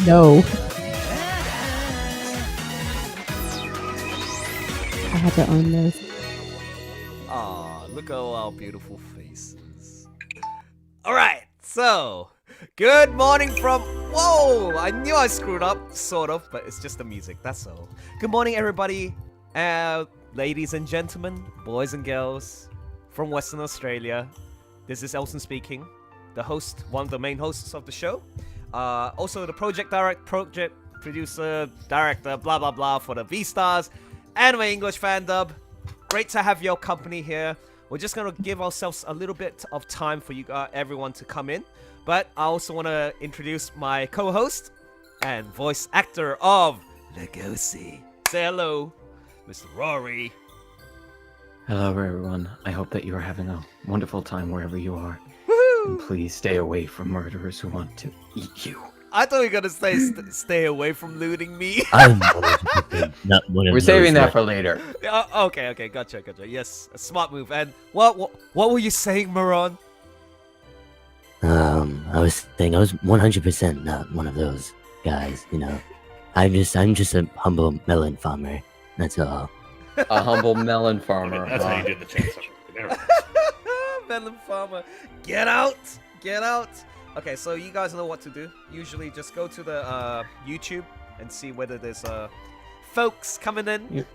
No. I had to own this. Aw, look at all our beautiful faces. Alright, so, good morning from... Whoa! I knew I screwed up, sort of, but it's just the music, that's all. Good morning, everybody, ladies and gentlemen, boys and girls from Western Australia. This is Elson speaking, the host, one of the main hosts of the show. Also the project producer, director, blah blah blah for the BEASTARS Anime English fan dub. Great to have your company here. We're just gonna give ourselves a little bit of time for you everyone to come in. But I also want to introduce my co-host and voice actor of Legosi. Say hello, Mr. Rory. Hello everyone, I hope that you are having a wonderful time wherever you are. Woohoo! And please stay away from murderers who want to eat you. I thought you were gonna say stay away from looting me. I'm not one of We're those saving that that- for later. Okay, gotcha. Yes, a smart move. And what were you saying, Meron? I was saying I was 100% not one of those guys, you know. I'm just a humble melon farmer. That's all. A humble melon farmer. That's how you do the chance. There. Melon farmer, get out! Okay, so you guys know what to do. Usually, just go to the YouTube and see whether there's folks coming in. Yep.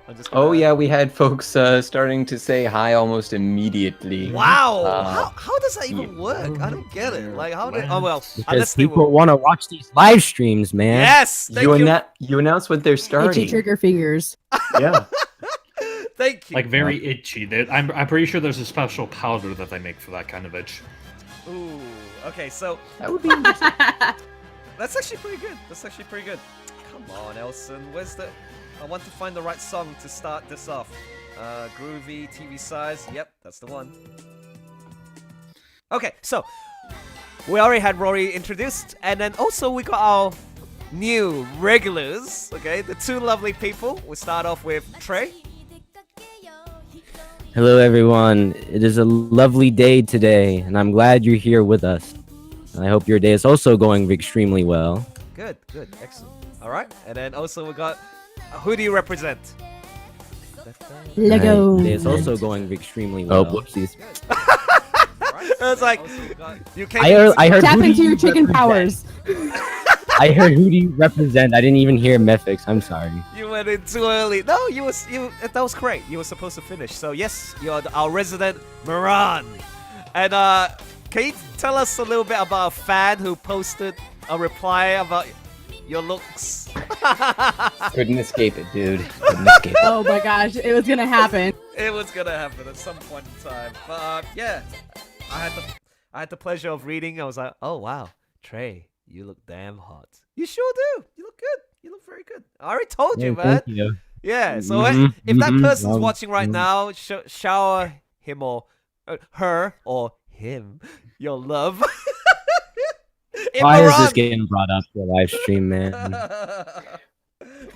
I'm just Oh gonna... yeah, we had folks starting to say hi almost immediately. Wow! How does that even work? I don't get it. Like, how did... Oh, well, Because unless they people will... want to watch these live streams, man. Yes! Thank you! You announce what they're Itchy starting. trigger fingers. Yeah. Thank you! Like very itchy. I'm pretty sure there's a special powder that they make for that kind of itch. Ooh, okay, so... That would be interesting. That's actually pretty good. Come on, Elson. Where's the... I want to find the right song to start this off. Groovy, TV size. Yep, that's the one. Okay, so... We already had Rory introduced. And then also we got our new regulars. Okay, the two lovely people. We start off with Treigh. Hello, everyone. It is a lovely day today, and I'm glad you're here with us. I hope your day is also going extremely well. Good, excellent. Alright, and then also we got... who do you represent? Lego. My day is also going extremely well. Oh, whoopsies. It's like... You came I heard Tap who do into you your chicken represent? powers. I heard who do you represent. I didn't even hear Mephix. I'm sorry. You went in too early. No, that was great. You were supposed to finish. So yes, you're our resident Meron. And can you tell us a little bit about a fan who posted a reply about your looks? Couldn't escape it, dude. Couldn't escape it. Oh my gosh, it was gonna happen. It was gonna happen at some point in time. But yeah, I had the pleasure of reading. I was like, oh wow, Treigh, you look damn hot. You sure do. You look good. You look very good. I already told you, man. Thank you. Yeah, so if that person's watching right now, shower him or her or him your love. Why is this getting brought up to a live stream, man?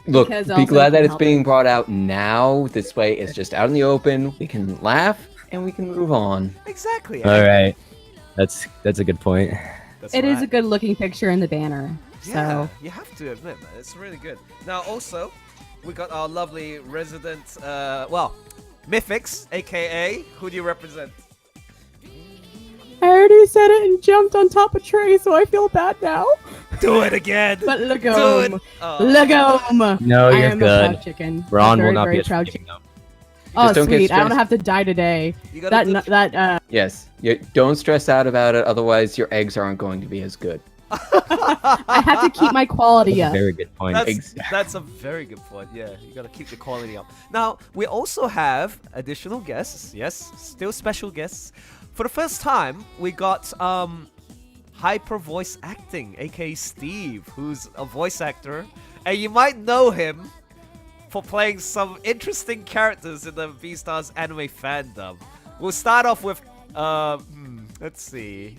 Look, Because be Elson glad that can it's help being brought out now. This way, it's just out in the open. We can laugh and we can move on. Exactly. All right, that's a good point. That's It is right. a good looking picture in the banner. Yeah, So you have to admit, man, it's really good. Now, also, we got our lovely resident, Mythix, aka, who do you represent? I already said it and jumped on top of Treigh, so I feel bad now. Do it again. But Do it. Legom. Oh. Legom. No, I you're am a good. proud chicken. Ron Very, will not very be a proud chicken, chicken. though. Oh, Just don't get sweet. I don't stressed. have to die today. You gotta That Yes, don't stress out about it. Otherwise, your eggs aren't going to be as good. I have to keep my quality That's a up. very good point. That's a very good point. Yeah, you gotta keep the quality up. Now, we also have additional guests. Yes, still special guests. For the first time, we got Hyper Voice Acting, aka Steve, who's a voice actor, and you might know him for playing some interesting characters in the BEASTARS anime fandom. We'll start off with let's see.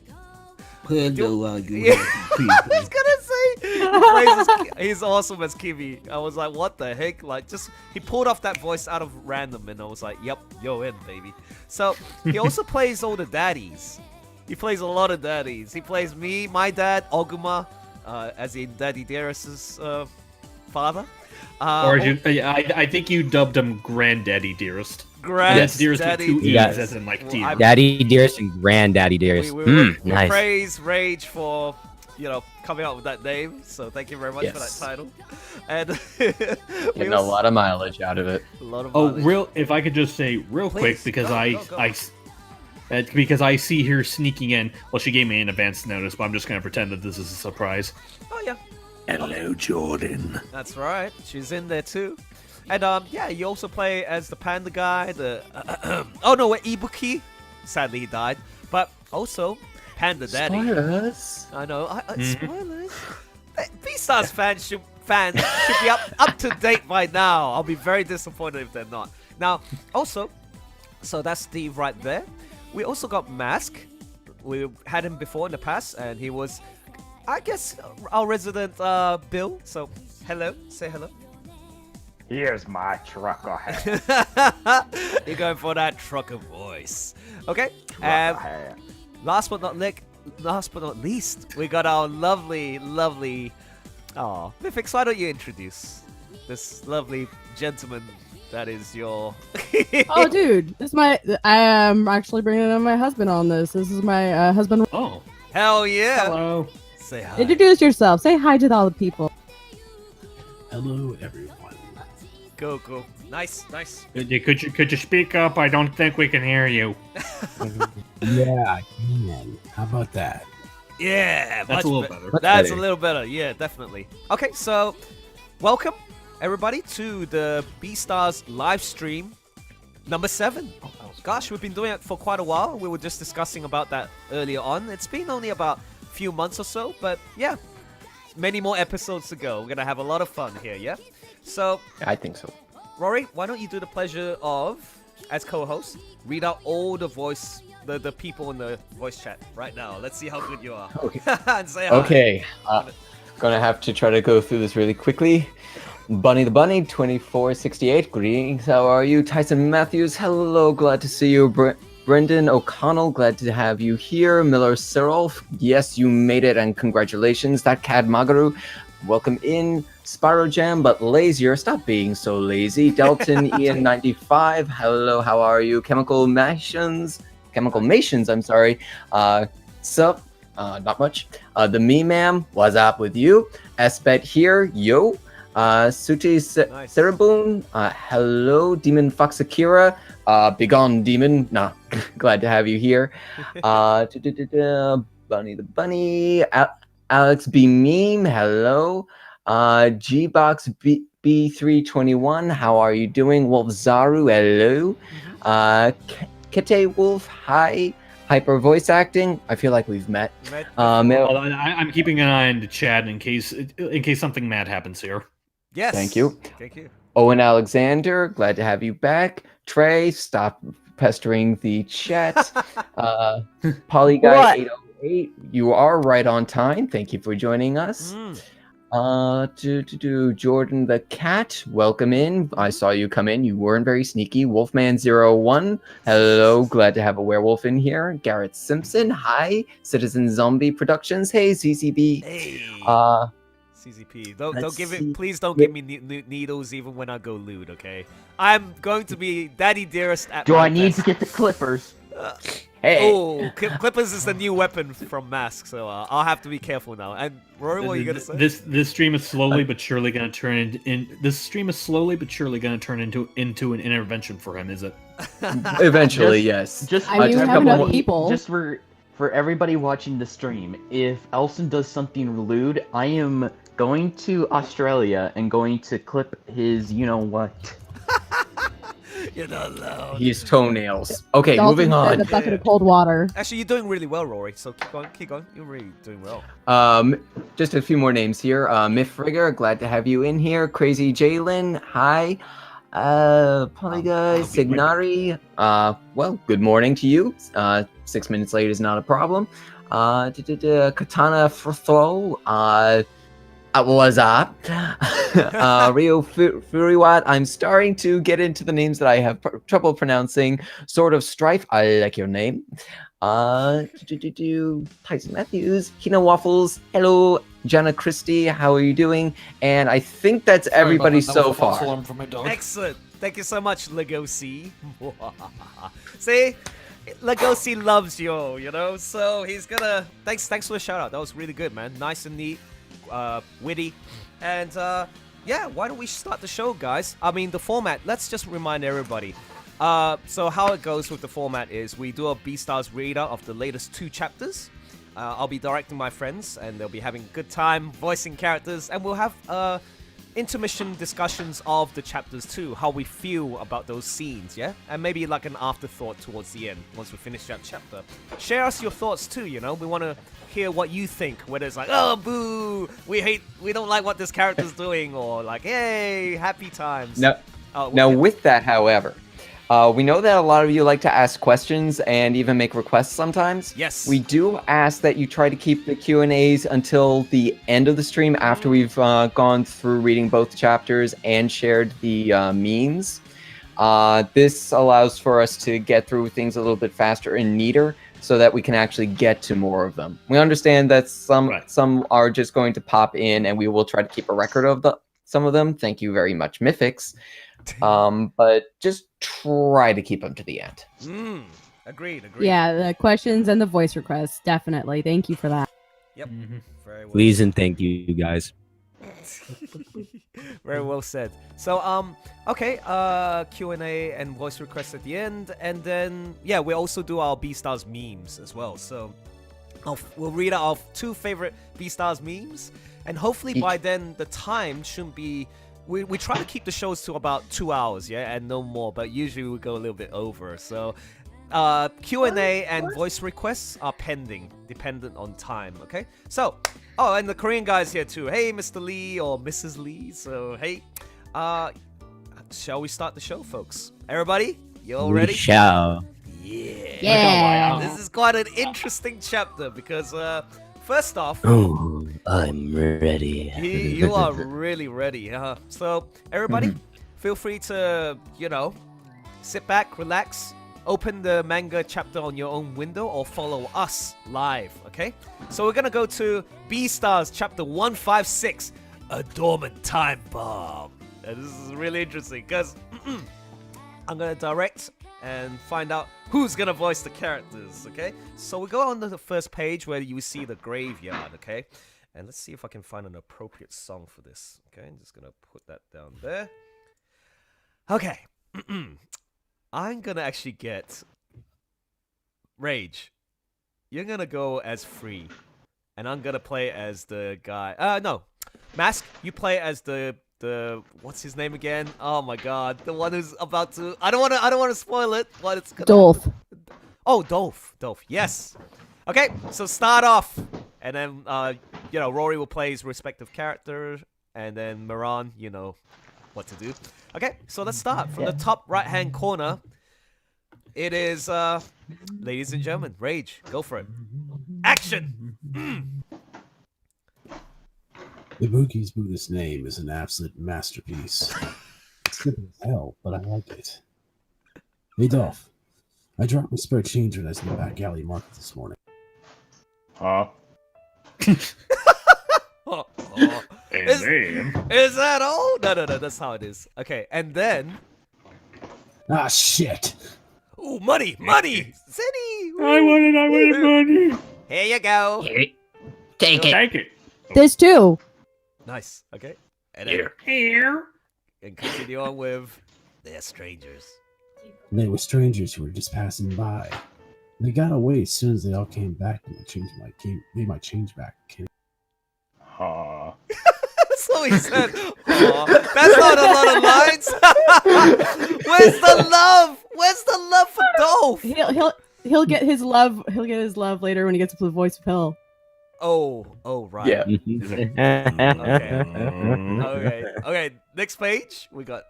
Hello, I was gonna say he's awesome as Kiwi. I was like, what the heck? Like, just he pulled off that voice out of random, and I was like, yep, you're in, baby. So he also plays all the daddies. He plays a lot of daddies. He plays me, my dad, Oguma, as in Daddy Dearest's father. Or I think you dubbed him Granddaddy Dearest. Granddaddy Dearest with two E's, Yes. as in like Well, dear. Daddy Dearest and Granddaddy Dearest. we Nice. praise Rage for coming up with that name. So thank you very much for that Yes. title. And Getting a lot of mileage out of it. a lot of Oh, mileage. if I could just say real Please, quick, because go. because I see her sneaking in. Well, she gave me an advance notice, but I'm just going to pretend that this is a surprise. Oh yeah, Hello, Jordan. that's right. She's in there too. And yeah, you also play as the panda guy. The oh no, Ibuki. Sadly, he died. But also Panda Daddy. Spoilers. I know. Spoilers. BEASTARS fans should be up to date by now. I'll be very disappointed if they're not. Now, also, so that's Steve right there. We also got Mask. We had him before in the past, and he was, I guess, our resident Bill. So, hello. Say hello. Here's my trucker hat. You're going for that trucker voice. Okay. Trucker hat. Last but not least, we got our lovely. Mythix, why don't you introduce this lovely gentleman that is your. Oh, dude, I am actually bringing in my husband on this. This is my husband. Oh, Hell yeah! hello. Say hi. Introduce yourself. Say hi to all the people. Hello, everyone. Go. Nice. Could you speak up? I don't think we can hear you. Yeah, I can. How about that? Yeah, That's a little better. That's a little better. Yeah, definitely. Okay, so welcome everybody to the BEASTARS live stream number 7. Gosh, we've been doing it for quite a while. We were just discussing about that earlier on. It's been only about a few months or so, but yeah, many more episodes to go. We're gonna have a lot of fun here, yeah? So, I think so. Rory, why don't you do the pleasure of, as co-host, read out all the the people in the voice chat right now. Let's see how good you are. Okay. And say hi. Okay. Gonna have to try to go through this really quickly. Bunny the Bunny, 2468. Greetings. How are you? Tyson Matthews. Hello. Glad to see you. Brendan O'Connell. Glad to have you here. Miller Cyril. Yes, you made it, and congratulations. That Cad Magaru. Welcome in. Spyro Jam, but lazier. Stop being so lazy. Delton Ian95. Hello. How are you? Chemical Mations, I'm sorry. Sup? Not much. The Me Ma'am, what's up with you? Esbet here, yo. Suti Nice. Cerebun, hello. Demon Fox Akira, begone demon. Nah, glad to have you here. Bunny the Bunny, Alex B Meme, hello. Gbox B321, how are you doing? Wolf Zaru, hello. Kete Wolf, hi. Hyper voice acting. I feel like we've met. Well, I'm keeping an eye on the chat in case something mad happens here. Yes. Thank you. Thank you. Owen Alexander, glad to have you back. Treigh, stop pestering the chat. Polyguy808, you are right on time. Thank you for joining us. Jordan the Cat, welcome in. I saw you come in. You weren't very sneaky. Wolfman01, hello. Glad to have a werewolf in here. Garrett Simpson, hi. Citizen Zombie Productions, hey. CCB. Hey. CCP. Don't Let's give see. it. Please don't give me needles even when I go lewd. Okay. I'm going to be Daddy Dearest at. Do my I need best. to get the clippers? Hey. Oh, Clippers is the new weapon from Mask, so I'll have to be careful now. And Rory, what are you gonna say? This stream is slowly but surely going to turn into an intervention for him. Is it? Eventually, Just- yes. Just, I mean, you just have for- enough people. Just for everybody watching the stream, if Elson does something lewd, I am going to Australia and going to clip his, you know what. You're not allowed. He's toenails. Okay, Dalton moving said on. a bucket of cold water. Actually, you're doing really well, Rory. So keep going. You're really doing well. Just a few more names here. Myth Rigger, glad to have you in here. Crazy Jalen, hi. Polyguy, Signari, well, good morning to you. 6 minutes late is not a problem. Katana Frotho, what's up? Rio Furiwat, I'm starting to get into the names that I have trouble pronouncing. Sort of Strife, I like your name. Tyson Matthews, Kino Waffles, hello, Jenna Christie, how are you doing? And I think that's everybody so far. Excellent. Thank you so much, Legosi. See? Legosi loves you know? So he's gonna... Thanks for the shout out. That was really good, man. Nice and neat, witty. And, yeah, why don't we start the show, guys? I mean, the format, let's just remind everybody. So how it goes with the format is we do a BEASTARS readout of the latest 2 chapters. I'll be directing my friends, and they'll be having a good time voicing characters, and we'll have intermission discussions of the chapters too, how we feel about those scenes, yeah? And maybe like an afterthought towards the end, once we finish that chapter. Share us your thoughts too, you know? We want to hear what you think, whether it's like, oh, boo, we don't like what this character's doing, or like, yay, happy times. Now with that, however, we know that a lot of you like to ask questions and even make requests sometimes. Yes. We do ask that you try to keep the Q&As until the end of the stream after we've gone through reading both chapters and shared the memes. This allows for us to get through things a little bit faster and neater so that we can actually get to more of them. We understand that some are just going to pop in, and we will try to keep a record of some of them. Thank you very much, Mythics. But just try to keep them to the end. Agreed. Yeah, the questions and the voice requests, definitely. Thank you for that. Yep. Very well. Please and thank you guys. Very well said. So, okay, Q&A and voice requests at the end, and then, yeah, we also do our BEASTARS memes as well. So, we'll read out our 2 favorite BEASTARS memes, and hopefully by then, the time shouldn't be... We try to keep the shows to about 2 hours, yeah, and no more, but usually we go a little bit over. So, Q&A and voice requests are pending, dependent on time, okay? So, oh, and the Korean guy's here too. Hey, Mr. Lee or Mrs. Lee. So, hey, shall we start the show, folks? Everybody, you all ready? We shall. Yeah. This is quite an interesting chapter because, first off... Oh, I'm ready. You are really ready, huh? So, everybody, feel free to, you know, sit back, relax, open the manga chapter on your own window, or follow us live, okay? So we're gonna go to BEASTARS chapter 156, A Dormant Time Bomb. And this is really interesting, because I'm gonna direct and find out who's gonna voice the characters, okay? So we go on to the first page where you see the graveyard, okay? And let's see if I can find an appropriate song for this, okay? I'm just gonna put that down there. Okay. I'm gonna actually get Rage. You're gonna go as Free, and I'm gonna play as the guy. No, Mask. You play as the what's his name again? Oh my God, the one who's about to. I don't wanna spoil it. What it's gonna. Dolph. Oh, Dolph. Yes. Okay, so start off, and then you know, Rory will play his respective character, and then Meron, you know what to do. Okay, so let's start from the top right-hand corner. It is, ladies and gentlemen, Rage. Go for it. Action! Ibuki's Buddhist name is an absolute masterpiece. It's simple as hell, but I like it. Hey, Dolph. I dropped my spare change when I was in the back alley market this morning. Huh? Is that all? No, that's how it is. Okay, and then... Ah, shit! Ooh, money! City! I wanted money! Here you go! Take it. This too. Nice, okay. And then, Here. and continue on with... They're strangers. They were strangers who were just passing by. They got away as soon as they all came back and made my change back. Huh. That's what he said. Aw, that's not a lot of lines. Where's the love? Where's the love for Dolph? He'll get his love. He'll get his love later when he gets to the voice of hell. Oh, right. Yeah. Okay. Next page. We got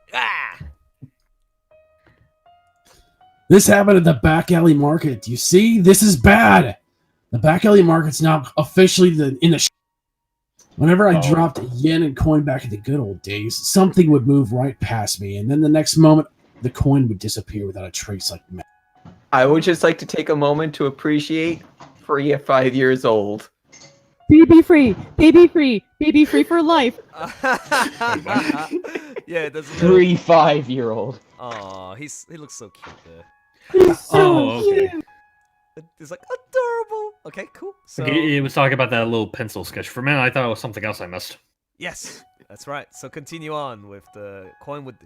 This happened at the back alley market. You see? This is bad. The back alley market's now officially in the Whenever I dropped a yen and coin back in the good old days, something would move right past me, and then the next moment, the coin would disappear without a trace like magic. I would just like to take a moment to appreciate free at 5 years old. Baby free, baby free, baby free for life. Yeah, there's a little... 3 5-year-old. Aw, he looks so cute there. He's so okay. cute. It's like adorable. Okay, cool. So He was talking about that little pencil sketch. For a minute, I thought it was something else I missed. yes, that's right. So continue on with the coin would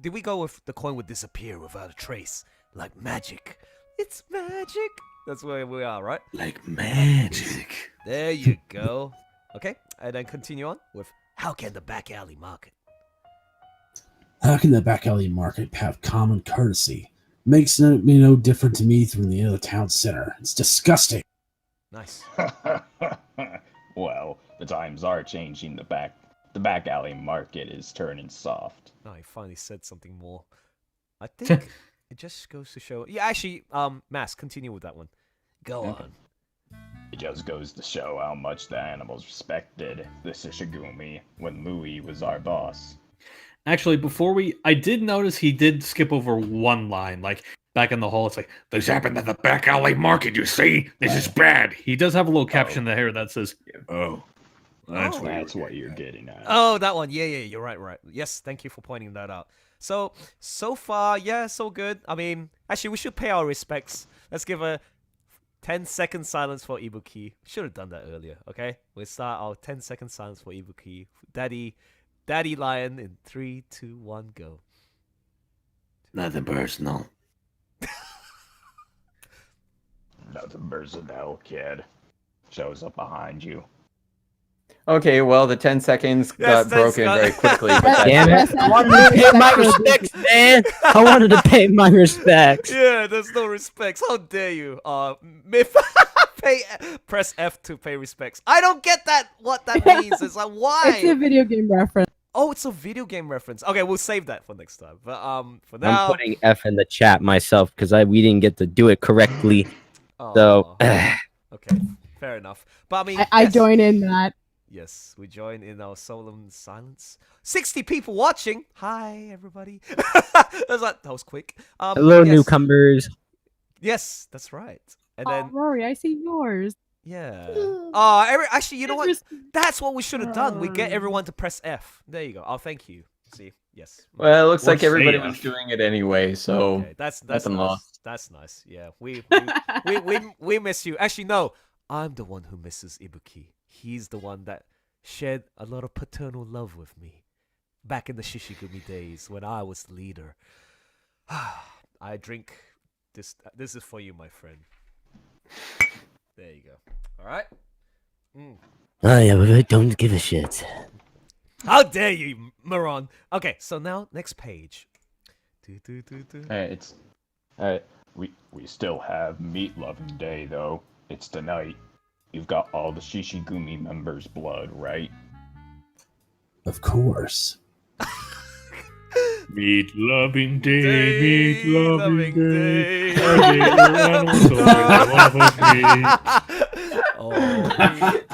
did we go with the coin would disappear without a trace like magic? It's magic. That's where we are, right? Like magic. There you go. Okay, and then continue on with how can the back alley market? How can the back alley market have common courtesy? Makes me no different to me from the other town center. It's disgusting. Nice. Well, the times are changing. The back alley market is turning soft. Oh, he finally said something more. I think it just goes to show. Yeah, actually, Mask, continue with that one. Go on. It just goes to show how much the animals respected the Shishigumi when Louis was our boss. Actually, I did notice he did skip over one line, like back in the hall. It's like, "This happened at the back alley market. You see, this is bad." He does have a little caption there that says, "Oh, That's what you're getting at. Oh, that one. Yeah, you're right. Yes, thank you for pointing that out. So far, yeah, so good. I mean, actually, we should pay our respects. Let's give a 10-second silence for Ibuki. Should have done that earlier, okay? We'll start our 10-second silence for Ibuki. Daddy Lion in 3, 2, 1, go. Nothing personal. Nothing personal, kid. Shows up behind you. Okay, well, the 10 seconds got broken very quickly. But Damn it! I wanted to pay my respects, man. I wanted to pay my respects. Yeah, there's no respects. How dare you? Myth. Press F to pay respects. I don't get that. What that means? It's like why? It's a video game reference. Oh, it's a video game reference. Okay, we'll save that for next time. But for now, I'm putting F in the chat myself because we didn't get to do it correctly. So, okay, fair enough. But I mean, I yes. join in that. Yes, we join in our solemn silence. 60 people watching. Hi, everybody. that was quick. hello, yes. newcomers. Yes, that's right. And Oh, then Rory, I see yours. yeah. Actually, you know what? That's what we should have done. We get everyone to press F. There you go. Oh, thank you. See, yes. well, it looks like What's everybody the was doing it anyway, so Okay, that's nothing nice. lost. That's nice. Yeah, we miss you. Actually, no, I'm the one who misses Ibuki. He's the one that shared a lot of paternal love with me back in the Shishigumi days when I was the leader. I drink this. This is for you, my friend. There you go. All right. Oh yeah, we don't give a shit. How dare you, Meron? Okay, so now next page. Hey, Alright, we still have Meat Loving Day though. It's tonight. You've got all the Shishigumi members' blood, right? Of course. Meat loving day, meat loving day. day. I hate your animals, so I love me. Oh,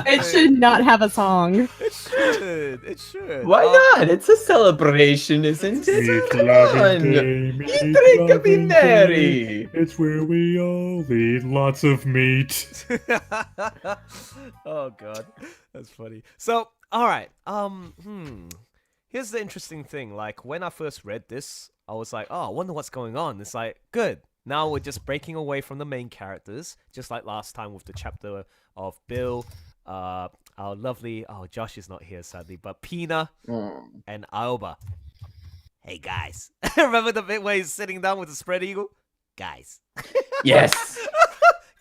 It should not have a song. It should. It should. Why not? It's a celebration, isn't it? Meat Come loving on. day, meat Eat, drink, and be loving merry. day. It's where we all eat lots of meat. Oh god, that's funny. So, all right. Here's the interesting thing. Like when I first read this, I was like, "Oh, I wonder what's going on." It's like, good. Now we're just breaking away from the main characters, just like last time with the chapter of Bill, our lovely. Oh, Josh is not here sadly, but Pina and Aoba. Hey guys, remember the bit where he's sitting down with the spread eagle? Guys. Yes.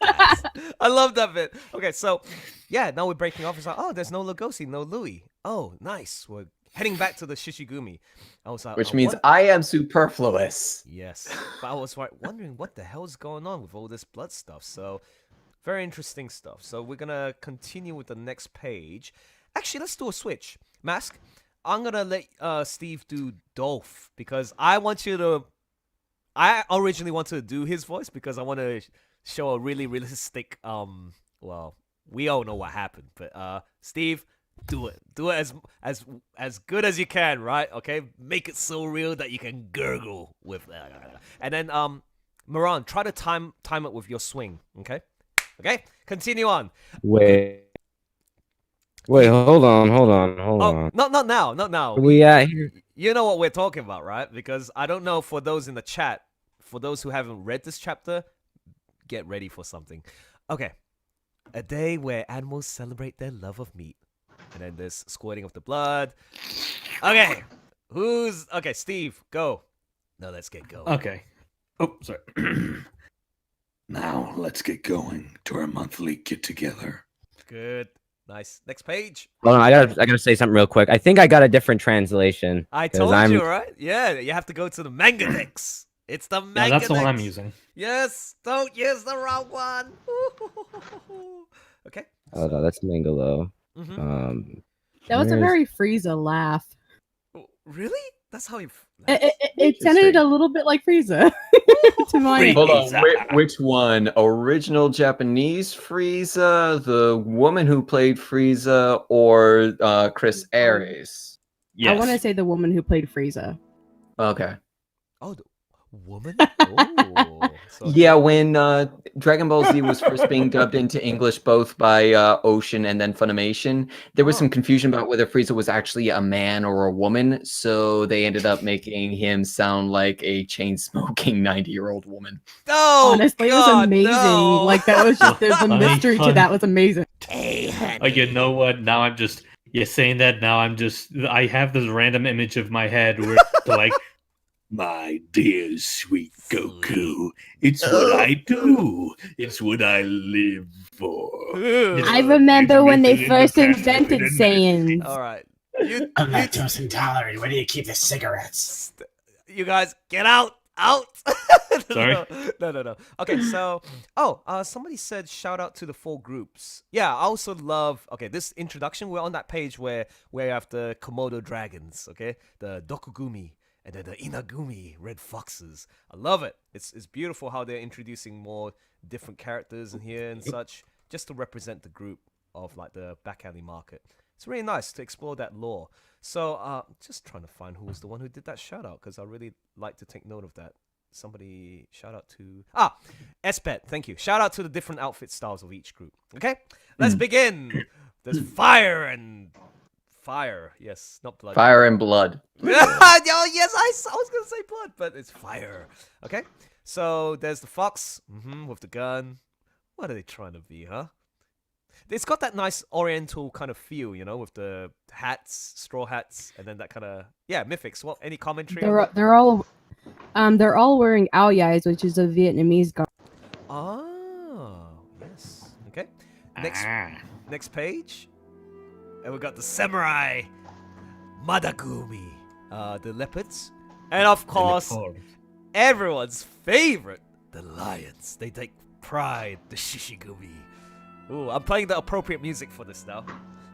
Guys. I love that bit. Okay, so yeah, now we're breaking off. It's like, oh, there's no Legosi, no Louis. Oh, nice. We're heading back to the Shishigumi. I was like, Which oh, means what? I am superfluous. Yes, but I was wondering what the hell's going on with all this blood stuff. So very interesting stuff. So we're gonna continue with the next page. Actually, let's do a switch. Mask, I'm gonna let Steve do Dolph because I want you to. I originally wanted to do his voice because I want to show a really realistic. Well, we all know what happened, but Steve, do it. Do it as good as you can, right? Okay, make it so real that you can gurgle with. And then Meron, try to time it with your swing. Okay. Okay. Continue on. Wait, hold on. Oh, not now. We at here? You know what we're talking about, right? Because I don't know for those in the chat, for those who haven't read this chapter, get ready for something. Okay. A day where animals celebrate their love of meat. And then there's squirting of the blood. Okay. Okay, Steve, go. Now let's get going. Okay. Oh, sorry. Now let's get going to our monthly get together. Good. Nice. Next page. Hold on, I gotta say something real quick. I think I got a different translation. I 'cause told you, right? Yeah, you have to go to the manga dex. It's the manga Yeah, that's the one I'm dex. using. Yes, don't use the wrong one. Okay. Oh no, that's Mangalo. Mhm. That was a where's- very Frieza laugh. Really? That's how you. It sounded a little bit like Frieza to my. Hold on, which one? Original Japanese Frieza, the woman who played Frieza, or Chris Ares? I want to say the woman who played Frieza. Okay. Oh, the woman. Oh, so Yeah, when Dragon Ball Z was first being dubbed into English, both by Ocean and then Funimation, there was some confusion about whether Frieza was actually a man or a woman, so they ended up making him sound like a chain-smoking 90-year-old woman. Oh, honestly, it was God, amazing. no. Like that was just the Funny, mystery to funny. that was amazing. Oh, you know what? Now I'm just. You're saying that now I'm just. I have this random image of my head where it's like. My dear sweet Goku, it's what I do. It's what I live for. I remember when they first invented Saiyan. All right. I'm lactose intolerant. Where do you keep the cigarettes? You guys, get out! Out! Sorry? No. Okay, so... somebody said shout out to the 4 groups. Yeah, I also love... Okay, this introduction, we're on that page where we have the Komodo dragons, okay? The Dokugumi. And then the Inagumi, red foxes. I love it. It's beautiful how they're introducing more different characters in here and such, just to represent the group of like the back alley market. It's really nice to explore that lore. So just trying to find who was the one who did that shout out, because I really like to take note of that. Somebody shout out to Espet, thank you. Shout out to the different outfit styles of each group. Okay, let's begin. There's fire, yes, not blood. Fire and blood. Oh, yes, I was gonna say blood, but it's fire. Okay, so there's the fox with the gun. What are they trying to be, huh? It's got that nice oriental kind of feel, you know, with the hats, straw hats, and then that kind of mythics. What? Any commentary? They're all wearing aoyais, which is a Vietnamese garb. Oh, yes. Okay. Next page. And we got the samurai, Madagumi, the leopards, and of course, everyone's favorite, the lions. They take pride, the Shishigumi. Ooh, I'm playing the appropriate music for this now.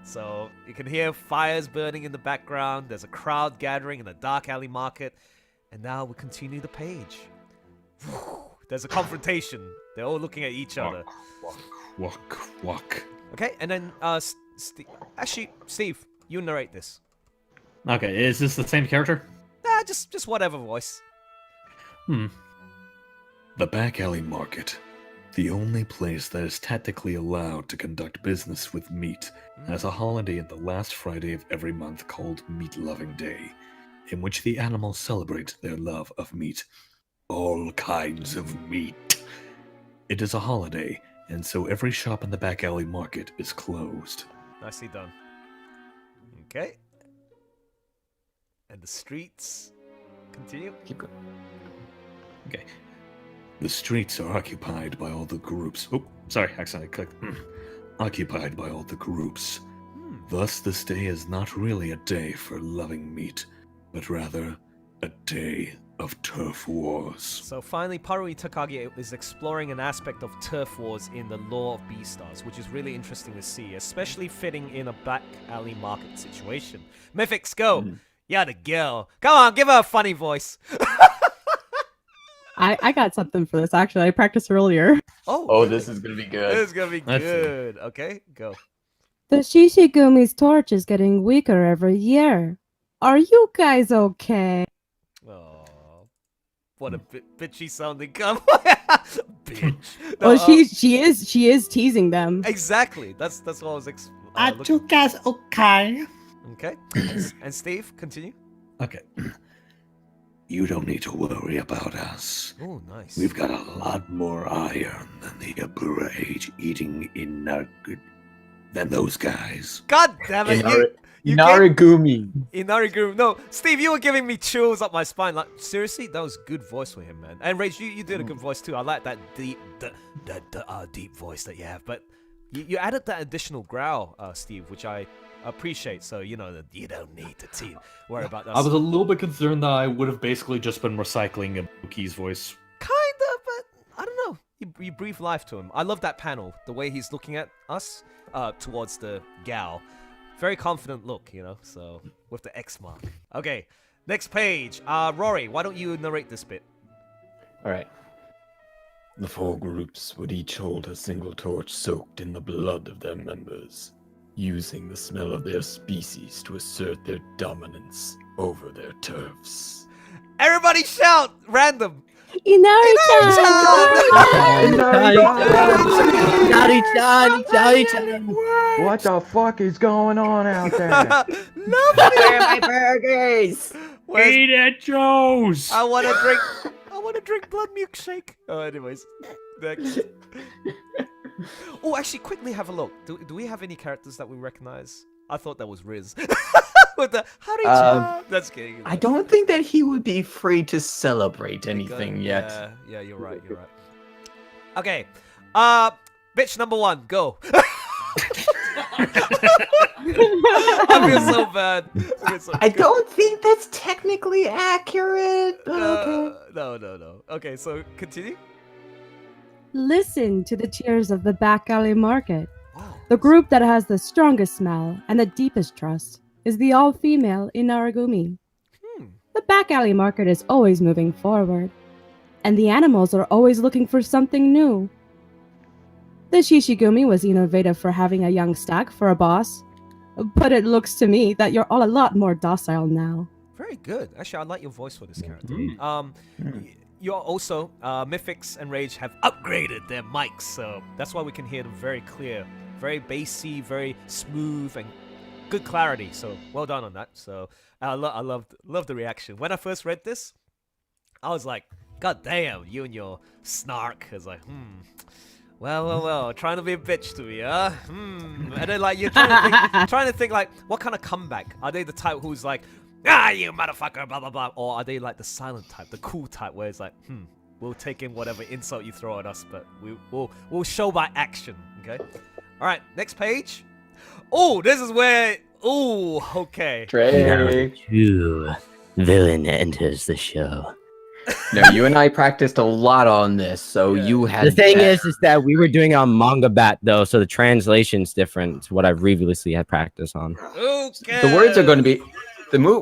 So you can hear fires burning in the background. There's a crowd gathering in a dark alley market. And now we continue the page. There's a confrontation. They're all looking at each other. Walk. Okay, and then actually, Steve, you narrate this. Okay, is this the same character? Nah, just whatever voice. The back alley market. The only place that is technically allowed to conduct business with meat has a holiday on the last Friday of every month called Meat Loving Day, in which the animals celebrate their love of meat. All kinds of meat. It is a holiday, and so every shop in the back alley market is closed. Nicely done. Okay. And the streets continue. Keep going. Okay. The streets are occupied by all the groups. Oh, sorry, accidentally clicked. Occupied by all the groups. Thus, this day is not really a day for loving meat, but rather a day of turf wars. So finally, Parui Takagi is exploring an aspect of turf wars in the lore of BEASTARS, which is really interesting to see, especially fitting in a back alley market situation. Mythics, go! Yeah, the girl. Come on, give her a funny voice. I got something for this, actually. I practiced earlier. Oh, this is gonna be good. This is gonna be Let's see. good. Okay, go. The Shishigumi's torch is getting weaker every year. Are you guys okay? Oh. what a bitchy sounding cum. Bitch. No, Well, she is teasing them. exactly. That's what I was guys okay? Okay. And Steve, continue. Okay. You don't need to worry about us. Oh, nice. We've got a lot more iron than the Abura Age eating than those guys. God damn it! Inarigumi. Inarigumi. No, Steve, you were giving me chills up my spine. Like, seriously, that was good voice for him, man. And Rage, you did a good voice too. I like that deep voice that you have. But you added that additional growl, Steve, which I appreciate. So you know that you don't need to worry about that. I was a little bit concerned that I would have basically just been recycling Ibuki's voice. Kinda, but I don't know. You breathe life to him. I love that panel, the way he's looking at us, towards the gal. Very confident look, you know, so with the X mark. Okay, next page. Rory, why don't you narrate this bit? Alright. The 4 groups would each hold a single torch soaked in the blood of their members, using the smell of their species to assert their dominance over their turfs. Everybody shout! Random! What the fuck is going on out there? Where are my burgers? Eat it, Joe's! I want to drink blood milkshake. Oh, anyways, next. Oh, actually, quickly have a look. Do we have any characters that we recognize? I thought that was Riz. With the howdy that's kidding. I don't think that he would be free to celebrate anything yet. Yeah, you're right. Okay, bitch number 1, go. I feel so bad. I don't think that's technically accurate, but okay. No. Okay, so continue. Listen to the cheers of the back alley market. The group that has the strongest smell and the deepest trust is the all-female Inarigumi. The back alley market is always moving forward, and the animals are always looking for something new. The Shishigumi was innovative for having a young stag for a boss, but it looks to me that you're all a lot more docile now. Very good. Actually, I like your voice for this character. You're also, Mythics and Rage have upgraded their mics, so that's why we can hear them very clear. Very bassy, very smooth, and good clarity. So well done on that. So I loved the reaction. When I first read this, I was like, God damn, you and your snark. I was like, well, trying to be a bitch to me, huh? And then like you're trying to think like, what kind of comeback? Are they the type who's like, you motherfucker, blah blah blah, or are they like the silent type, the cool type, where it's like, we'll take in whatever insult you throw at us, but we'll show by action, okay? All right, next page. Oh, this is where. Oh, okay. Treigh. True. Villain enters the show. No, you and I practiced a lot on this, so you had. The thing is that we were doing it on Manga Bat though, so the translation's different to what I previously had practice on. Okay. The words are going to be.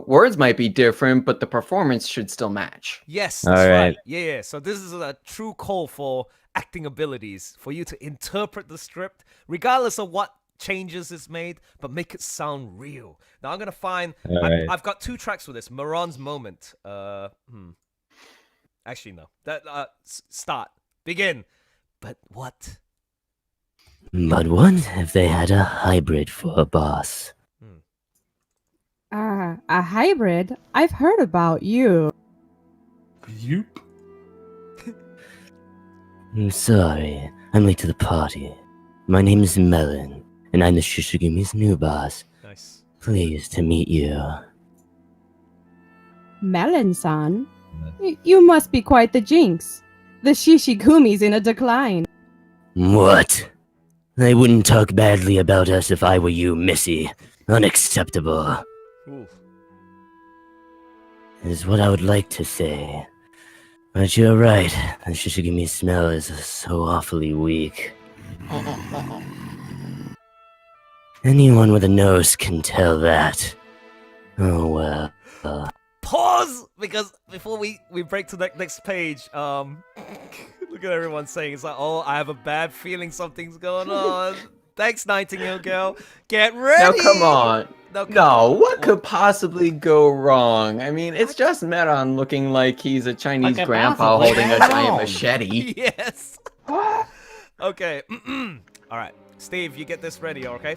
Words might be different, but the performance should still match. Yes, that's right. Yeah. So this is a true call for acting abilities, for you to interpret the script, regardless of what changes is made, but make it sound real. Now I'm gonna find. I've got 2 tracks for this. Meron's Moment. Actually, no. Start. Begin. But what? But what if they had a hybrid for a boss? A hybrid? I've heard about you. Yup. I'm sorry, I'm late to the party. My name is Melon, and I'm the Shishigumi's new boss. Nice. Pleased to meet you. Melon-san? You must be quite the jinx. The Shishigumi's in a decline. What? I wouldn't talk badly about us if I were you, Missy. Unacceptable. Ooh. Is what I would like to say. But you're right, the Shishigumi's smell is so awfully weak. Anyone with a nose can tell that. Oh well. Pause! Because before we break to the next page, look at everyone saying, it's like, oh, I have a bad feeling something's going on. Thanks, Nightingale Girl. Get ready. Now, come on. No, come No, on. what could possibly go wrong? I mean, it's just Meron looking like he's a Chinese Like a grandpa possibly holding a Meron. giant machete. Yes. Okay. All right, Steve, you get this ready, okay?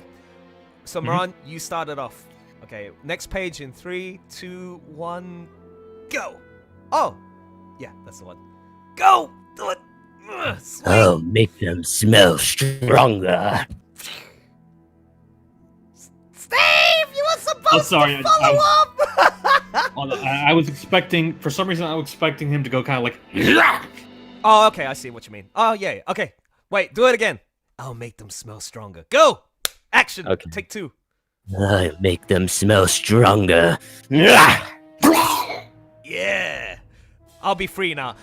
So, Meron, you started off. Okay, next page in 3, 2, 1, go. Oh, yeah, that's the one. Go. Do it. Sweet. Oh, make them smell stronger. Steve, you were supposed sorry, to follow up. I was expecting, for some reason, I was expecting him to go kind of like. Yeah! Oh, okay, I see what you mean. Oh, yeah, okay. Wait, do it again. I'll make them smell stronger. Go. Action. Okay. Take 2. I make them smell stronger. Yeah. I'll be free now.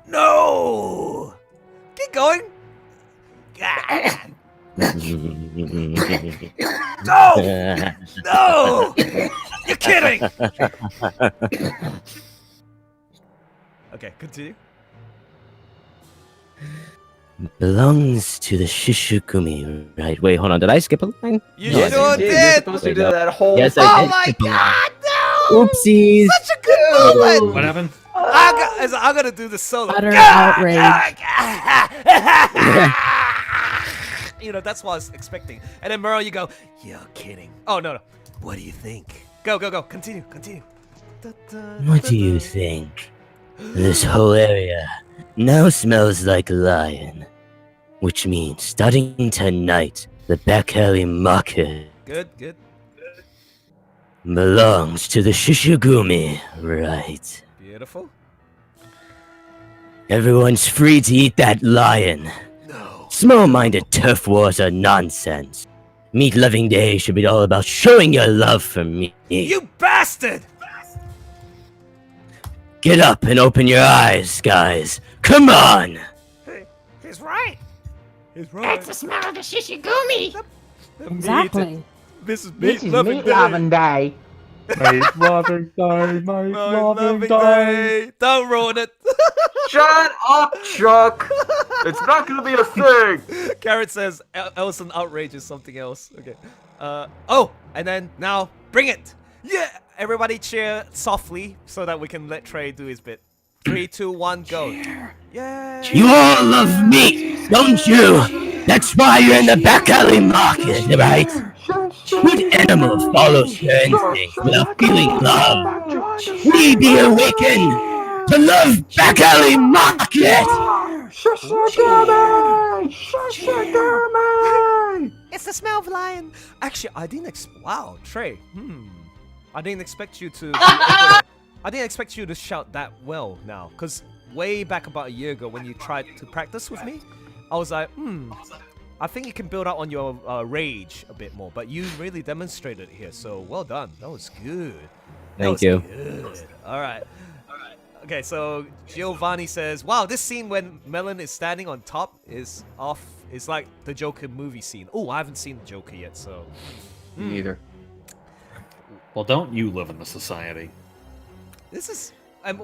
No. Keep going. No. No. You're kidding. Okay, continue. Belongs to the Shishigumi, right? Wait, hold on. Did I skip a line? You Yes, sure you did. You're did. supposed to do that whole. Yes, Oh I did. my skip a line. God, no. Oopsies. Such a good moment. What happened? I'm gonna do the solo. Utter outrage. You know, that's what I was expecting. And then Merle, you go, you're kidding. Oh, no. What do you think? Go. Continue. What do you think? This whole area now smells like a lion. Which means, starting tonight, the back alley market Good. belongs to the Shishigumi, right? Beautiful. Everyone's free to eat that lion. No. Small-minded turf wars are nonsense. Meat Loving Day should be all about showing your love for me. You bastard! Get up and open your eyes, guys. Come on! He's right. That's the smell of the shishigumi. Exactly. This is This meat is loving meat day. loving day. Meat loving day, meat loving day. Day. Don't ruin it. Shut up, Chuck. It's not gonna be a thing. Garrett says Elson outrage is something else. Okay. Oh, and then now bring it. Yeah. Everybody cheer softly so that we can let Treigh do his bit. 3, 2, 1, go. Yeah. You all love me, don't you? That's why you're in the back alley market, right? What animal follows their instinct without feeling love? We be awakened to love back alley market! It's the smell of lion. Actually, I didn't wow, Treigh. I didn't expect you to I didn't expect you to shout that well now, because way back about a year ago when you tried to practice with me, I was like, I think you can build up on your rage a bit more, but you really demonstrated it here, so well done. That was good. Thank you. Good. All right. Okay, so Giovanni says, wow, this scene when Melon is standing on top is off. It's like the Joker movie scene. Oh, I haven't seen the Joker yet, so. Me either. Well, don't you live in the society? This is.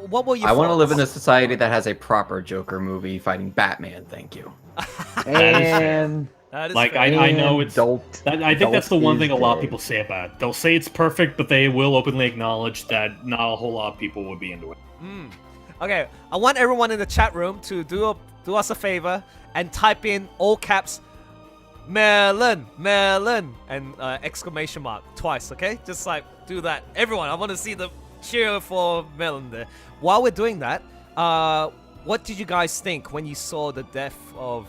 What will you? I want to live in a society that has a proper Joker movie fighting Batman. Thank you. And That is Like fair. I know it's. Dolt. I think that's the Dolt one is thing a lot of dead. people say about it. They'll say it's perfect, but they will openly acknowledge that not a whole lot of people would be into it. Okay, I want everyone in the chat room to do us a favor and type in all caps Melon, and exclamation mark twice, okay? Just like do that. Everyone, I want to see the cheer for Melon there. While we're doing that, what did you guys think when you saw the death of?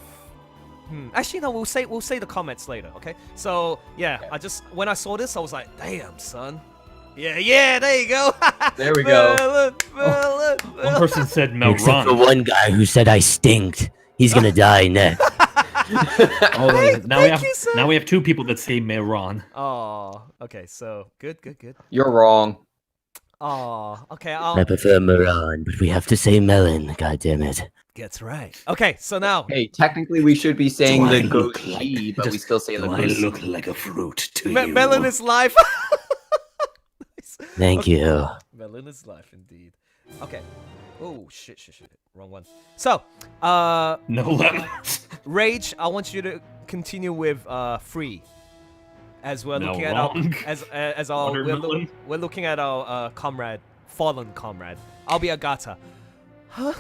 Actually, no. We'll say the comments later, okay? So yeah, when I saw this, I was like, damn, son. Yeah, there you go. There we go. Melon. One person said Except for Melron. one guy who said I stinked. He's gonna die next. Now we have two people that say Meron. Oh, okay. So good. You're wrong. Oh, okay. I prefer Moran, but we have to say melon, goddammit. Gets right. Okay, so now. Hey, technically we should be saying Do I the look goji, but we still say the Do I goji. look like a fruit to you? Melon is life. Nice. Thank you. Melon is life, indeed. Okay. Oh, shit. Wrong one. So, No lemons. Rage, I want you to continue with free. As we're looking at our as our we're looking at our comrade, fallen comrade. I'll be Agata. Huh?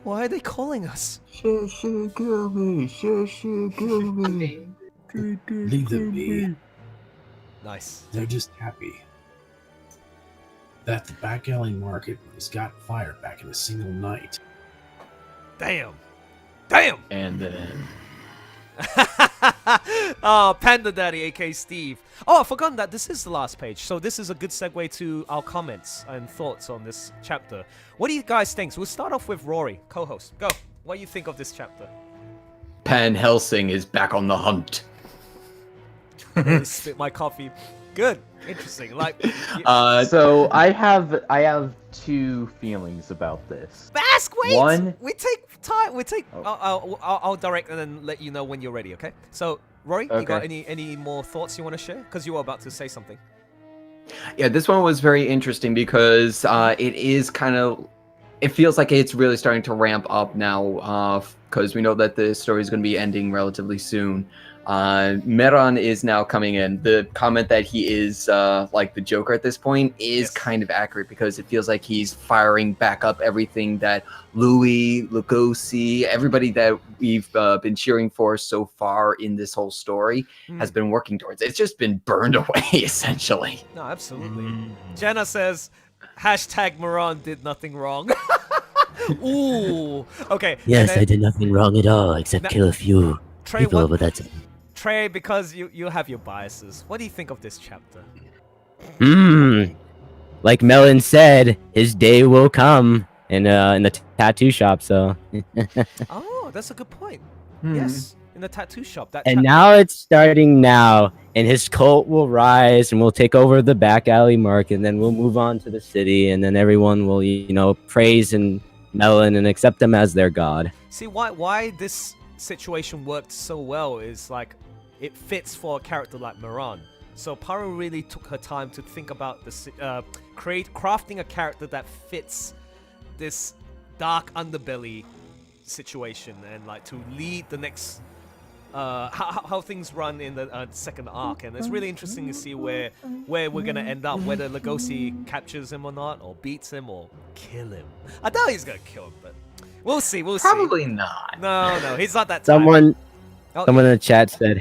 Why are they calling us? Leave them be. Nice. They're just happy that the back alley market was got fired back in a single night. Damn. Damn. And then oh, Panda Daddy, aka Steve. Oh, I forgot that this is the last page, so this is a good segue to our comments and thoughts on this chapter. What do you guys think? So we'll start off with Rory, co-host. Go. What do you think of this chapter? Pan Helsing is back on the hunt. Spit my coffee. Good. Interesting. Like. So I have two feelings about this. Mask, wait. One. We take time. We take. Oh. I'll direct and then let you know when you're ready. Okay. So Rory, Okay. you got any more thoughts you want to share? Because you were about to say something. Yeah, this one was very interesting because it is kind of. It feels like it's really starting to ramp up now because we know that the story is going to be ending relatively soon. Meron is now coming in. The comment that he is like the Joker at this point is kind of accurate because it feels like he's firing back up everything that LOUIS LEGOSI, everybody that we've been cheering for so far in this whole story has been working towards. It's just been burned away, essentially. No, absolutely. Jenna says, #Meron did nothing wrong. Ooh. Okay. Yes, I did nothing wrong at all except kill a few Treigh, people, but that's it. Treigh, because you have your biases, what do you think of this chapter? Like Melon said, his day will come in the tattoo shop. So. Oh, that's a good point. Yes, in the tattoo shop. And now it's starting now, and his cult will rise, and we'll take over the back alley market, and then we'll move on to the city, and then everyone will, praise and Melon and accept him as their god. See why this situation worked so well is like it fits for a character like Meron. So Paru really took her time to think about this, crafting a character that fits this dark underbelly situation and like to lead the next how things run in the second arc. And it's really interesting to see where we're gonna end up, whether Legosi captures him or not, or beats him, or kill him. I doubt he's gonna kill him, but we'll see. Probably not. No, he's not that. Someone in the chat said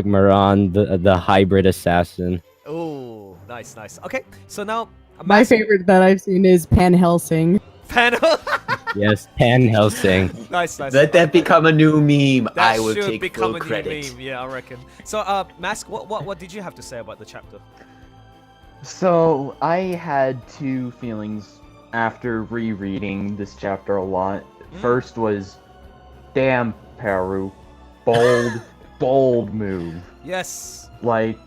#Meron, the hybrid assassin. Oh, nice. Okay, so now My favorite that I've seen is Pan Helsing. Yes, Pan Helsing. Nice. Let that become a new meme. That I will should take become full a new credit. meme. Yeah, I reckon. So, Mask, what did you have to say about the chapter? So I had two feelings after rereading this chapter a lot. First was, damn, Paru, bold move. Yes. Like,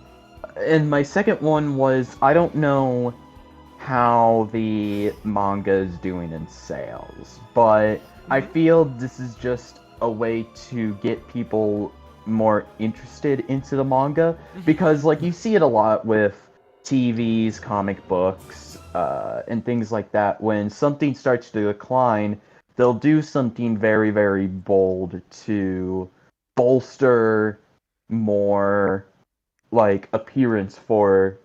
and my second one was, I don't know how the manga is doing in sales, but I feel this is just a way to get people more interested into the manga, because like you see it a lot with TVs, comic books, and things like that. When something starts to decline, they'll do something very, very bold to bolster more like appearance for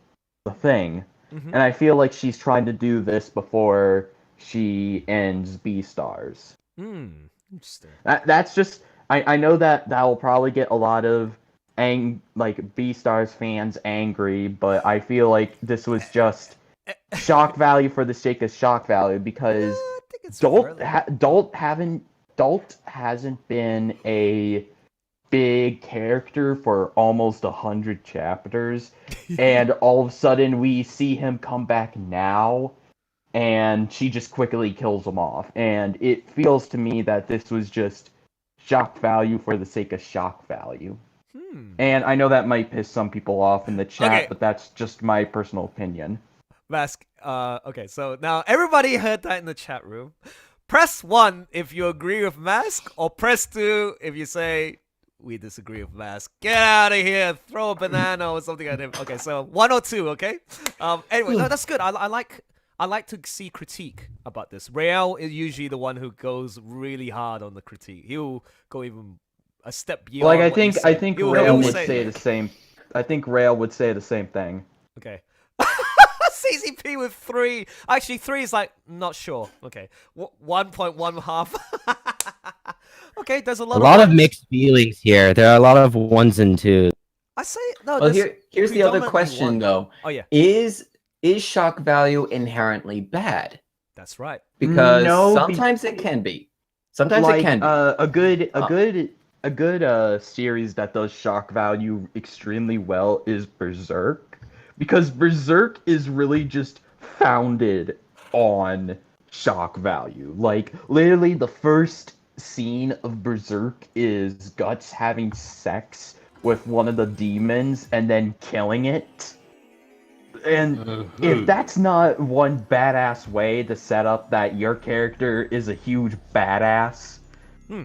the thing. And I feel like she's trying to do this before she ends BEASTARS. Interesting. That's just I know that will probably get a lot of BEASTARS fans angry, but I feel like this was just shock value for the sake of shock value, because Dolt hasn't been a big character for almost 100 chapters, and all of a sudden we see him come back now, and she just quickly kills him off. And it feels to me that this was just shock value for the sake of shock value. And I know that might piss some people off in the chat, but that's just my personal opinion. Mask, okay, so now everybody heard that in the chat room. Press 1 if you agree with Mask, or press 2 if you say, we disagree with Mask. Get out of here, throw a banana or something at him. Okay, so 1 or 2, okay? Anyway, no, that's good. I like I like to see critique about this. Rael is usually the one who goes really hard on the critique. He'll go even a step beyond. Like I what you think He'll Rail would say- say the same. I think Rail would say the same thing. Okay. CCP with 3. Actually, 3 is like, not sure. Okay. 1.1 half. Okay, there's a lot of ones. mixed feelings here. There are a lot of 1s and 2s. I say, no, Well, there's here's the other predominantly question, 1. though. Oh, yeah. Is shock value inherently bad? That's right. Because No, sometimes it can be. Sometimes it can be. A good series that does shock value extremely well is Berserk, because Berserk is really just founded on shock value. Like, literally the first scene of Berserk is Guts having sex with one of the demons and then killing it. And if that's not one badass way to set up that your character is a huge badass,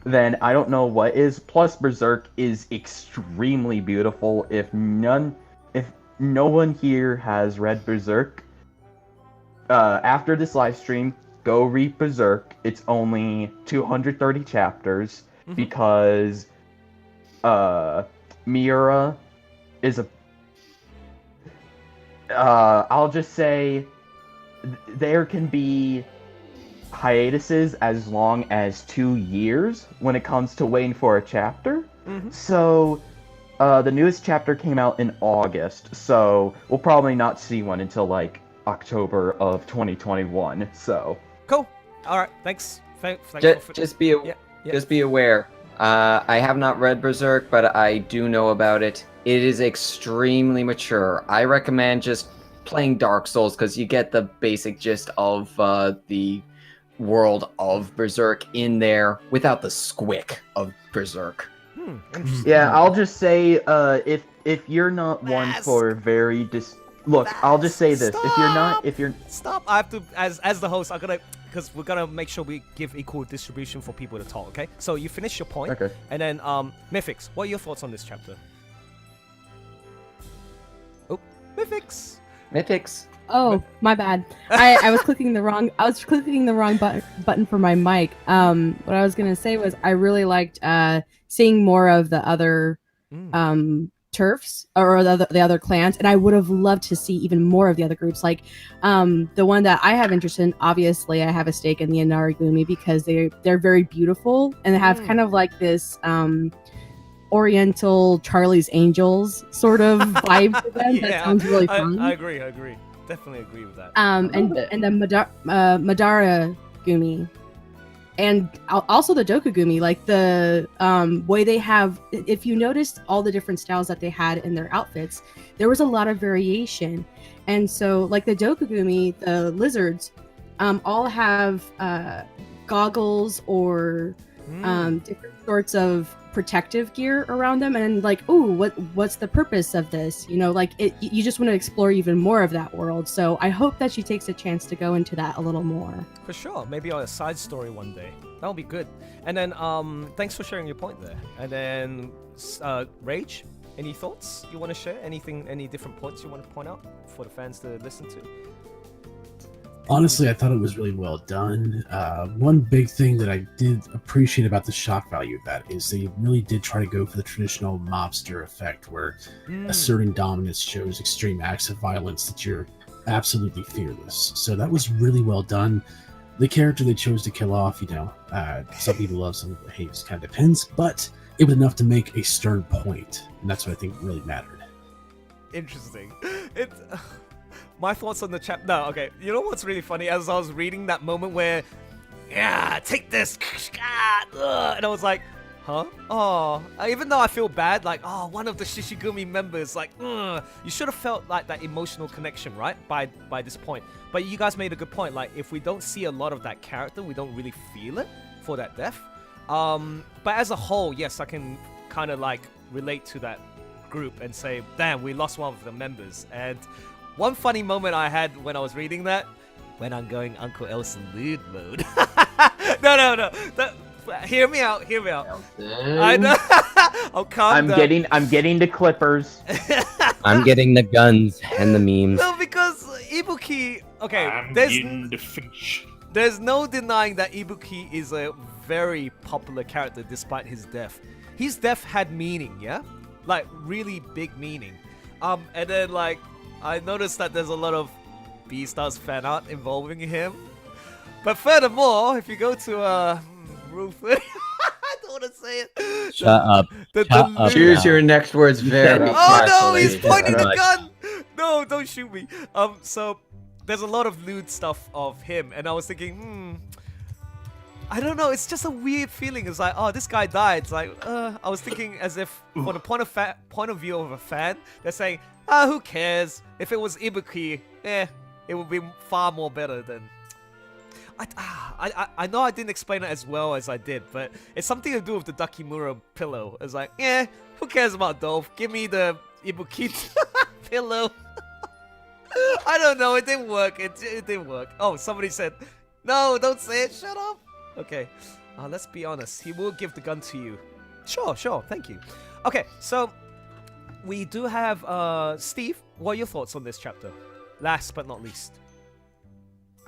then I don't know what is. Plus, Berserk is extremely beautiful. If no one here has read Berserk, after this live stream, go read Berserk. It's only 230 chapters because Miura is a. I'll just say there can be hiatuses as long as 2 years when it comes to waiting for a chapter. So the newest chapter came out in August, so we'll probably not see one until like October of 2021. So cool. All right, thanks. Just be aware. I have not read Berserk, but I do know about it. It is extremely mature. I recommend just playing Dark Souls because you get the basic gist of the world of Berserk in there without the squick of Berserk. Yeah, I'll just say if you're not one for very I'll just say this: if you're Stop! I have to, as the host, because we're gonna make sure we give equal distribution for people to talk. Okay, so you finish your point. Okay. And then Mythix, what are your thoughts on this chapter? Oh, Mythix. Oh, my bad. I was clicking the wrong. Button for my mic. What I was gonna say was I really liked seeing more of the other turfs or the other clans, and I would have loved to see even more of the other groups. Like the one that I have interest in. Obviously, I have a stake in the Inarigumi because they're very beautiful and they have kind of like this Oriental Charlie's Angels sort of vibe to them. That sounds really fun. I agree. Definitely agree with that. And the Madara Gumi, and also the Dokugumi, like the way they have. If you noticed all the different styles that they had in their outfits, there was a lot of variation. And so, like the Dokugumi, the lizards, all have goggles or different sorts of protective gear around them, and like, oh, what's the purpose of this? You know, like you just want to explore even more of that world. So I hope that she takes a chance to go into that a little more. For sure, maybe on a side story one day. That would be good. And then thanks for sharing your point there. And then Rage, any thoughts you want to share? Any different points you want to point out for the fans to listen to? Honestly, I thought it was really well done. One big thing that I did appreciate about the shock value of that is they really did try to go for the traditional mobster effect, where asserting dominance shows extreme acts of violence that you're absolutely fearless. So that was really well done. The character they chose to kill off, some people love, some people hate, it kind of depends, but it was enough to make a stern point, and that's what I think really mattered. Interesting. My thoughts on the chapter. No, okay. You know what's really funny? As I was reading that moment where, take this, and I was like, huh? Oh, even though I feel bad, like, one of the Shishigumi members, like, you should have felt like that emotional connection, right? By this point. But you guys made a good point. Like, if we don't see a lot of that character, we don't really feel it for that death. But as a whole, yes, I can kind of like relate to that group and say, damn, we lost one of the members. And one funny moment I had when I was reading that, when I'm going Uncle Elson lewd mode. No. Hear me out. I know. Oh, calm down. I'm getting the clippers. I'm getting the guns and the memes. No, because Ibuki. Okay, I'm there's in the fish. there's no denying that Ibuki is a very popular character despite his death. His death had meaning, yeah, like really big meaning. And then like I noticed that there's a lot of BEASTARS fan art involving him. But furthermore, if you go to Ruthless, I don't want to say it. Shut up. Shut up. Choose your next words very Oh no, carefully. he's pointing the Right. gun! No, don't shoot me. So there's a lot of lewd stuff of him, and I was thinking, I don't know. It's just a weird feeling. It's like, oh, this guy died. It's like, I was thinking as if, from the point of view of a fan, they're saying, who cares? If it was Ibuki, it would be far more better than. I know I didn't explain it as well as I did, but it's something to do with the Dakimura pillow. It's like, who cares about Dolph? Give me the Ibuki pillow. I don't know. It didn't work. It didn't work. Oh, somebody said, no, don't say it. Shut up. Okay, let's be honest. He will give the gun to you. Sure. Thank you. Okay, so we do have Steve. What are your thoughts on this chapter? Last but not least.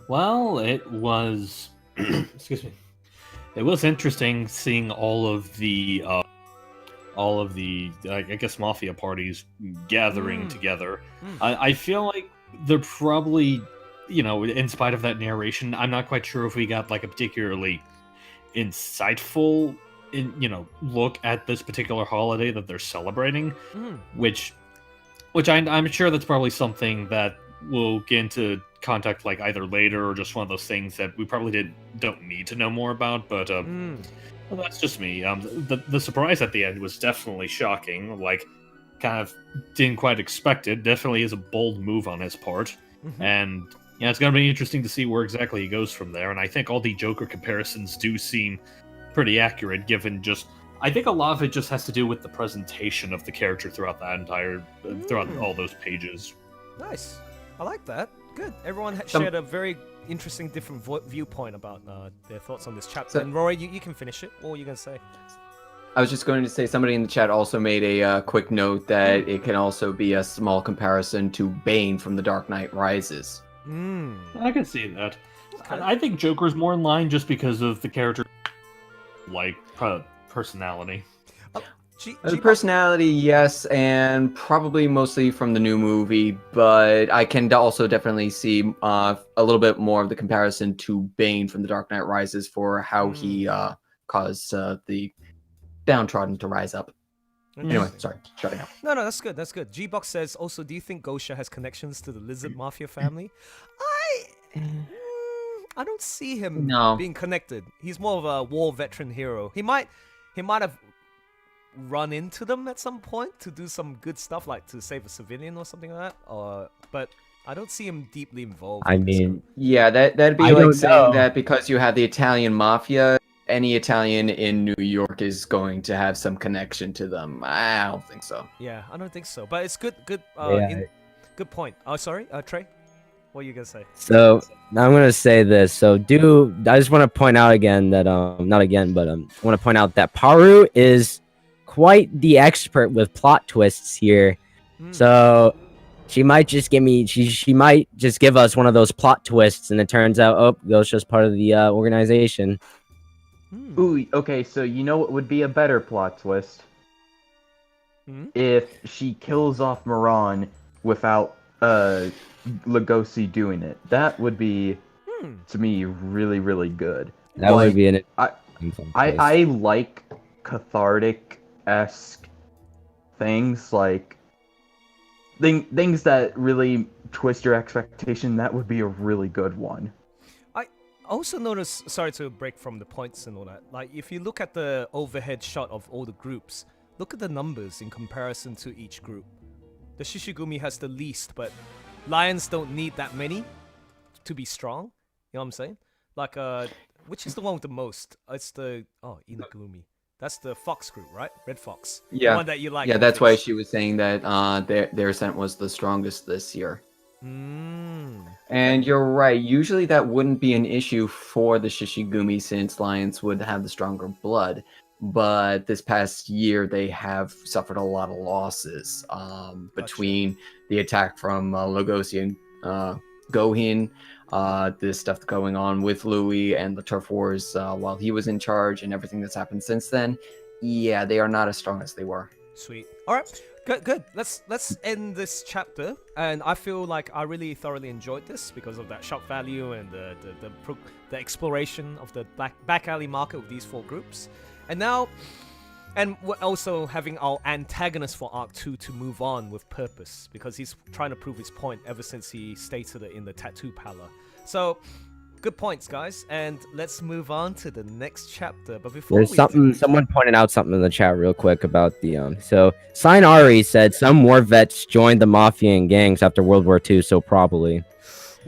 Well, it was excuse me. It was interesting seeing all of the I guess mafia parties gathering together. I feel like they're probably, in spite of that narration, I'm not quite sure if we got like a particularly insightful look at this particular holiday that they're celebrating, which I'm sure that's probably something that we'll get into contact like either later or just one of those things that we probably don't need to know more about, but well, that's just me. The surprise at the end was definitely shocking, like kind of didn't quite expect it. Definitely is a bold move on his part, and it's gonna be interesting to see where exactly he goes from there. And I think all the Joker comparisons do seem pretty accurate, given just I think a lot of it just has to do with the presentation of the character throughout that throughout all those pages. Nice. I like that. Good. Everyone shared a very interesting, different viewpoint about their thoughts on this chapter. And Rory, you can finish it. What were you going to say? I was just going to say somebody in the chat also made a quick note that it can also be a small comparison to Bane from The Dark Knight Rises. I can see that. Okay. I think Joker's more in line just because of the character, like, personality. The personality, yes, and probably mostly from the new movie, but I can also definitely see a little bit more of the comparison to Bane from The Dark Knight Rises for how he caused the downtrodden to rise up. Anyway, sorry, shutting up. No, that's good. That's good. G-Box says, also, do you think Gosha has connections to the Lizard Mafia family? I don't see him being connected. He's more of a war veteran hero. He might have run into them at some point to do some good stuff, like to save a civilian or something like that. But I don't see him deeply involved. I mean, yeah, that'd be like saying that because you have the Italian mafia, any Italian in New York is going to have some connection to them. I don't think so. Yeah, I don't think so. But it's good. Good point. Oh, sorry, Treigh. What are you gonna say? So now I'm gonna say this. So I just want to point out again that not again, but I want to point out that Paru is quite the expert with plot twists here. So she might just she might just give us one of those plot twists, and it turns out, oh, Gosha's part of the organization. Ooh, okay, so you know what would be a better plot twist? If she kills off Meron without Legosi doing it. That would be, to me, really, really good. That would be an I like cathartic-esque things, like things that really twist your expectation. That would be a really good one. I also noticed, sorry to break from the points and all that, like if you look at the overhead shot of all the groups, look at the numbers in comparison to each group. The Shishigumi has the least, but Lions don't need that many to be strong. You know what I'm saying? Like, which is the one with the most? It's the Inagumi. That's the Fox group, right? Red Fox. Yeah. The one that you like. Yeah, that's why she was saying that their scent was the strongest this year. And you're right. Usually that wouldn't be an issue for the Shishigumi since Lions would have the stronger blood. But this past year, they have suffered a lot of losses between the attack from Legosi and Gohin, this stuff going on with Louis and the turf wars while he was in charge and everything that's happened since then. Yeah, they are not as strong as they were. Sweet. All right. Good. Let's end this chapter. And I feel like I really thoroughly enjoyed this because of that shock value and the exploration of the back alley market with these 4 groups. And now, and we're also having our antagonist for Arc 2 to move on with purpose because he's trying to prove his point ever since he stated it in the tattoo parlor. So, good points, guys. And let's move on to the next chapter. But before There's someone pointed out something in the chat real quick about the so Sign Ari said some war vets joined the mafia and gangs after World War II, so probably.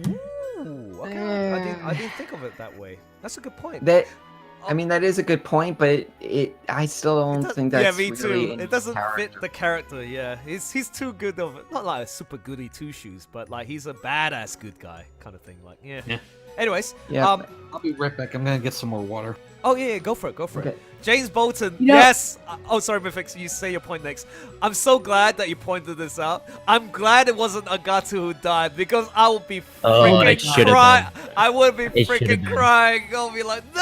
Ooh, okay. I didn't think of it that way. That's a good point. I mean, that is a good point, but I still don't think that's me really too. It doesn't fit the character. Yeah, he's too good of it. Not like a super goody two shoes, but like he's a badass good guy kind of thing. Like yeah. Anyways, I'll be right back. I'm gonna get some more water. Oh yeah, go for it. Okay. James Bolton, yes. Oh, sorry, Mifix, you say your point next. I'm so glad that you pointed this out. I'm glad it wasn't Agata who died because I would be freaking crying. I would be freaking crying. I'll be like, no,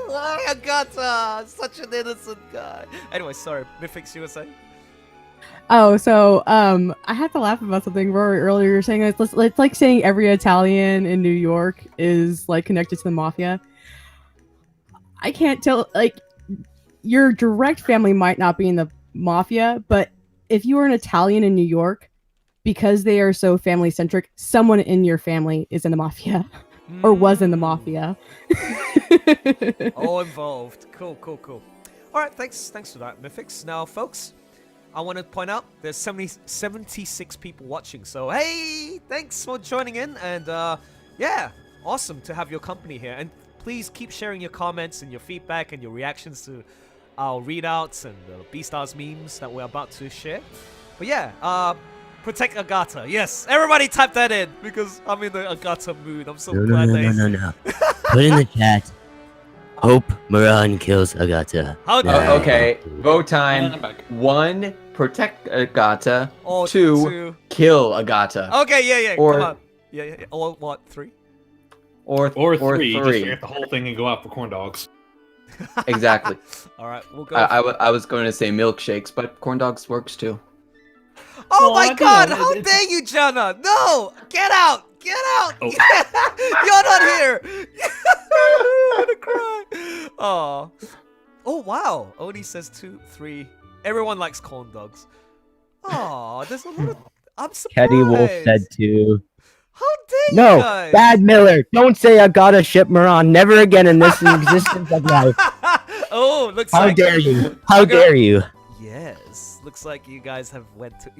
why Agata? Such an innocent guy. Anyway, sorry, Mifix, you were saying? Oh, so I had to laugh about something Rory earlier. You're saying it's like saying every Italian in New York is like connected to the mafia. I can't tell. Like, your direct family might not be in the mafia, but if you are an Italian in New York, because they are so family centric, someone in your family is in the mafia or was in the mafia. All involved. Cool. All right, thanks for that, Mifix. Now, folks, I want to point out there's 76 people watching. So, hey, thanks for joining in. And, yeah, awesome to have your company here. And please keep sharing your comments and your feedback and your reactions to our readouts and the BEASTARS memes that we're about to share. But yeah, protect Agata. Yes, everybody type that in because I'm in the Agata mood. I'm so glad No. Put in the chat. Hope Meron kills Agata. Okay, vote time. 1, protect Agata. 2, kill Agata. Okay, yeah. Come on. Yeah. Or what? 3? Or 3. Just forget the whole thing and go out for corn dogs. Exactly. All right, we'll go. I was going to say milkshakes, but corn dogs works too. Oh my God! How dare you, Jana? No! Get out! Get out! Oh. You're not here. I'm gonna cry. Oh wow! Odie says 2, 3. Everyone likes corn dogs. Oh, there's a lot of. I'm surprised. Teddy Wolf said 2. How dare you guys? Bad Miller, don't say I gotta ship Meron. Never again in this existence of life. Oh, looks How like. dare you? How dare you? Yes, looks like you guys have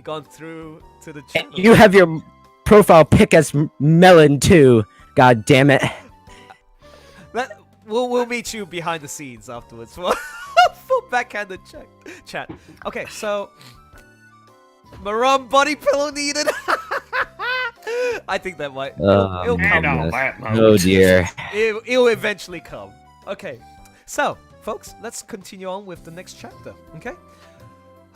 gone through to the channel. You have your profile pic as Melon too. God damn it. We'll meet you behind the scenes afterwards for backhanded chat. Okay, so Meron body pillow needed. I think that might. It'll come. Oh dear. It'll eventually come. Okay, so folks, let's continue on with the next chapter. Okay.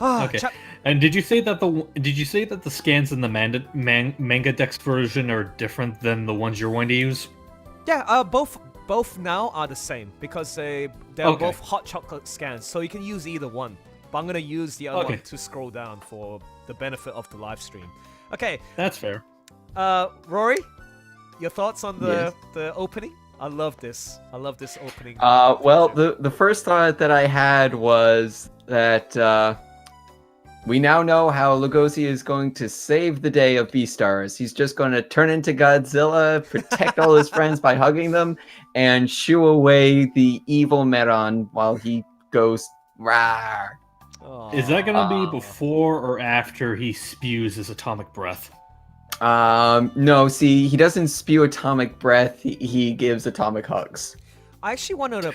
Okay. And did you say that the scans in the manga dex version are different than the ones you're going to use? Yeah. Both now are the same because they're both hot chocolate scans, so you can use either one. But I'm gonna use the other one to scroll down for the benefit of the live stream. Okay. That's fair. Rory, your thoughts on the opening? I love this opening. Well, the first thought that I had was that we now know how Legosi is going to save the day of BEASTARS. He's just going to turn into Godzilla, protect all his friends by hugging them, and shoo away the evil Meron while he goes rawr. Is that going to be before or after he spews his atomic breath? No, see, he doesn't spew atomic breath, he gives atomic hugs. I actually wanted to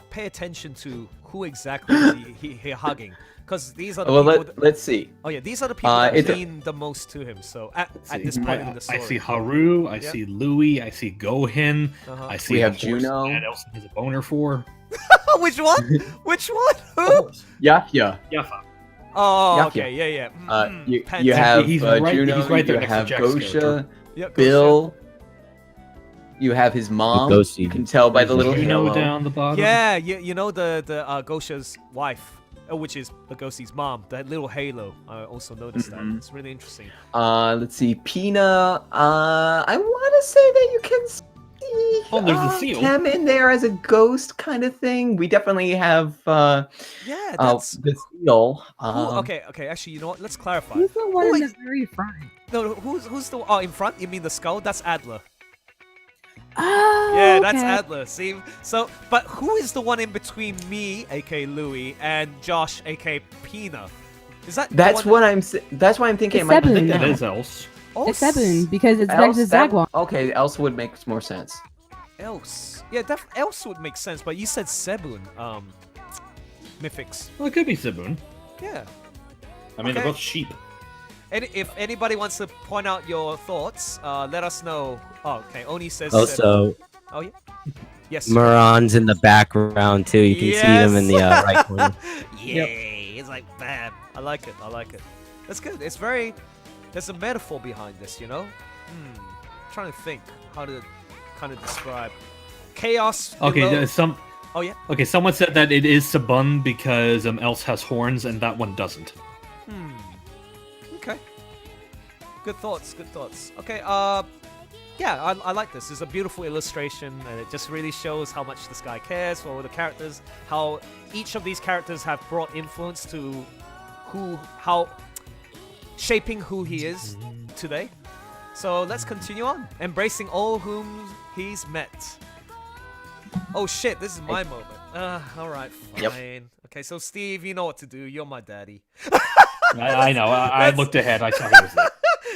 pay attention to who exactly he hugging, because these are the people. Let's see. Oh yeah, these are the people that mean the most to him. So at this point in the story, I see Haru, I see Louis, I see Gohin, I see. We have Juno. That Elson has a boner for. Which one? Which one? Who? Yaffia. Oh, Yaffia. okay, yeah. You have he's Juno, right there you next to have Jack's Gosha, character. Yeah, Ghost Bill. You have his mom. Legosi. You can tell by the little You know halo. down the bottom. Yeah, you know the Gosha's wife, which is Legosi's mom. That little halo. I also noticed that. It's really interesting. Let's see, Pina. I want to say that you can see. Oh, there's a seal. Him in there as a ghost kind of thing. We definitely have. Yeah, that's. The seal. Okay. Actually, you know what? Let's clarify. Who's the one Who in is- the very front? No, who's the? Oh, in front? You mean the skull? That's Adler. Oh, Yeah, that's okay. Adler. See, so but who is the one in between me, aka Louis, and Josh, aka Pina? Is that? That's the what I'm. That's why I'm thinking It's it might be Sebun. I think that now. is Else. It's Sebun because it's next to Else, that- Zagwan. okay, else would make more sense. Else. Yeah, else would make sense, but you said Sebun. Mythics. Well, it could be Sibun. Yeah. I mean, they're Okay. both sheep. And if anybody wants to point out your thoughts, let us know. Oh, okay. Oni says. Also, Sebun. Oh yeah. Yes. Meron's in the background too. You can see them in the right corner. Yay! It's like bam. I like it. That's good. It's very. There's a metaphor behind this, you know. Trying to think how to kind of describe chaos. Okay, below- Oh yeah. Okay, someone said that it is Sabun because Else has horns and that one doesn't. Okay. Good thoughts. Okay. Yeah, I like this. It's a beautiful illustration, and it just really shows how much this guy cares for the characters. How each of these characters have brought influence to how shaping who he is today. So let's continue on, embracing all whom he's met. Oh shit, this is my moment. All right, fine. Yep. Okay, so Steve, you know what to do. You're my daddy. I know. I looked ahead. I saw he was there.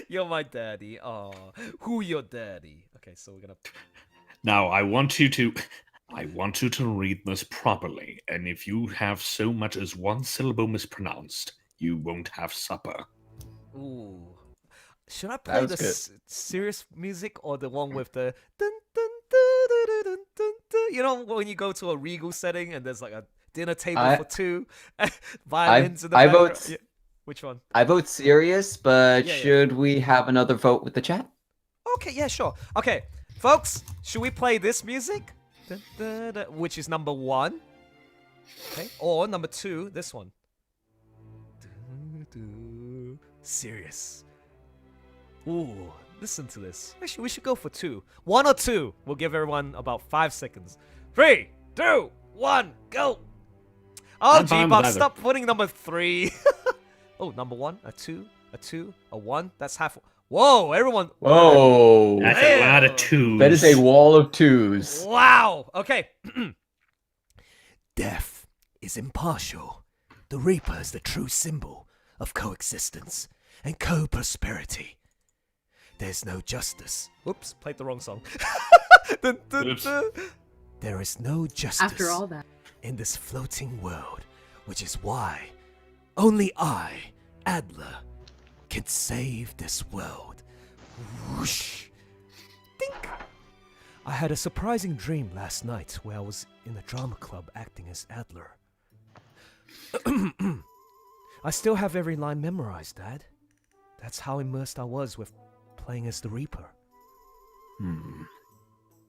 You're my daddy. Oh, who your daddy? Okay, so we're gonna. Now I want you to read this properly, and if you have so much as one syllable mispronounced, you won't have supper. Ooh. Should I play was the good. serious music or the one with the dun, dun, dun, dun, dun, dun, dun, dun? You know when you go to a regal setting and there's like a dinner table for two, violins in the I background. vote- Yeah. Which one? I vote serious, but Yeah. should we have another vote with the chat? Okay, yeah, sure. Okay, folks, should we play this music? Dun, dun, dun, which is number 1. Okay, or number 2, this one. Dun, dun, serious. Ooh, listen to this. Actually, we should go for 2. 1 or 2. We'll give everyone about 5 seconds. 3, 2, 1, go. Oh, I'm fine with G-Bob, either. stop putting number 3. Oh, number 1, a 2, a 2, a 1. That's half. Whoa, everyone. Whoa! That's a lot of twos. That is a wall of twos. Wow. Okay. Death is impartial. The Reaper is the true symbol of coexistence and co-prosperity. There's no justice. Oops, played the wrong song. Dun, dun, Oops. dun. There is no justice After all that. in this floating world, which is why only I, Adler, can save this world. Whoosh. Dink. I had a surprising dream last night where I was in a drama club acting as Adler. I still have every line memorized, Dad. That's how immersed I was with playing as the Reaper.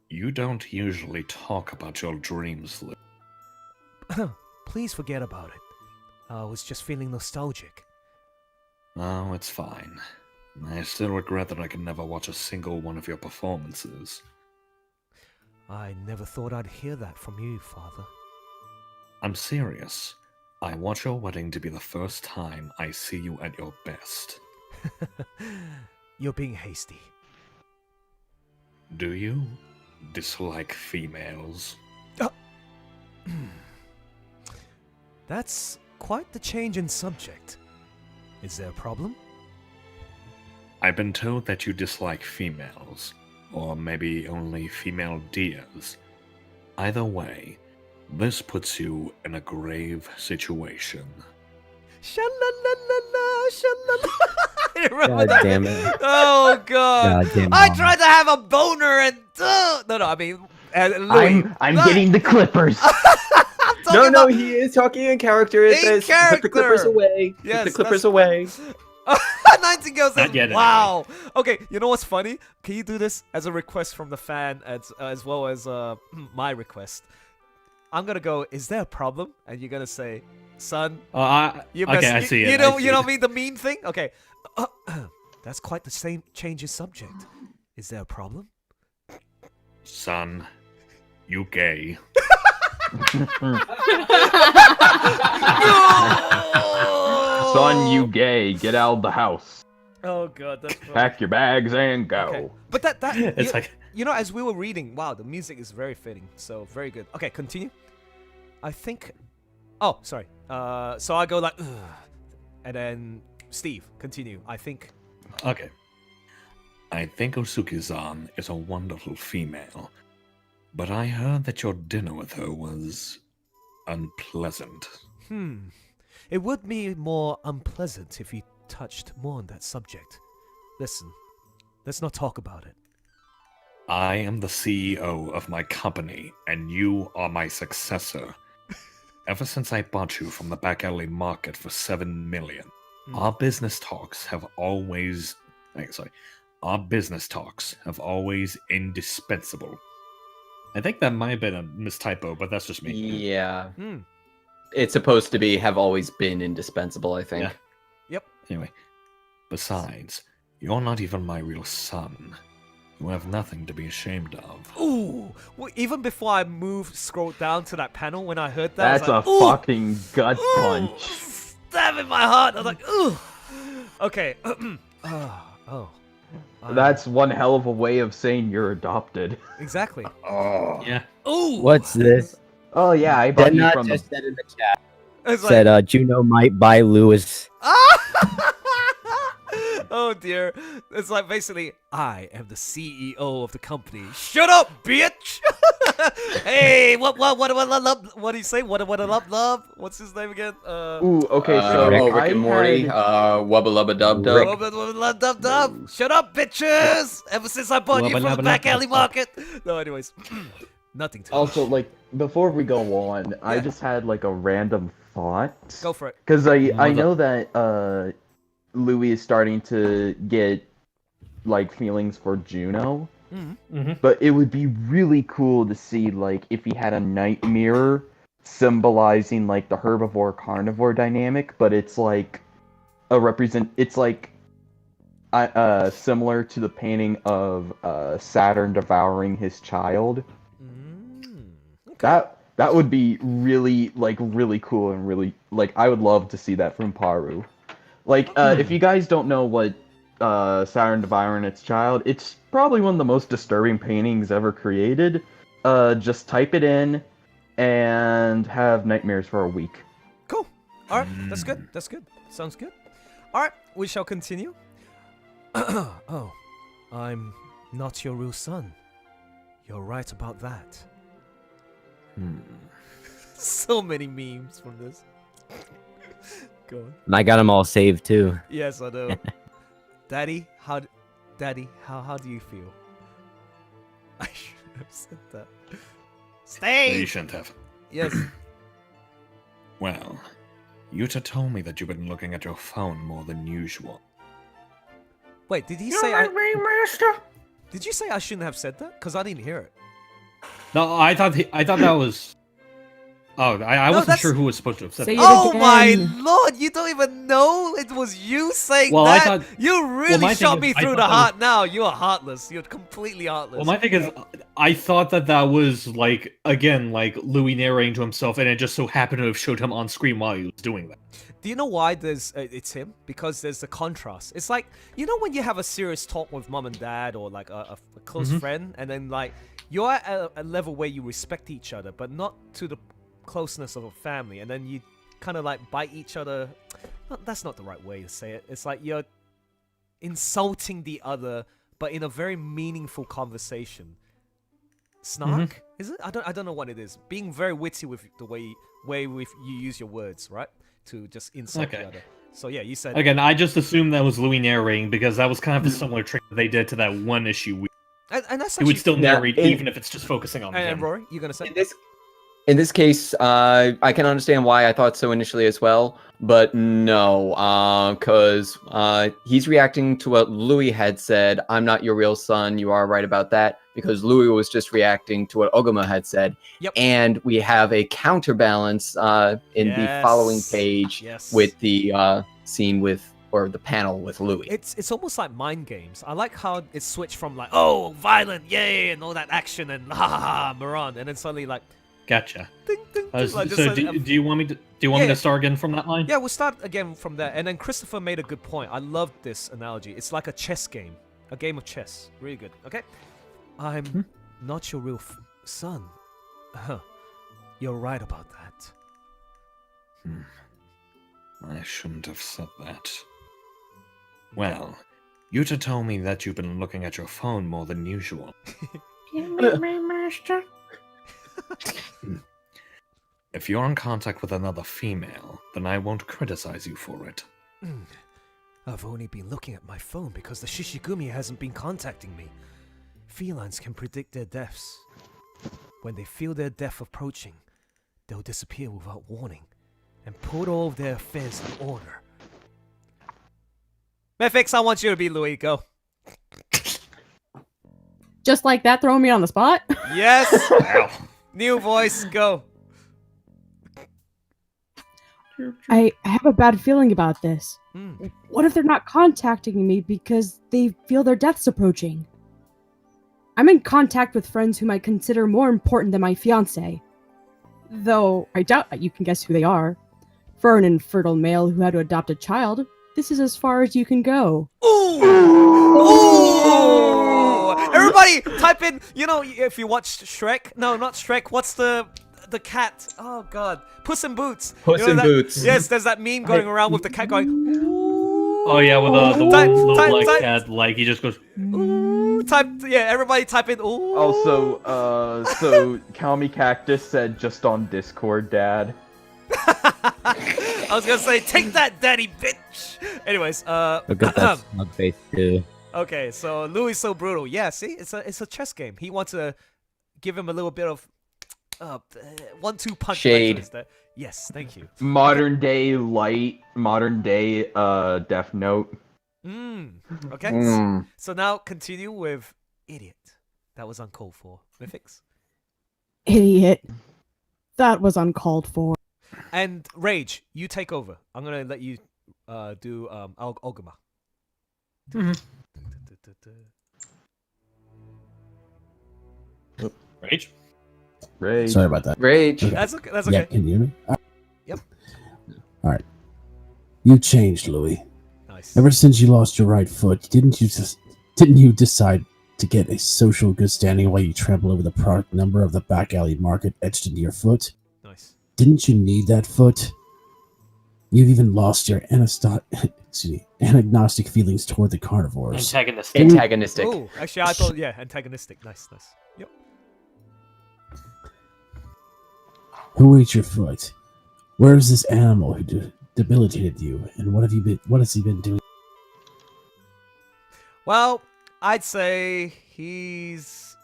You don't usually talk about your dreams, Please forget about it. I was just feeling nostalgic. Oh, it's fine. I still regret that I can never watch a single one of your performances. I never thought I'd hear that from you, Father. I'm serious. I want your wedding to be the first time I see you at your best. You're being hasty. Do you dislike females? That's quite the change in subject. Is there a problem? I've been told that you dislike females, or maybe only female deers. Either way, this puts you in a grave situation. Sha-la-la-la-la, sha-la-la. I remember God that. damn it. Oh god. God damn I it. tried to have a boner and no, I mean, Louis. I'm No. getting the clippers. I'm talking No, about- he is talking in character. It In says, put the clippers character. away. Yes, Put the clippers that's- away. Nightingale says, Not yet, wow. Okay, you know what's funny? Can you do this as a request from the fan as well as my request? I'm gonna go, is there a problem? And you're gonna say, son, you okay, I see it. You don't mean the mean thing? Okay. That's quite the same change of subject. Is there a problem? Son, you gay. Son, you gay, get out of the house. Oh god, that's funny. Pack your bags and go. Okay. But that It's like you know, as we were reading, wow, the music is very fitting. So very good. Okay, continue. I think. Oh, sorry. So I go like, ugh. And then Steve, continue. I think. okay. I think Osuki-san is a wonderful female, but I heard that your dinner with her was unpleasant. It would be more unpleasant if you touched more on that subject. Listen, let's not talk about it. I am the CEO of my company, and you are my successor. Ever since I bought you from the back alley market for 7 million, our business talks have always... Our business talks have always indispensable. I think that might have been a mistypo, but that's just me. Yeah. It's supposed to be have always been indispensable, I think. Yeah. Yep. Anyway, besides, you're not even my real son. You have nothing to be ashamed of. Ooh! Well, even before I scrolled down to that panel, when I heard that, That's I was a like, fucking gut punch. Stab in my heart! I was like, ooh! Okay. That's one hell of a way of saying you're adopted. Exactly. Oh. Yeah. Ooh! What's this? Oh yeah, I bought you Denot from just said in the chat. It's Said Juno might buy Louis. Oh dear. It's like basically, I am the CEO of the company. Shut up, bitch! Hey, what do you say? What I love? What's his name again? Ooh, okay, so Rick and Morty, Wubba Lubba Dub Dub. Wubba Dub Dub. Shut up, bitches! Ever since I bought you from the back alley market. No, anyways. Nothing to Also, like, before we go on, I just had, like, a random thought. Go for it. Because I know that, Louis is starting to get, like, feelings for Juno. But it would be really cool to see, like, if he had a night mirror symbolizing, like, the herbivore-carnivore dynamic, but it's, like, it's, like, similar to the painting of, Saturn devouring his child. That would be really, like, really cool and really, like, I would love to see that from Paru. Like, if you guys don't know what Saturn devouring its child, it's probably one of the most disturbing paintings ever created. Just type it in and have nightmares for a week. Cool. Alright, that's good. That's good. Sounds good. Alright, we shall continue. Oh, I'm not your real son. You're right about that. So many memes from this. Go on. And I got them all saved too. Yes, I know. Daddy, how do you feel? I should have said that. Stay! You shouldn't have. Yes. Well, Yuta told me that you've been looking at your phone more than usual. Wait, did he say Did you say I shouldn't have said that? Because I didn't hear it. No, I thought that was... Oh, I wasn't sure who was supposed to have said that. Oh my lord, you don't even know it was you saying Well, that? I thought... You really my shot thing me is, I through the thought that heart now. You are heartless. You're completely heartless. Well, my thing is, I thought that was, like, again, like, Louis narrating to himself, and it just so happened to have showed him on screen while he was doing that. Do you know why there's it's him? Because there's the contrast. It's like, you know when you have a serious talk with mom and dad or like a close friend, and then like you're at a level where you respect each other, but not to the closeness of a family, and then you kind of like bite each other. That's not the right way to say it. It's like you're insulting the other, but in a very meaningful conversation. Snark? Is it? I don't know what it is. Being very witty with the way you use your words, right? To just insult the other. So yeah, you said... Again, I just assumed that was Louis narrating, because that was kind of a similar trick that they did to that one issue. And that's he would still narrate, even if it's just focusing on him. And Rory, you gonna say? In this case, I can understand why I thought so initially as well, but no, because he's reacting to what Louis had said, I'm not your real son, you are right about that, because Louis was just reacting to what Ogama had said, and we have a counterbalance in the following page with the scene with, or the panel with Louis. It's almost like mind games. I like how it switched from like, oh, violent, yay, and all that action, and ha ha ha, Meron, and then suddenly like, Gotcha. ding, ding, ding, like, So do you want me to me to start again from that line? Yeah, we'll start again from there. And then Christopher made a good point. I love this analogy. It's like a chess game, a game of chess. Really good. Okay, I'm not your real son. You're right about that. I shouldn't have said that. Well, Yuta told me that you've been looking at your phone more than usual. Master. If you're in contact with another female, then I won't criticize you for it. I've only been looking at my phone because the Shishigumi hasn't been contacting me. Felines can predict their deaths. When they feel their death approaching, they'll disappear without warning and put all of their affairs in order. Mefix, I want you to be Louis. Go. Just like that, throwing me on the spot? Yes! New voice, go. I have a bad feeling about this. What if they're not contacting me because they feel their death's approaching? I'm in contact with friends whom I consider more important than my fiancé. Though I doubt that you can guess who they are. For an infertile male who had to adopt a child, this is as far as you can go. Ooh! Ooh! Everybody type in, you know, if you watch Shrek. No, not Shrek. What's the cat? Oh god. Puss in Boots. Puss in Boots. Yes, there's that meme going around with the cat going, ooh. Oh yeah, with the little cat, like he just goes, ooh. Everybody type in, ooh. Also, so Kalmi Cactus said just on Discord, Dad. I was gonna say, take that, daddy bitch. Anyways, Look at that smug face too. Okay, so Louis is so brutal. Yeah, see, it's a chess game. He wants to give him a little bit of 1-2 punch. Shade. Yes, thank you. Modern day Death Note. Okay. So now continue with idiot. That was uncalled for. Mythics. Idiot. That was uncalled for. And Rage, you take over. I'm gonna let you do Ogama. Rage. Sorry about that. Rage. Okay. That's okay. That's Yeah, okay. can you hear me? Yep. All right. You changed, Louis. Nice. Ever since you lost your right foot, didn't you decide to get a social good standing while you trample over the product number of the back alley market etched into your foot? Nice. Didn't you need that foot? You've even lost your anagnostic feelings toward the carnivores. Antagonistic. Oh, actually, I thought, yeah, antagonistic. Nice. Yep. Who ate your foot? Where is this animal who debilitated you? And what has he been doing? Well, I'd say he's...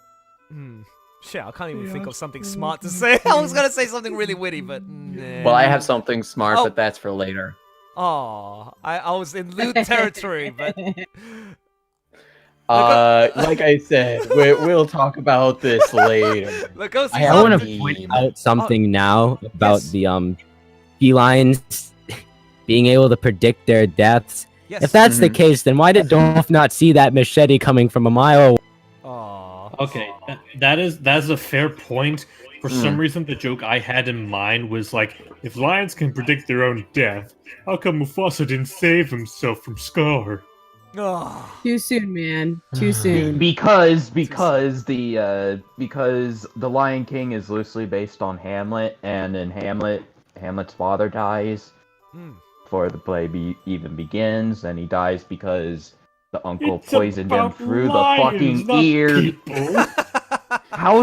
Shit, I can't even think of something smart to say. I was gonna say something really witty, but nah. Well, I have something smart, but that's for later. Oh, I was in lewd territory, but... Like I said, we'll talk about this later. Legosi's I want to point out something now about the felines being able to predict their deaths. Yes. If that's the case, then why did Dolph not see that machete coming from a mile away? Okay, that's a fair point. For some reason, the joke I had in mind was like, if lions can predict their own death, how come Mufasa didn't save himself from Scar? Too soon, man. Too soon. Because the Lion King is loosely based on Hamlet, and in Hamlet's father dies before the play even begins, and he dies because the uncle poisoned him through the fucking ear. How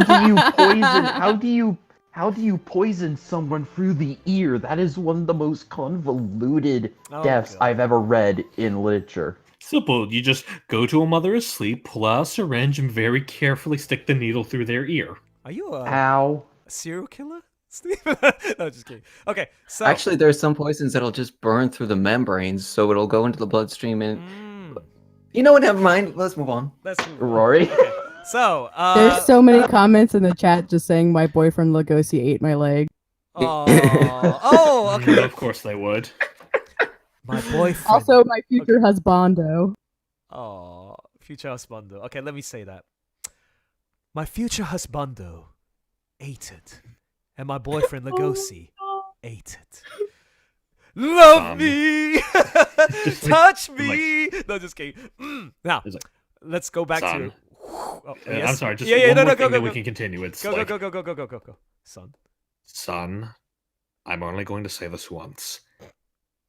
do you poison someone through the ear? That is one of the most convoluted deaths I've ever read in literature. Simple. You just go to a mother asleep, pull out a syringe, and very carefully stick the needle through their ear. Are you a How? serial killer? No, just kidding. Okay, so Actually, there's some poisons that'll just burn through the membranes, so it'll go into the bloodstream and. You know what? Never mind. Let's move on. let's move on. Rory. Okay. So, There's so many comments in the chat just saying my boyfriend Legosi ate my leg. oh, okay. Of course they would. My boyfriend. Also, my future husbando. Oh, future husbando. Okay, let me say that. My future husbando ate it, and my boyfriend Legosi ate it. Love me, touch me. No, just kidding. Now, It's like, let's go back to. son. Oh, I'm sorry. Just yeah, one no, more no, thing go, that go, we go. can continue. It's Go, like, go, son. son, I'm only going to say this once.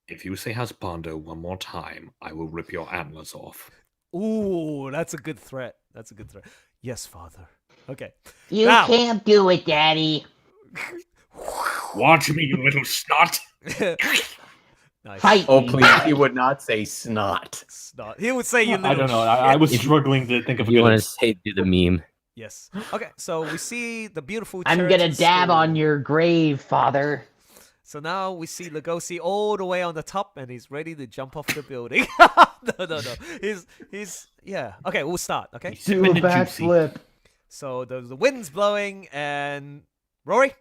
If you say husbando one more time, I will rip your antlers off. Ooh, that's a good threat. That's a good threat. Yes, father. Okay. You Now. can't do it, Daddy. Watch me, you little snot. Nice. Fight Oh, me. please. He would not say snot. Snot. He would say you little I don't know. shit. I was struggling to think of a You good want to say do the meme? Yes. Okay, so we see the beautiful I'm church gonna and dab school. on your grave, Father. So now we see Legosi all the way on the top, and he's ready to jump off the building. No. He's yeah. Okay, we'll start. Okay. Do a backflip. So the wind's blowing, and Rory,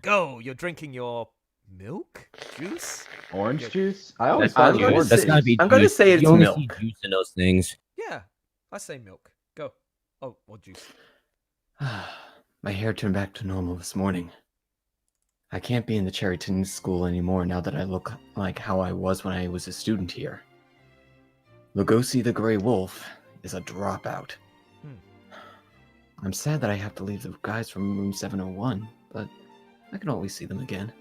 go. You're drinking your milk juice. Orange juice? I always I'm thought gonna orange say- That's gotta be. I'm gonna juice. say it's you only milk. see juice in those things. Yeah, I say milk. Go. Oh, what juice? My hair turned back to normal this morning. I can't be in the Cherryton school anymore now that I look like how I was when I was a student here. Legosi the Grey Wolf is a dropout. I'm sad that I have to leave the guys from room 701, but I can always see them again.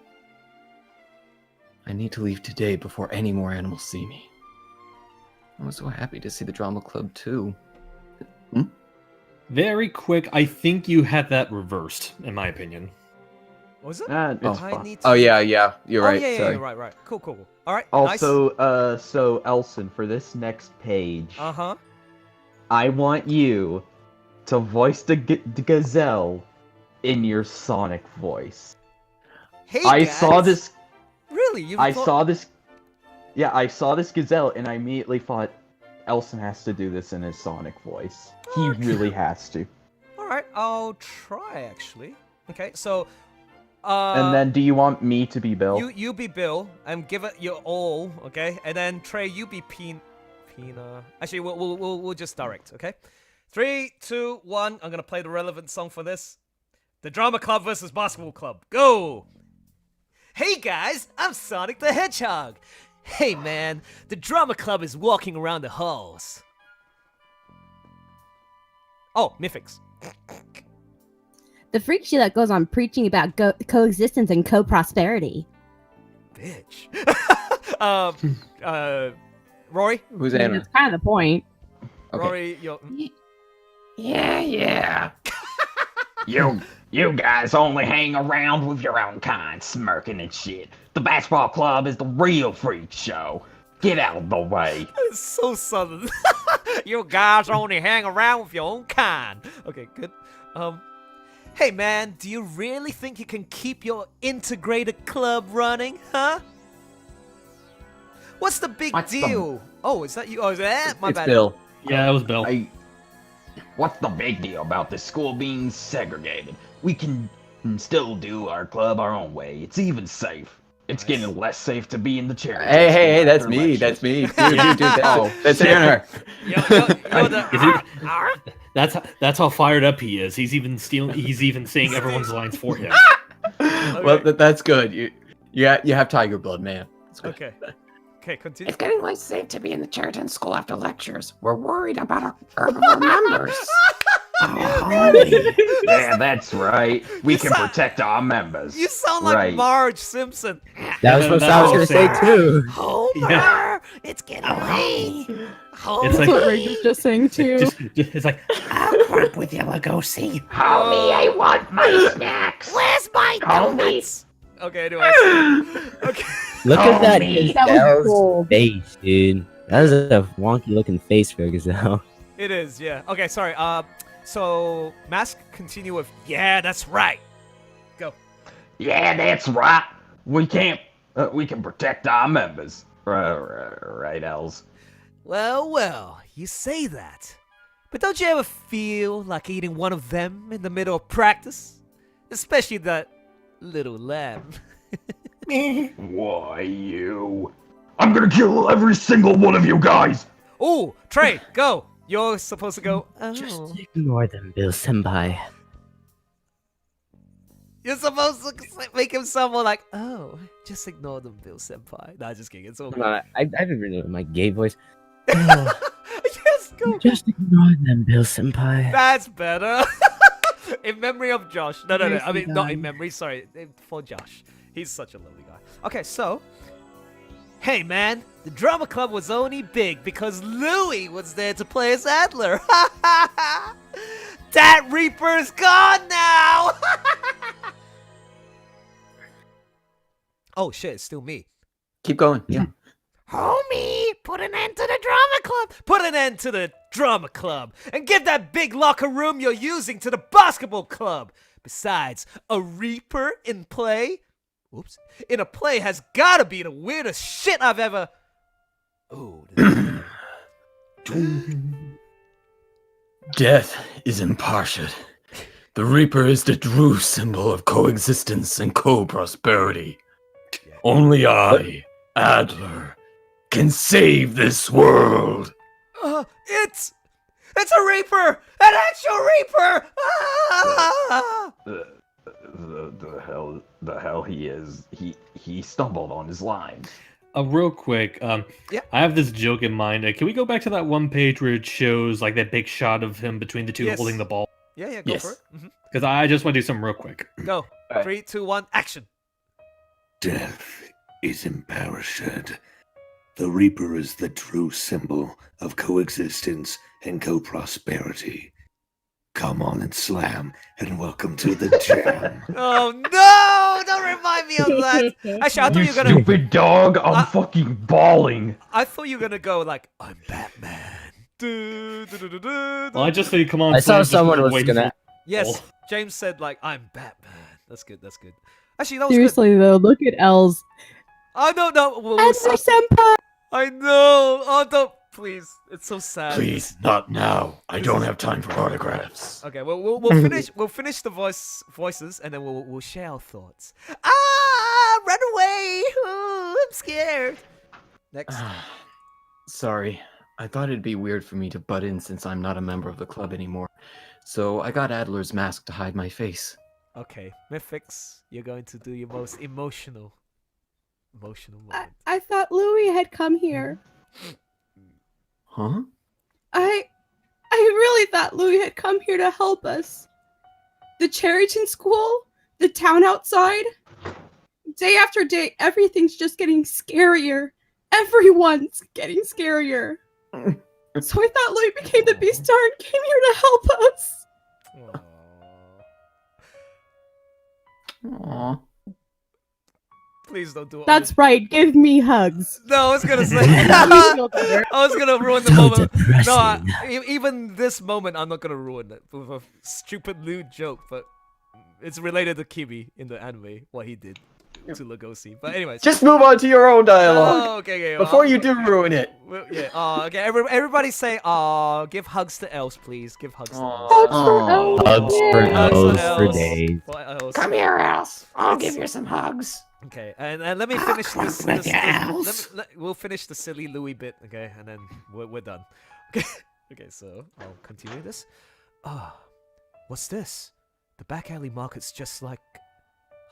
I need to leave today before any more animals see me. I was so happy to see the drama club too. Very quick. I think you had that reversed, in my opinion. Was it? It's I fine. need to... Oh yeah, you're right. Yeah, Sorry. right. Cool. All right. Also, so Elson, for this next page, Nice. I want you to voice the gazelle in your Sonic voice. Hey, I guys. saw this. Really? You saw this. Yeah, I saw this gazelle, and I immediately thought Elson has to do this in his Sonic voice. He really has to. All right, I'll try actually. Okay, so. And then, do you want me to be Bill? You be Bill and give it your all, okay? And then Treigh, you be Pina. Actually, we'll just direct, okay? 3, 2, 1. I'm gonna play the relevant song for this. The Drama Club versus Basketball Club. Go! Hey guys, I'm Sonic the Hedgehog. Hey man, the Drama Club is walking around the halls. Oh, Mythics. The freak show that goes on preaching about coexistence and co-prosperity. Bitch. Rory? Who's I mean, Anna? that's kind of the point. Okay. Rory, you're... Yeah. You guys only hang around with your own kind, smirking and shit. The basketball club is the real freak show. Get out of the way. It's so southern. You guys only hang around with your own kind. Okay, good. Hey man, do you really think you can keep your integrated club running, huh? What's the big deal? Oh, is that you? Oh, is that my It's bad? Bill. Yeah, it was Bill. What's the big deal about this school being segregated? We can still do our club our own way. It's even safe. It's getting less safe to be in the charity. Hey, that's me. That's me. Dude, that's Anna. You're the... That's how fired up he is. He's even saying everyone's lines for him. Well, that's good. You have tiger blood, man. That's good. Okay, continue. It's getting less safe to be in the Cheriton School after lectures. We're worried about our members. Yeah, that's right. We can protect our members. You sound like Marge Simpson. That was what I was gonna say too. Homer, it's getting late. Homer. It's That's what Ray was just saying too. It's like, I'll work with you, Legosi. Homie, I want my snacks. Where's my donuts? Okay, anyways. Okay. Look at that That was gazelle's cool. face, dude. That is a wonky looking face for a gazelle. It is, yeah. Okay, sorry. So Mask, continue with. Yeah, that's right. Go. Yeah, that's right. We can protect our members. Right, Els? Well, well, you say that. But don't you ever feel like eating one of them in the middle of practice? Especially that little lamb. Why, you? I'm gonna kill every single one of you guys! Ooh, Treigh, go! You're supposed to go. Oh. Just ignore them, Bill Senpai. You're supposed to make him sound more like, oh, just ignore them, Bill Senpai. Nah, just kidding. It's all good. I haven't written it with my gay voice. Yes, go. Just ignore them, Bill Senpai. That's better. In memory of Josh. No. I mean, not in memory. Sorry. For Josh. He's such a lovely guy. Okay, so. Hey, man. The drama club was only big because Louis was there to play as Adler. That Reaper's gone now. Oh, shit. It's still me. Keep going. Yeah. Homie, put an end to the drama club. Put an end to the drama club. And give that big locker room you're using to the basketball club. Besides, a Reaper in play? Oops. In a play has gotta be the weirdest shit I've ever... Ooh. Death is impartial. The Reaper is the true symbol of coexistence and co-prosperity. Only I, Adler, can save this world. It's a Reaper! An actual Reaper! Ah! The hell he is. He stumbled on his line. Real quick, I have this joke in mind. Can we go back to that one page where it shows like that big shot of him between the two holding the ball? Yeah, go for it. Because I just want to do something real quick. Go. 3, 2, 1, action. Death is imperishable. The Reaper is the true symbol of coexistence and co-prosperity. Come on and slam, and welcome to the jam. Oh no! Don't remind me of that. Actually, I thought you were gonna. Stupid dog! I'm fucking bawling. I thought you were gonna go like, I'm Batman. Well, I just say, come on. I saw slam, someone just was wait gonna. Yes, James said like, I'm Batman. That's good. That's good. Actually, that was Seriously though, look at Els. Oh no! Adler Senpai. I know. Oh, don't. Please. It's so sad. Please, not now. I don't have time for autographs. Okay, well, we'll finish the voices, and then we'll share our thoughts. Ah! Run away! Oh, I'm scared. Next. Sorry. I thought it'd be weird for me to butt in since I'm not a member of the club anymore. So I got Adler's mask to hide my face. Okay, Mythix, you're going to do your most emotional moment. I thought Louis had come here. Huh? I really thought Louis had come here to help us. The Cherryton School, the town outside. Day after day, everything's just getting scarier. Everyone's getting scarier. So I thought Louis became the Beast Star and came here to help us. Aww. Please don't do it. That's right. Give me hugs. No, I was gonna say. I was gonna ruin the So moment. depressing. No, even this moment, I'm not gonna ruin it with a stupid lewd joke. But it's related to Kibi in the anime, what he did to Legosi. But anyways, Just move on to your own dialogue. Oh, okay. Before you do ruin it. Yeah. Okay. Everybody say, give hugs to Els, please. Give hugs to Els. Hugs for Els. Hugs for Hugs Els for Els. days. For Els. Come here, Els. I'll give you some hugs. Okay, and let me finish this. with your Els. We'll finish the silly Louis bit, okay, and then we're done. Okay, so I'll continue this. What's this? The back alley market's just like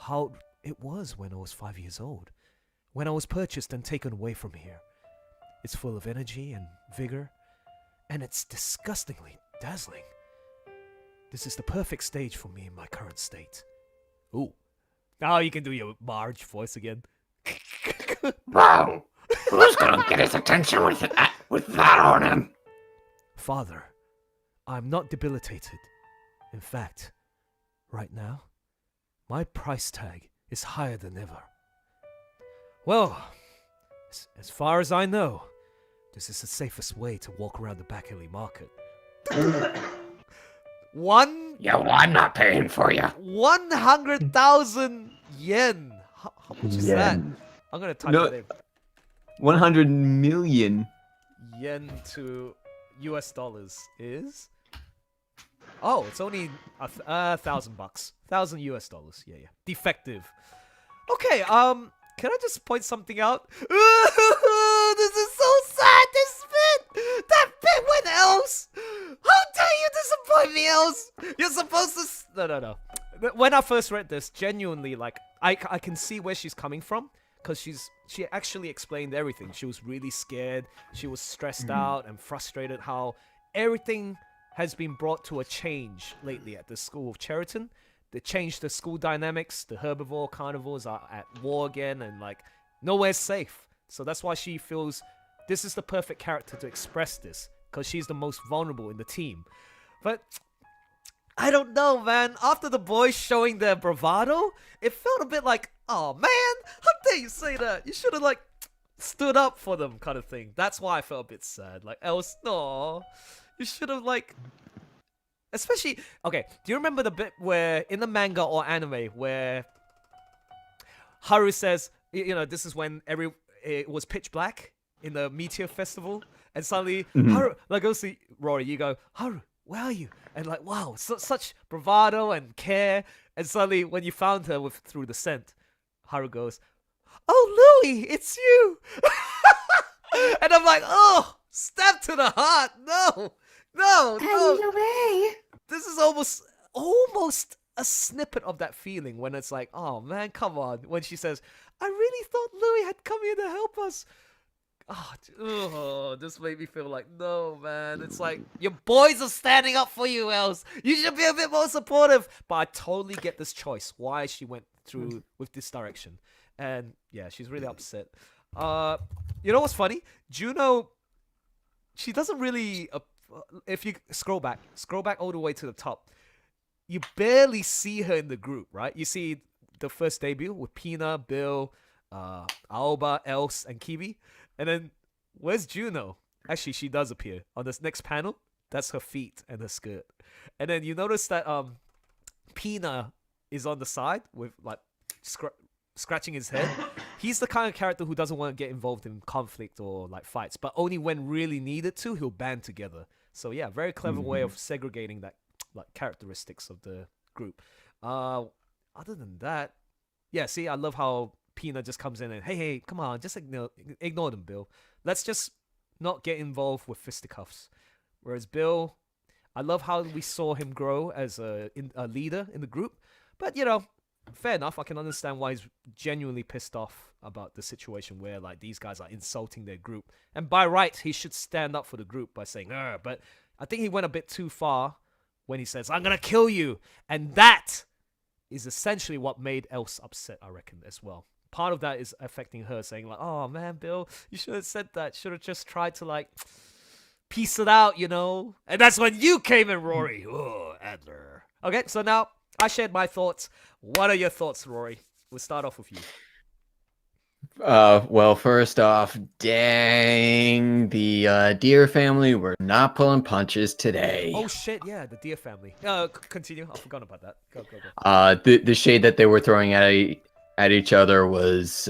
how it was when I was 5 years old, when I was purchased and taken away from here. It's full of energy and vigor, and it's disgustingly dazzling. This is the perfect stage for me in my current state. Ooh. Now you can do your Marge voice again. Wow. Who's gonna get his attention with that on him? Father, I'm not debilitated. In fact, right now, my price tag is higher than ever. Well, as far as I know, this is the safest way to walk around the back alley market. Yo, I'm not paying for you. 100,000 yen. How much is that? I'm gonna type that in. 100 million Yen to US dollars is. Oh, it's only $1,000. $1,000 US dollars. Yeah. Defective. Okay. Can I just point something out? This is so sad. This bit. That bit with Els. How dare you disappoint me, Els? You're supposed to. No. When I first read this, genuinely, like, I can see where she's coming from, because she actually explained everything. She was really scared. She was stressed out and frustrated how everything has been brought to a change lately at the school of Cheriton. They changed the school dynamics. The herbivore carnivores are at war again, and like nowhere's safe. So that's why she feels this is the perfect character to express this, because she's the most vulnerable in the team. But I don't know, man. After the boys showing their bravado, it felt a bit like, oh man, how dare you say that? You should have like stood up for them, kind of thing. That's why I felt a bit sad. Like, else, no, you should have like. Especially, okay, do you remember the bit where, in the manga or anime, where Haru says, you know, this is when it was pitch black in the Meteor Festival, and suddenly, Haru, Legosi, Rory, you go, Haru, where are you? And like, wow, such bravado and care, and suddenly, when you found her through the scent, Haru goes, oh, Louis, it's you! And I'm like, oh, stab to the heart, no! No. Away. This is almost a snippet of that feeling when it's like, oh man, come on. When she says, I really thought Louis had come here to help us. Oh, this made me feel like, no, man. It's like, your boys are standing up for you, Els. You should be a bit more supportive. But I totally get this choice, why she went through with this direction. And yeah, she's really upset. You know what's funny? Juno, she doesn't really... if you scroll back all the way to the top, you barely see her in the group, right? You see the first debut with Pina, Bill, Aoba, Els, and Kibi. And then, where's Juno? Actually, she does appear. On this next panel, that's her feet and her skirt. And then you notice that Pina is on the side with, like, scratching his head. He's the kind of character who doesn't want to get involved in conflict or, like, fights. But only when really needed to, he'll band together. So yeah, very clever way of segregating that like characteristics of the group. Other than that, yeah, see, I love how Pina just comes in and hey, come on, just ignore them, Bill. Let's just not get involved with fisticuffs. Whereas Bill, I love how we saw him grow as a leader in the group. But you know, fair enough. I can understand why he's genuinely pissed off about the situation where like these guys are insulting their group. And by right, he should stand up for the group by saying, but I think he went a bit too far when he says, I'm going to kill you. And that is essentially what made Els upset, I reckon, as well. Part of that is affecting her, saying like, oh man, Bill, you should have said that. Should have just tried to like piece it out, you know? And that's when you came in, Rory. Oh, Adler. Okay, so now I shared my thoughts. What are your thoughts, Rory? We'll start off with you. Well, first off, dang, the Deer family were not pulling punches today. Oh shit, yeah, the Deer family. Continue. I forgot about that. Go. The shade that they were throwing at each other was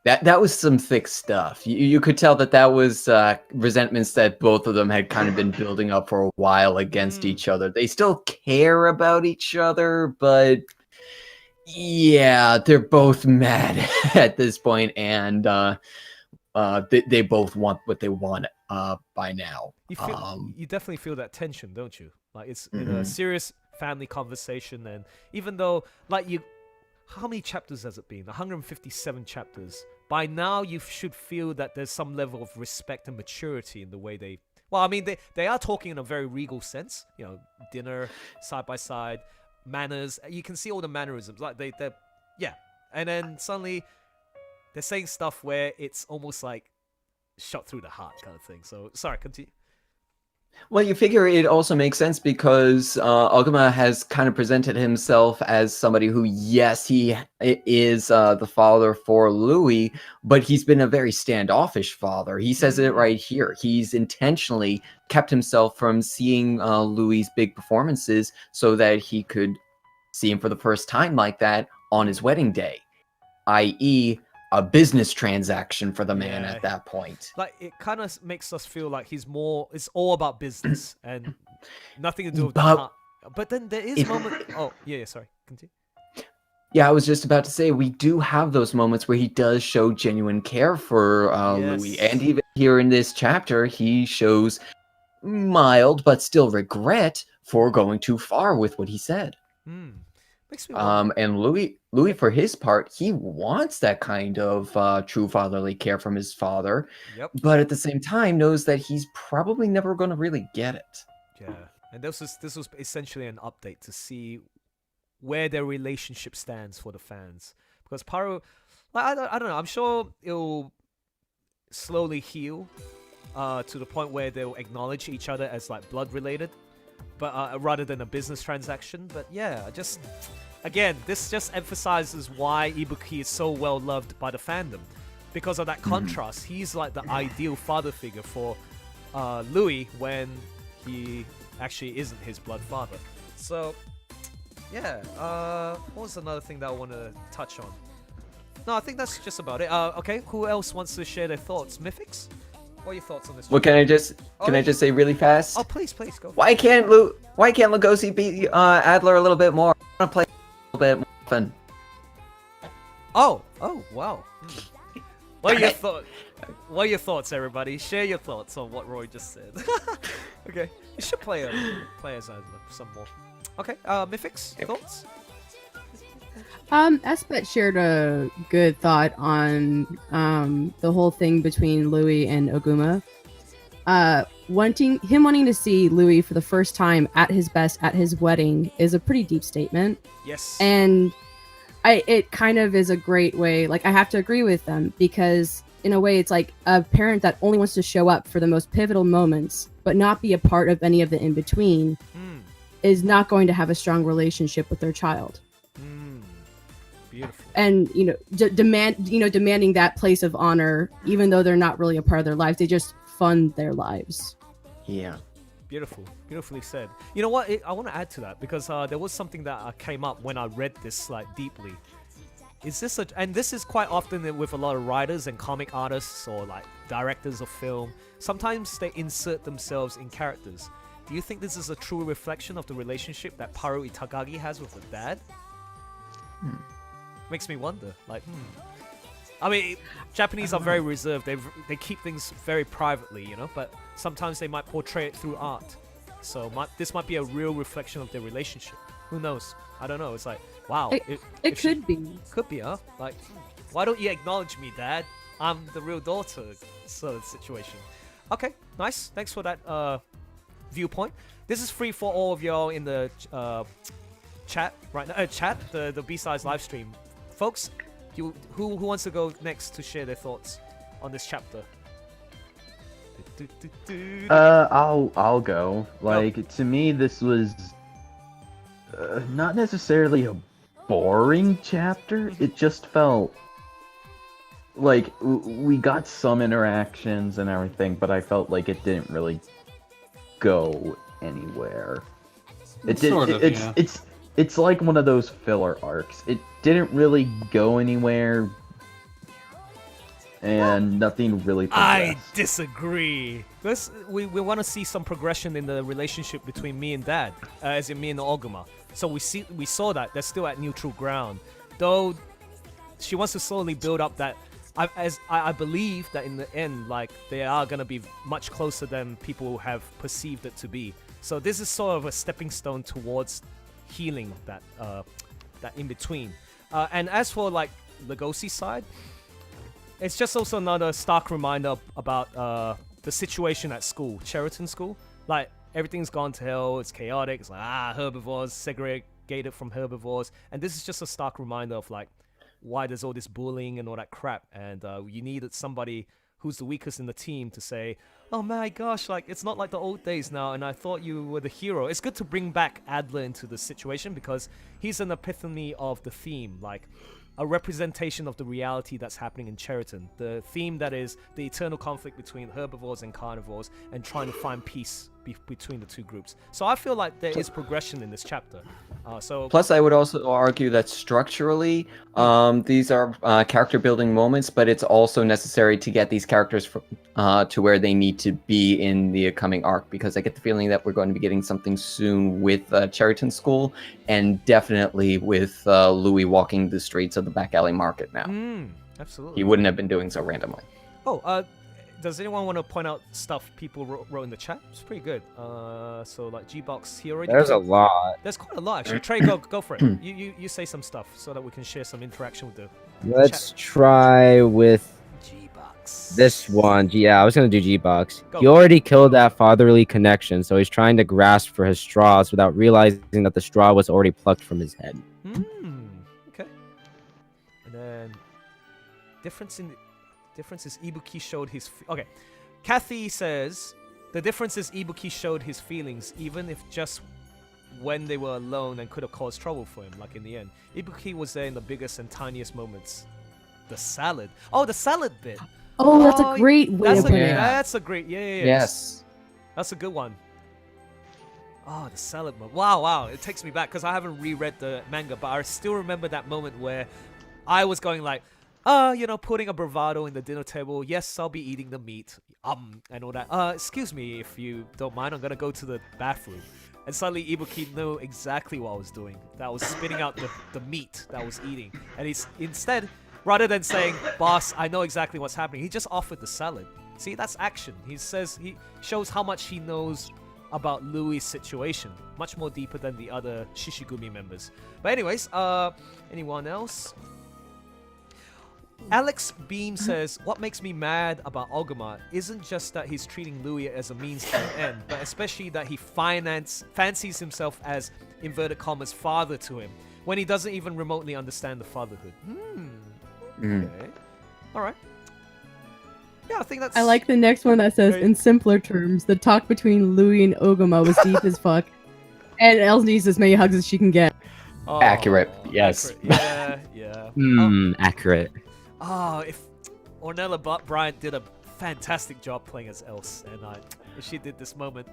that was some thick stuff. You could tell that was resentments that both of them had kind of been building up for a while against each other. They still care about each other, but yeah, they're both mad at this point, and they both want what they want by now. You definitely feel that tension, don't you? Like it's in a serious family conversation, and even though like how many chapters has it been? 157 chapters. By now, you should feel that there's some level of respect and maturity in the way they... Well, I mean, they are talking in a very regal sense. You know, dinner, side by side, manners. You can see all the mannerisms. Like, they're... Yeah. And then suddenly, they're saying stuff where it's almost like shot through the heart kind of thing. So, sorry, continue. Well, you figure it also makes sense because Ogama has kind of presented himself as somebody who, yes, he is the father for Louis, but he's been a very standoffish father. He says it right here. He's intentionally kept himself from seeing Louis' big performances so that he could see him for the first time like that on his wedding day, i.e., a business transaction for the man at that point. Like, it kind of makes us feel like he's more. It's all about business and nothing to do with the heart. But then there is moment. Oh, yeah, sorry. Continue. Yeah, I was just about to say, we do have those moments where he does show genuine care for Louis. And even here in this chapter, he shows mild but still regret for going too far with what he said. Makes me wonder. And Louis, for his part, he wants that kind of true fatherly care from his father. Yep. But at the same time, knows that he's probably never going to really get it. Yeah. And this was essentially an update to see where their relationship stands for the fans, because Paro, like, I don't know, I'm sure it'll slowly heal to the point where they'll acknowledge each other as like blood related, but rather than a business transaction. But yeah, just again, this just emphasizes why Ibuki is so well loved by the fandom, because of that contrast. He's like the ideal father figure for Louis when he actually isn't his blood father. So yeah, what was another thing that I want to touch on? No, I think that's just about it. Okay, who else wants to share their thoughts? Mythics? What are your thoughts on this? Well, can I just say really fast? Oh, please, go. Why can't Legosi beat Adler a little bit more? I want to play a little bit more often. Oh, wow. What are your thoughts, everybody? Share your thoughts on what Roy just said. Okay, you should play as Adler some more. Okay, Mythics, thoughts? Espet shared a good thought on the whole thing between Louis and Oguma. Wanting to see Louis for the first time at his best at his wedding is a pretty deep statement. Yes. And it kind of is a great way, like, I have to agree with them, because in a way it's like a parent that only wants to show up for the most pivotal moments but not be a part of any of the in-between is not going to have a strong relationship with their child. Beautiful. And demanding that place of honor, even though they're not really a part of their lives, they just fund their lives. Yeah. Beautifully said. You know what? I want to add to that, because there was something that came up when I read this like deeply. And this is quite often with a lot of writers and comic artists or like directors of film. Sometimes they insert themselves in characters. Do you think this is a true reflection of the relationship that Paru Itagaki has with her dad? Makes me wonder. Like, I mean, Japanese are very reserved. They keep things very privately, you know. But sometimes they might portray it through art. So this might be a real reflection of their relationship. Who knows? I don't know. It's like, wow. It could be. Could be, huh? Like, why don't you acknowledge me, Dad? I'm the real daughter. Sort of situation. Okay, nice. Thanks for that viewpoint. This is free for all of y'all in the chat right now. The BEASTARS Live-stream. Folks, who wants to go next to share their thoughts on this chapter? I'll go. Like, to me, this was not necessarily a boring chapter. It just felt like we got some interactions and everything, but I felt like it didn't really go anywhere. It's like one of those filler arcs. It didn't really go anywhere, and nothing really progressed. I disagree. We want to see some progression in the relationship between me and Dad, as in me and Oguma. So we saw that they're still at neutral ground, though. She wants to slowly build up that. I believe that in the end, like, they are gonna be much closer than people have perceived it to be. So this is sort of a stepping stone towards healing that in between. And as for like Legosi's side, it's just also another stark reminder about the situation at school, Cheriton School. Like, everything's gone to hell. It's chaotic. It's like herbivores segregated from herbivores, and this is just a stark reminder of like why there's all this bullying and all that crap. And you needed somebody who's the weakest in the team to say, oh my gosh, like, it's not like the old days now, and I thought you were the hero. It's good to bring back Adler into the situation, because he's an epiphany of the theme, like a representation of the reality that's happening in Cheriton. The theme that is the eternal conflict between herbivores and carnivores, and trying to find peace between the two groups. So I feel like there is progression in this chapter. So plus, I would also argue that structurally, these are character building moments, but it's also necessary to get these characters to where they need to be in the coming arc. Because I get the feeling that we're going to be getting something soon with Cherryton School, and definitely with Louis walking the streets of the back alley market now. Absolutely. He wouldn't have been doing so randomly. Oh, does anyone want to point out stuff people wrote in the chat? It's pretty good. So like G-Box, he already. There's a lot. There's quite a lot actually. Treigh, go for it. You say some stuff so that we can share some interaction with the. Let's try with G-Box. This one. Yeah, I was gonna do G-Box. Go. He already killed that fatherly connection, so he's trying to grasp for his straws without realizing that the straw was already plucked from his head. Okay. And then difference is Ibuki showed his... Okay. Kathy says, the difference is Ibuki showed his feelings, even if just when they were alone and could have caused trouble for him, like in the end. Ibuki was there in the biggest and tiniest moments. The salad. Oh, the salad bit. Oh, that's a great way to put it. That's a great... Yeah. Yes. That's a good one. Oh, the salad moment. Wow. It takes me back, because I haven't reread the manga, but I still remember that moment where I was going like... putting a bravado in the dinner table. Yes, I'll be eating the meat. And all that. Excuse me if you don't mind. I'm gonna go to the bathroom. And suddenly Ibuki knew exactly what I was doing. That I was spitting out the meat that I was eating. And he's instead, rather than saying, "Boss, I know exactly what's happening," he just offered the salad. See, that's action. He shows how much he knows about Louis' situation. Much more deeper than the other Shishigumi members. But anyways, anyone else? Alex Beam says, what makes me mad about Ogama isn't just that he's treating Louis as a means to an end, but especially that he fancies himself as, inverted commas, father to him, when he doesn't even remotely understand the fatherhood. Okay. Alright. Yeah, I think that's... I like the next one that says, in simpler terms, the talk between Louis and Ogama was deep as fuck, and Elle needs as many hugs as she can get. Oh, accurate, yes. Accurate. Yeah. Accurate. If Ornella Bryant did a fantastic job playing as Else, and if she did this moment,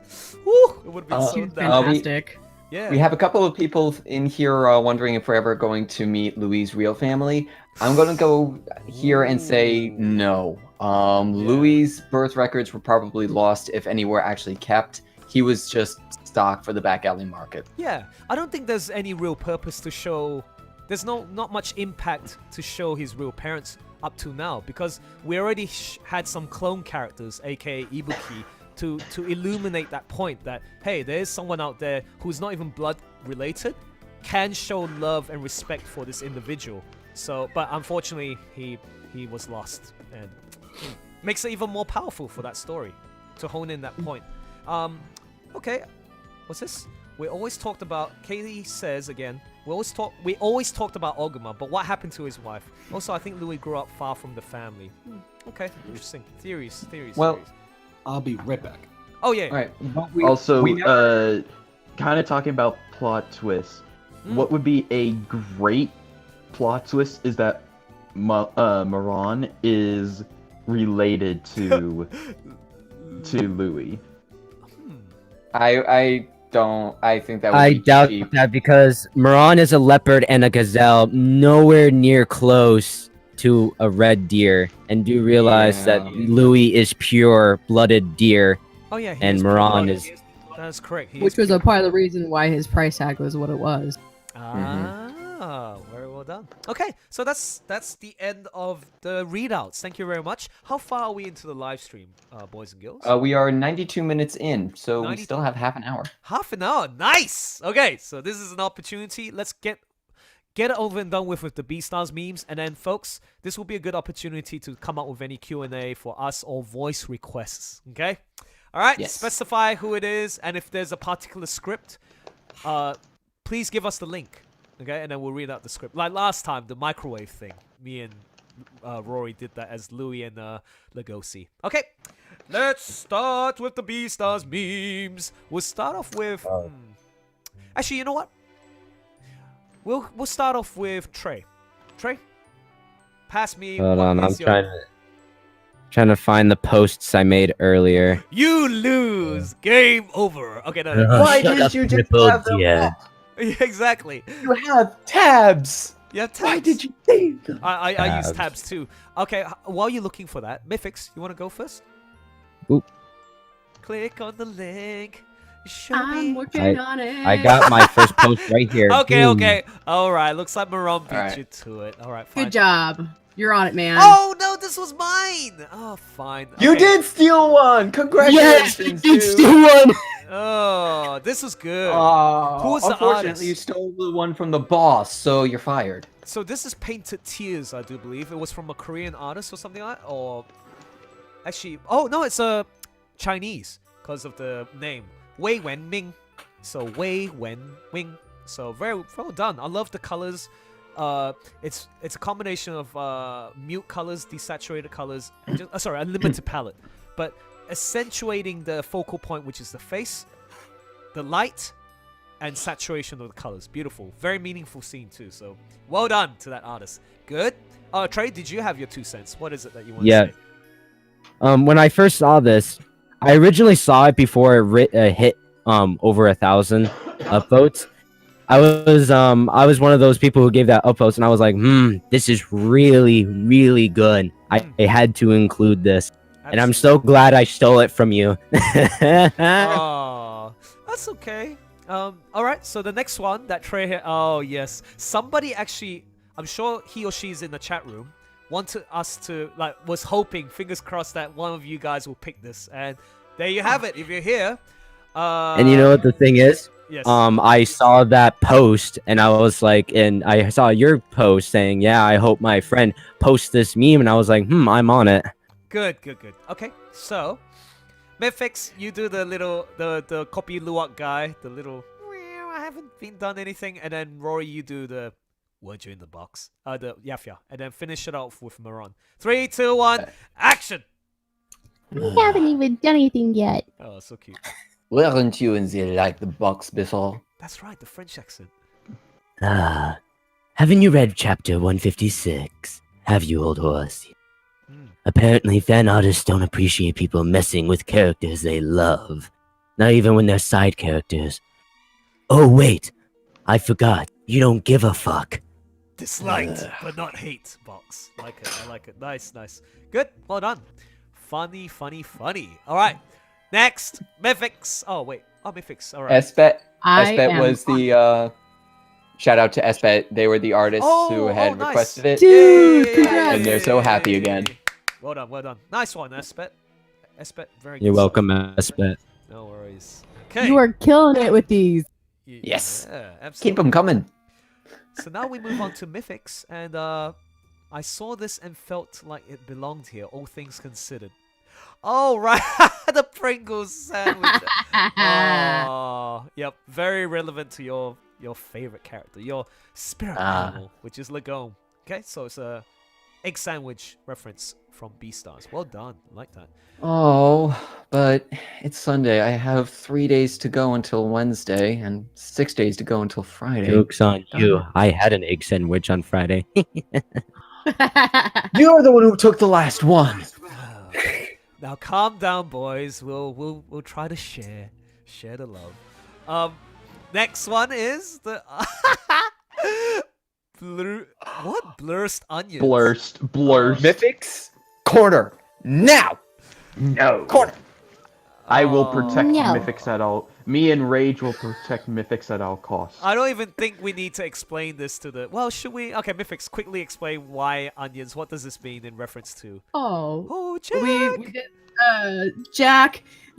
woo, it would have been so fantastic. We have a couple of people in here wondering if we're ever going to meet Louis' real family. I'm going to go here and say no. Louis' birth records were probably lost, if any were actually kept. He was just stock for the back alley market. Yeah, I don't think there's any real purpose to show... There's not much impact to show his real parents up to now, because we already had some clone characters, aka Ibuki, to illuminate that point that, hey, there's someone out there who's not even blood related, can show love and respect for this individual. So, but unfortunately, he was lost, and makes it even more powerful for that story to hone in that point. Okay, what's this? We always talked about, Katie says again, we always talked about Ogama, but what happened to his wife? Also, I think Louis grew up far from the family. Okay, interesting. Theories. Well, I'll be right back. Oh, yeah. All right. Also, kind of talking about plot twists. What would be a great plot twist is that Meron is related to Louis. I think that would I be doubt cheap. that, because Meron is a leopard and a gazelle, nowhere near close to a red deer. And do realize that Louis is pure-blooded deer. Oh yeah, and Meron is... That's correct. Which was a part of the reason why his price tag was what it was. Very well done. Okay, so that's the end of the readouts. Thank you very much. How far are we into the live stream, boys and girls? We are 92 minutes in, so we still have half an hour. Half an hour, nice. Okay, so this is an opportunity. Let's get it over and done with the BEASTARS memes, and then, folks, this will be a good opportunity to come up with any Q&A for us or voice requests. Okay. All right. Yes. Specify who it is, and if there's a particular script, please give us the link. Okay, and then we'll read out the script. Like last time, the microwave thing. Me and Rory did that as Louis and Legosi. Okay, let's start with the BEASTARS memes. We'll start off with... Actually, you know what? We'll start off with Treigh. Treigh, pass me... Hold on, I'm trying to find the posts I made earlier. You lose! Game over! Okay, no. Why did you just have them up? Yeah, exactly. You have tabs. You have tabs. Why did you save them? I use tabs too. Okay, while you're looking for that, Mythix, you want to go first? Oop. Click on the link. Show I'm me. working on it. I got my first post right here. Okay, Boom. okay. All right, looks like Meron beat right. you to it. All right, fine. Good job. You're on it, man. Oh no, this was mine. Oh, fine. You Okay. did steal one. Yes, Congratulations, you dude. still won. Oh, this was good. Oh, Who was the unfortunately, artist? you stole the one from the boss, so you're fired. So this is Painted Tears, I do believe. It was from a Korean artist or something like that, or actually, oh no, it's a Chinese because of the name Wei Wen Ming. So Wei Wen Ming. So very well done. I love the colors. It's a combination of mute colors, desaturated colors, and just, sorry, a limited palette, but accentuating the focal point, which is the face, the light, and saturation of the colors. Beautiful, very meaningful scene too. So well done to that artist. Good. Treigh, did you have your 2 cents? What is it that you want to say? When I first saw this, I originally saw it before it hit over 1,000 upvotes. I was one of those people who gave that upvotes, and I was like, this is really, really good. I had to include this. And I'm so glad I stole it from you. Oh, that's okay. All right. So the next one that Treigh here. Oh yes, somebody actually. I'm sure he or she's in the chat room. Wanted us to was hoping, fingers crossed, that one of you guys will pick this. And there you have it. If you're here. And you know what the thing is? Yes. I saw that post, and I was like, and I saw your post saying, yeah, I hope my friend posts this meme, and I was like, I'm on it. Good. Okay, so Mythix, you do the little the copy Luwak guy, the little I haven't been done anything, and then Rory, you do the word you in the box, the Yafia, and then finish it off with Meron. 3, 2, 1, action! We haven't even done anything yet. Oh, so cute. Weren't you in the like the box before? That's right, the French accent. Haven't you read chapter 156? Have you, old horse? Apparently, fan artists don't appreciate people messing with characters they love. Not even when they're side characters. Oh, wait. I forgot. You don't give a fuck. Disliked, but not hate box. Like it, I like it. Nice. Good, well done. Funny. All right, next, Mythix. Oh, wait. Oh, Mythix, all right. Espet was the, shout out to Espet. They were the artists who had nice. requested it. Dude, congrats. And they're so happy again. Well done. Nice one, Espet. Very good. You're welcome, Espet. No worries. Okay. You are killing it with these. Yes. Yeah, absolutely. Keep them coming. So now we move on to Mythix, and I saw this and felt like it belonged here, all things considered. Oh, right. The Pringles sandwich. Oh, yep. Very relevant to your favorite character, your spirit animal, which is Legom. Okay, so it's a egg sandwich reference from BEASTARS. Well done. I like that. Oh, but it's Sunday. I have 3 days to go until Wednesday and 6 days to go until Friday. Joke's on you. I had an egg sandwich on Friday. You're the one who took the last one. Now calm down, boys. We'll try to share the love. Next one is the Blurst onions. Blurst. Mythix corner now. No. Corner. I will protect No. Mythix at all. Me and Rage will protect Mythix at all costs. I don't even think we need to explain this to the. Well, should we? Okay, Mythix, quickly explain why onions. What does this mean in reference to? Oh, Jack. we did,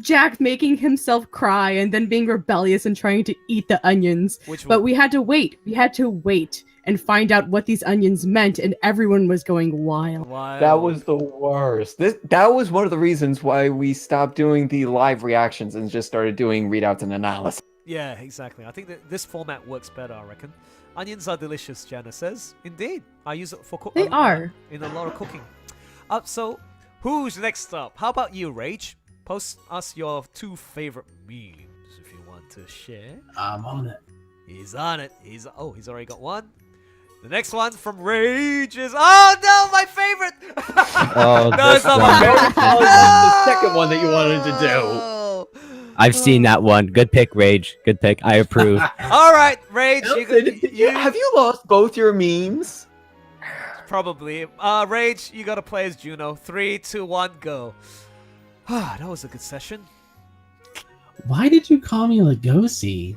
Jack making himself cry and then being rebellious and trying to eat the onions. But we had to wait. We had to wait and find out what these onions meant, and everyone was going wild. That was the worst. That was one of the reasons why we stopped doing the live reactions and just started doing readouts and analysis. Yeah, exactly. I think that this format works better, I reckon. Onions are delicious, Jana says. Indeed. I use it for cooking. They are. In a lot of cooking. So, who's next up? How about you, Rage? Post us your 2 favorite memes if you want to share. I'm on it. He's on it. He's already got one. The next one from Rage is no, my favorite. Oh, no, it's not my favorite. The second one that you wanted to do. I've seen that one. Good pick, Rage. Good pick. I approve. All right, Rage. Have you lost both your memes? Probably. Rage, you gotta play as Juno. 3, 2, 1, go. That was a good session. Why did you call me Legosi?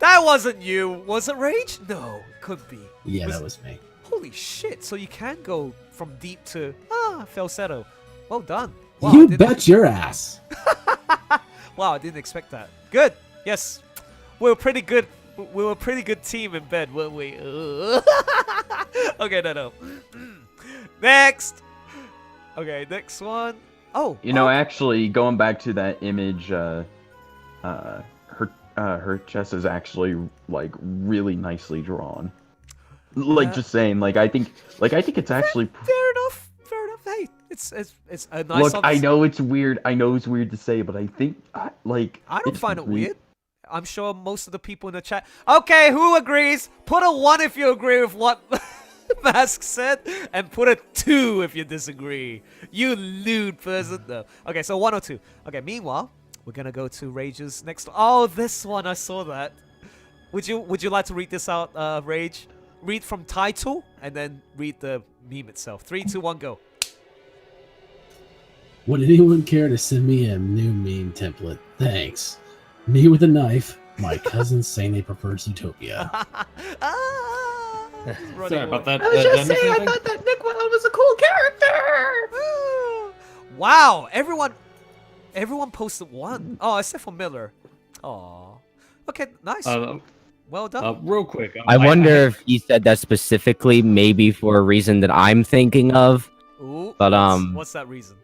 That wasn't you, was it, Rage? No, could be. Yeah, that was me. Holy shit! So you can go from deep to falsetto. Well done. Wow, You bet your ass. Wow, I didn't expect that. Good. Yes, we were pretty good. We were a pretty good team in bed, weren't we? Okay, no. Next. Okay, next one. Oh. You know, actually, going back to that image, her chest is actually like really nicely drawn. Like, just saying, like I think it's actually fair enough. Hey, it's a nice. Look, I know it's weird. I know it's weird to say, but I think I don't find it weird. weird. I'm sure most of the people in the chat. Okay, who agrees? Put a 1 if you agree with what Mask said, and put a 2 if you disagree. You lewd person. No. Okay, so 1 or 2. Okay, meanwhile, we're gonna go to Rage's next. Oh, this one, I saw that. Would you like to read this out, Rage? Read from title and then read the meme itself. 3, 2, 1, go. Would anyone care to send me a new meme template? Thanks. Me with a knife. My cousins saying they prefer Zootopia. Sorry about that. I was just saying, I thought that Nick Wild was a cool character. Wow, everyone posted 1. Oh, except for Miller. Oh, okay, nice. Well done. Real quick. I wonder if he said that specifically, maybe for a reason that I'm thinking of. Ooh, but what's that reason?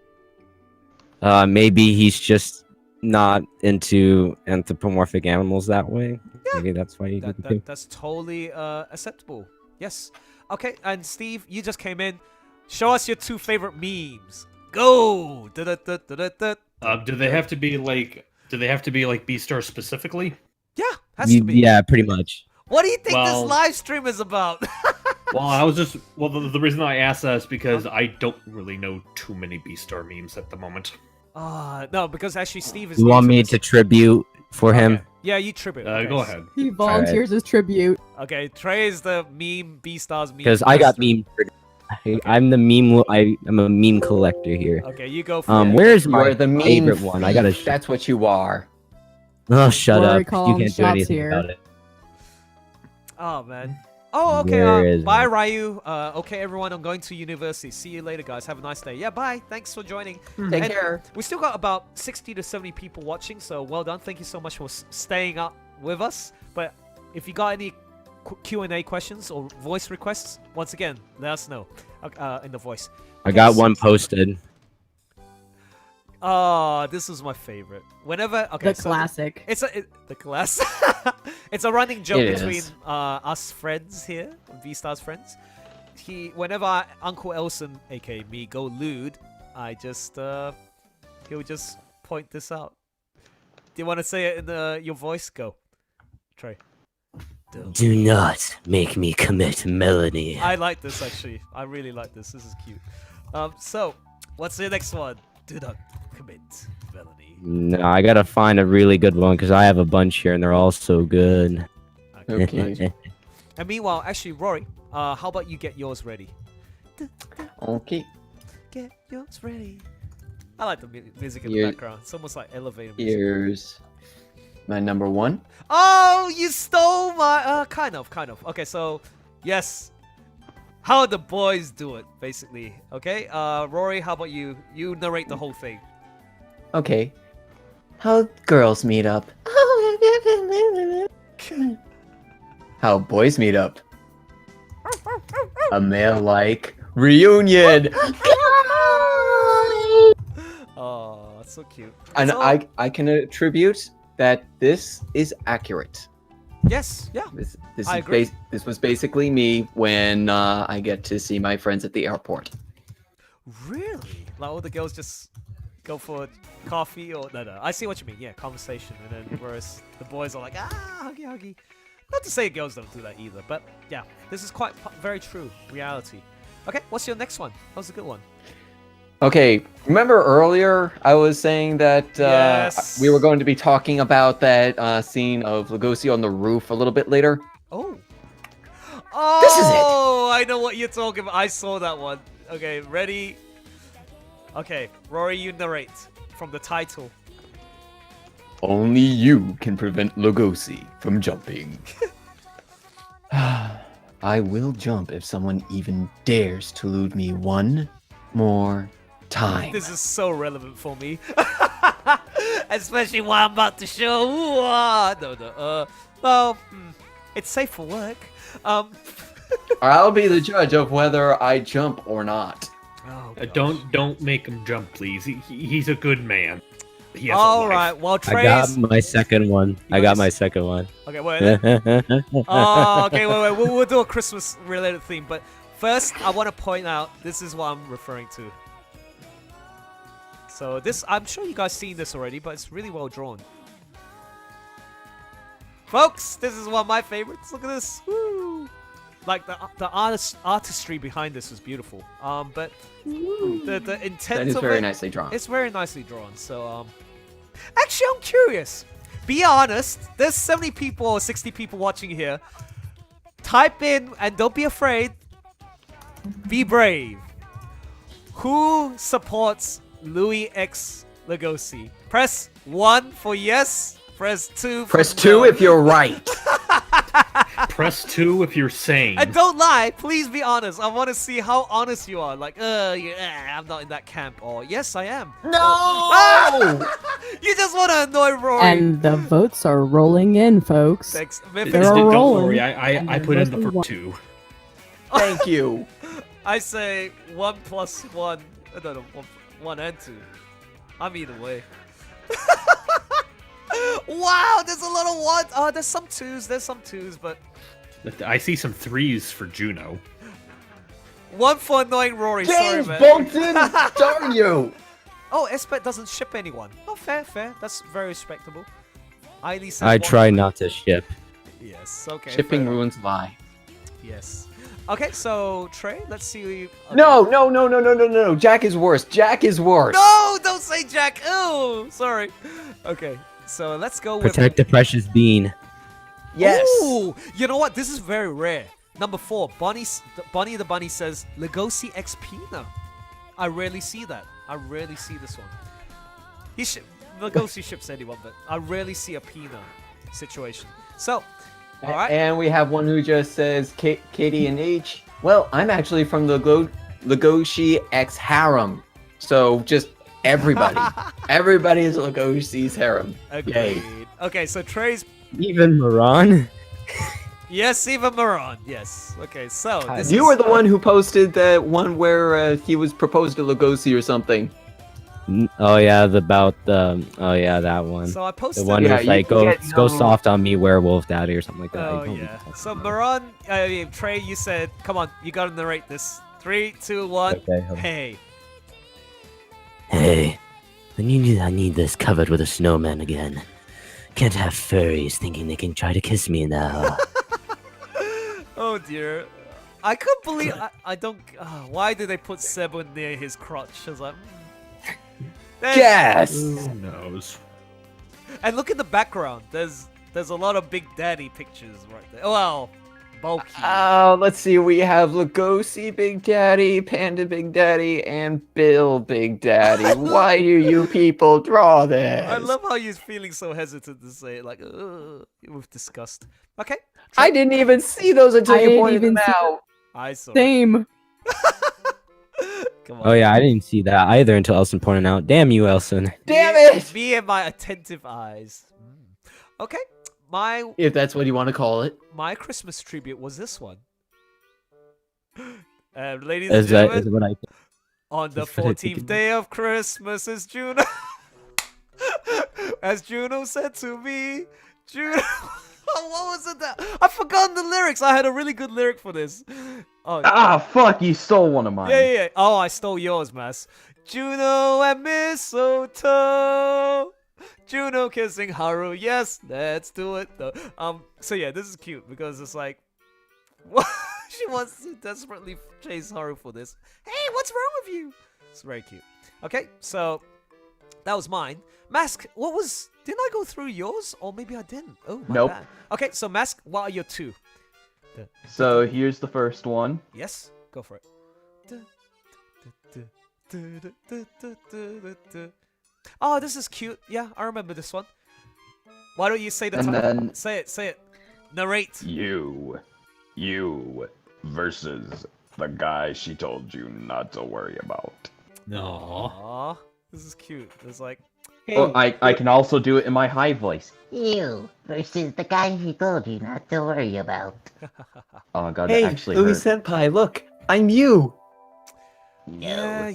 Maybe he's just not into anthropomorphic animals that way. Yeah. Maybe that's why he did that's totally acceptable. Yes. Okay, and Steve, you just came in. Show us your 2 favorite memes. Go. Do they have to be like? Do they have to be like BEASTARS specifically? Yeah, has to be. Yeah, pretty much. What do you think this live stream is about? Well, the reason I asked that is because I don't really know too many BEASTAR memes at the moment. No, because actually Steve is. You want me to tribute for him? Yeah, you tribute. Go ahead. He volunteers as tribute. Okay, Treigh is the meme BEASTARS meme. Because I got meme. I'm the meme. I'm a meme collector here. Okay, you go for it. Where's my the meme favorite one? I gotta. That's what you are. Oh, shut Rory up! You can't do anything here. about it. Oh man. Oh, okay. Where is Bye, Ryu. Okay, everyone. I'm going to university. See you later, guys. Have a nice day. Yeah, bye. Thanks for joining. Take care. We still got about 60 to 70 people watching, so well done. Thank you so much for staying up with us. But if you got any Q&A questions or voice requests, once again, let us know in the voice. I got one posted. Oh, this was my favorite. Whenever The classic. It's the class. It's a running joke It between is. us friends here, BEASTARS friends. Whenever Uncle Elson, aka me, go lewd, I just he'll just point this out. Do you want to say it in your voice? Go, Treigh. Do not make me commit Melanie. I like this actually. I really like this. This is cute. So what's the next one? Do not commit Melanie. No, I gotta find a really good one because I have a bunch here and they're all so good. Okay. And meanwhile, actually, Rory, how about you get yours ready? Okay. Get yours ready. I like the music in the Here- background. It's almost like elevator music. Here's my number 1. Oh, you stole my... kind of. Okay, so, yes. How the boys do it, basically. Okay, Rory, how about you? You narrate the whole thing. Okay. How girls meet up. How boys meet up. A male-like reunion. Oh, that's so cute. And So- I can attribute that this is accurate. Yes, yeah. This I is agree. this was basically me when I get to see my friends at the airport. Really? Like all the girls just go for coffee or no? I see what you mean. Yeah, conversation, and then whereas the boys are like huggy huggy. Not to say girls don't do that either, but yeah, this is quite very true reality. Okay, what's your next one? That was a good one. Okay, remember earlier I was saying that Yes. we were going to be talking about that scene of Legosi on the roof a little bit later? Oh. This is it. Oh, I know what you're talking about. I saw that one. Okay, ready? Okay, Rory, you narrate from the title. Only you can prevent Legosi from jumping. I will jump if someone even dares to elude me one more time. This is so relevant for me. Especially what I'm about to show. Well, it's safe for work. I'll be the judge of whether I jump or not. Oh, don't make him jump, please. He's a good man. He has all a life. right. Well, I got my second one. Okay, wait. Oh, okay, wait. We'll do a Christmas-related theme, but first, I want to point out this is what I'm referring to. So this, I'm sure you guys seen this already, but it's really well drawn. Folks, this is one of my favorites. Look at this. Woo! Like the artistry behind this is beautiful. But the intent That is of very it, nicely drawn. It's very nicely drawn. So actually, I'm curious. Be honest. There's 70 people or 60 people watching here. Type in and don't be afraid. Be brave. Who supports Louis X Legosi? Press 1 for yes. Press 2 for Press no. 2 if you're right. Press 2 if you're sane. And don't lie. Please be honest. I want to see how honest you are. Like, I'm not in that camp. Or, yes, I am. No! You just want to annoy Rory. And the votes are rolling in, folks. Thanks. They're Don't rolling. worry, I put in the first 2. Thank you. I say 1 plus 1. No, 1 and 2. I'm either way. Wow, there's a lot of ones. Oh, there's some 2s. There's some 2s, but I see some 3s for Juno. 1 for annoying Rory. James Sorry, man. Bolton, darn you! Oh, Espet doesn't ship anyone. Oh, fair. That's very respectable. Eileen says I one. try not to ship. Yes, okay. Shipping fair. ruins lie. Yes. Okay, so Treigh, let's see. Okay. No. Jack is worse. Jack is worse. No, don't say Jack. Oh, sorry. Okay, so let's go with. Protect the precious bean. Yes. Ooh, you know what? This is very rare. Number 4, Bonnie the Bunny says Legosi X Pina. I rarely see that. I rarely see this one. Legosi ships anyone, but I rarely see a Pina situation. So, all right. And we have one who just says Katie and H. Well, I'm actually from the Legoshi X Harem. So just everybody. Everybody is Legosi's harem. Agreed. Yay. Okay, so Treigh's. Even Meron? Yes, even Meron. Yes. Okay, so this You is, were the one who posted that one where he was proposed to Legosi or something. Oh yeah, oh yeah, that one. So I posted. The one Yeah, who's like, go soft on me, werewolf daddy, or something like that. Oh yeah. So Meron, Treigh, you said, come on, you gotta narrate this. 3, 2, 1. Okay, hold on. Hey. Hey, I need this covered with a snowman again. Can't have furries thinking they can try to kiss me now. Oh dear. I couldn't believe. I don't. Why did they put Sebo near his crotch? I was like. Yes. Who knows? And look in the background. There's a lot of Big Daddy pictures right there. Well, bulky. Let's see. We have Legosi Big Daddy, Panda Big Daddy, and Bill Big Daddy. Why do you people draw this? I love how you're feeling so hesitant to say it, like with disgust. Okay. I didn't even see those until I you didn't pointed even them see out. I saw. Same. Come on. Oh yeah, I didn't see that either until Elson pointed out. Damn you, Elson. Damn it! Me and my attentive eyes. Okay. If that's what you want to call it. My Christmas tribute was this one. Ladies and Is gentlemen, what I on the that's what I think 14th it day of Christmas is Juno. As Juno said to me, Juno. What was it that? I've forgotten the lyrics. I had a really good lyric for this. Oh. Ah, fuck, you stole one of mine. Yeah. Oh, I stole yours, Mas. Juno and mistletoe. Juno kissing Haru. Yes, let's do it. So yeah, this is cute because it's like, she wants to desperately chase Haru for this. Hey, what's wrong with you? It's very cute. Okay, so that was mine. Mask, what was... Didn't I go through yours? Or maybe I didn't. Oh, my Nope. bad. Okay, so Mask, what are your 2? So here's the first one. Yes, go for it. Oh, this is cute. Yeah, I remember this one. Why don't you say the And title? then- Say it. Narrate. You versus the guy she told you not to worry about. No. Aw, this is cute. It's like... Or I can also do it in my high voice. You versus the guy he told you not to worry about. Oh god, Hey, it actually Louis hurt. Senpai, look, I'm you. Yeah,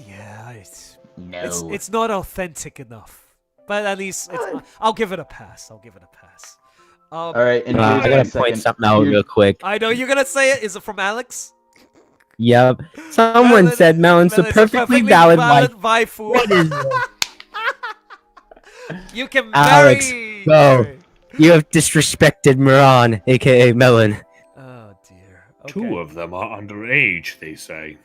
No. it's not authentic enough. But at least I'll give it a pass. Alright, and I here's my gotta second- point something out here- real quick. I know you're gonna say it. Is it from Alex? Yep. Someone said Melon's a perfectly valid wife. waifu. What is You can Alex, marry. go. You have disrespected Meron, aka Melon. Oh dear. 2 of them are underage, they say.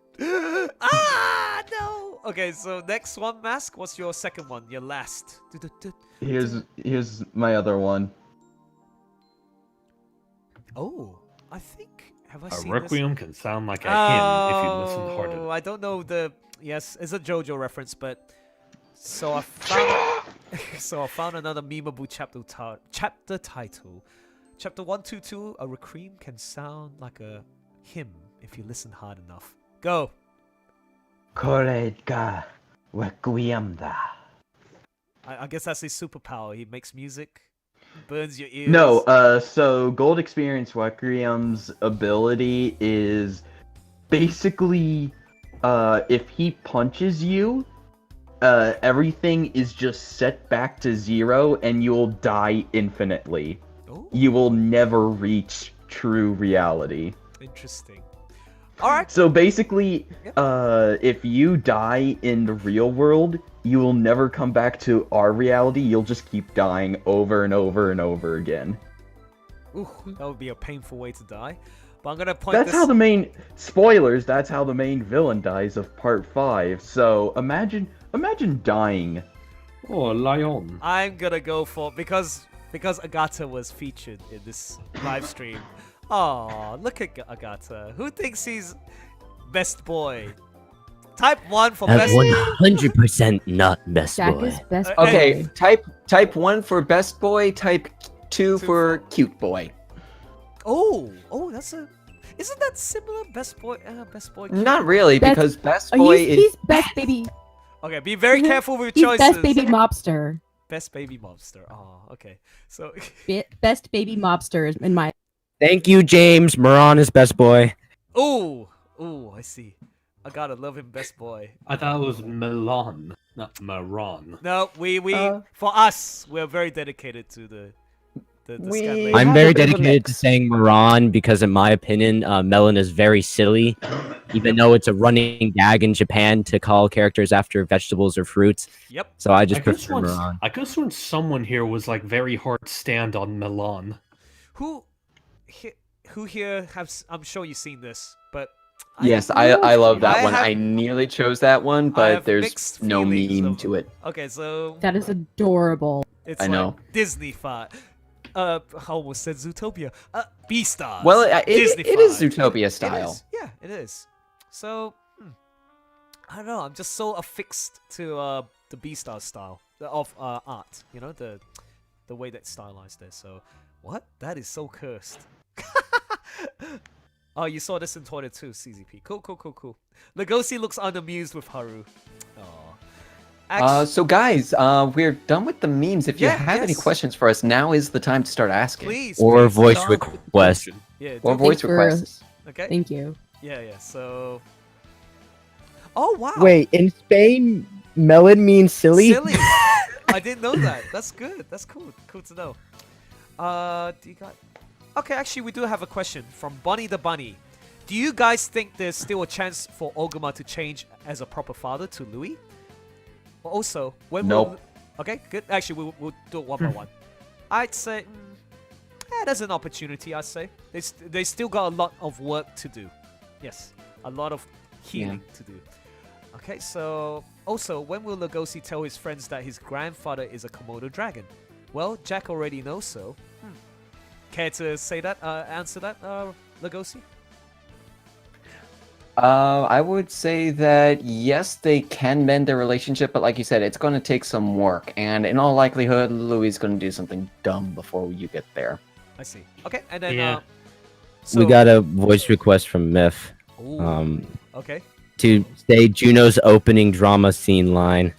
Ah no. Okay, so next one, Mask. What's your second one? Your last. Here's my other one. Oh, I think have I A seen requiem can sound like a hymn if you listen hard enough. Oh, I don't know the... Yes, it's a JoJo reference, but... So I found... so I found another memeable chapter title. Chapter 122, a requiem can sound like a hymn if you listen hard enough. Go! Kore가 requiem da. I guess that's his superpower. He makes music, burns your ears. No, so Gold Experience Requiem's ability is basically, if he punches you, everything is just set back to 0 and you'll die infinitely. Ooh. You will never reach true reality. Interesting. Alright. So basically, if you die in the real world, you will never come back to our reality. You'll just keep dying over and over and over again. Ooh, that would be a painful way to die. But I'm gonna point That's this... how the main spoilers. That's how the main villain dies of Part 5. So imagine dying. Oh, lion. I'm gonna go for... Because Agata was featured in this live stream. Oh, look at Agata. Who thinks he's best boy? Type 1 for At best 100% not best Jack boy. is best Okay, boy. type 1 for best boy, type 2 for cute boy. Oh, that's a... Isn't that similar? Best boy, cute Not boy? really, because best boy is... He's best baby. Okay, be very careful with He's choices. best baby mobster. Best baby mobster. Oh, okay. So... Best baby mobster in my... Thank you, James. Meron is best boy. Ooh, I see. I gotta love him, best boy. I thought it was Milan, not Meron. No, for us, we're very dedicated to the Scanlan. I'm very dedicated to saying Meron because, in my opinion, Melon is very silly. Even though it's a running gag in Japan to call characters after vegetables or fruits. Yep. So I just prefer Meron. I could have sworn someone here was like very hard stand on Milan. Who here has... I'm sure you've seen this, but... Yes, I love that I one. have- I nearly chose that one, I but have there's mixed no feelings meme of- to it. Okay, so... That is adorable. It's I like know. Disney fight. I almost said Zootopia. BEASTARS. Well, it is Disney-fied. Zootopia It style. is. Yeah, it is. So, I don't know. I'm just so affixed to the BEASTARS style of art. You know, the way that's stylized there. So, what? That is so cursed. Oh, you saw this in Twitter too, CZP. Cool. Legosi looks unamused with Haru. So guys, we're done with the memes. If you have any questions for us, now is the time to start asking. Please, Or please. voice request. Yeah, Or do- voice for- requests. Okay. Thank you. Yeah. So. Oh wow. Wait, in Spain, Melon means silly? Silly. I didn't know that. That's good. That's cool. Cool to know. Do you got? Okay, actually, we do have a question from Bonnie the Bunny. Do you guys think there's still a chance for Oguma to change as a proper father to Louis? Also, when will... Nope. Okay, good. Actually, we'll do it one by one. I'd say... there's an opportunity, I'd say. They still got a lot of work to do. Yes, a lot of healing to do. Okay, so... Also, when will Legosi tell his friends that his grandfather is a Komodo dragon? Well, Jack already knows so. Care to say that, answer that, Legosi? I would say that yes, they can mend their relationship, but like you said, it's going to take some work, and in all likelihood, Louis is going to do something dumb before you get there. I see. Okay, and then We got a voice request from Myth. Ooh, okay. To say Juno's opening drama scene line.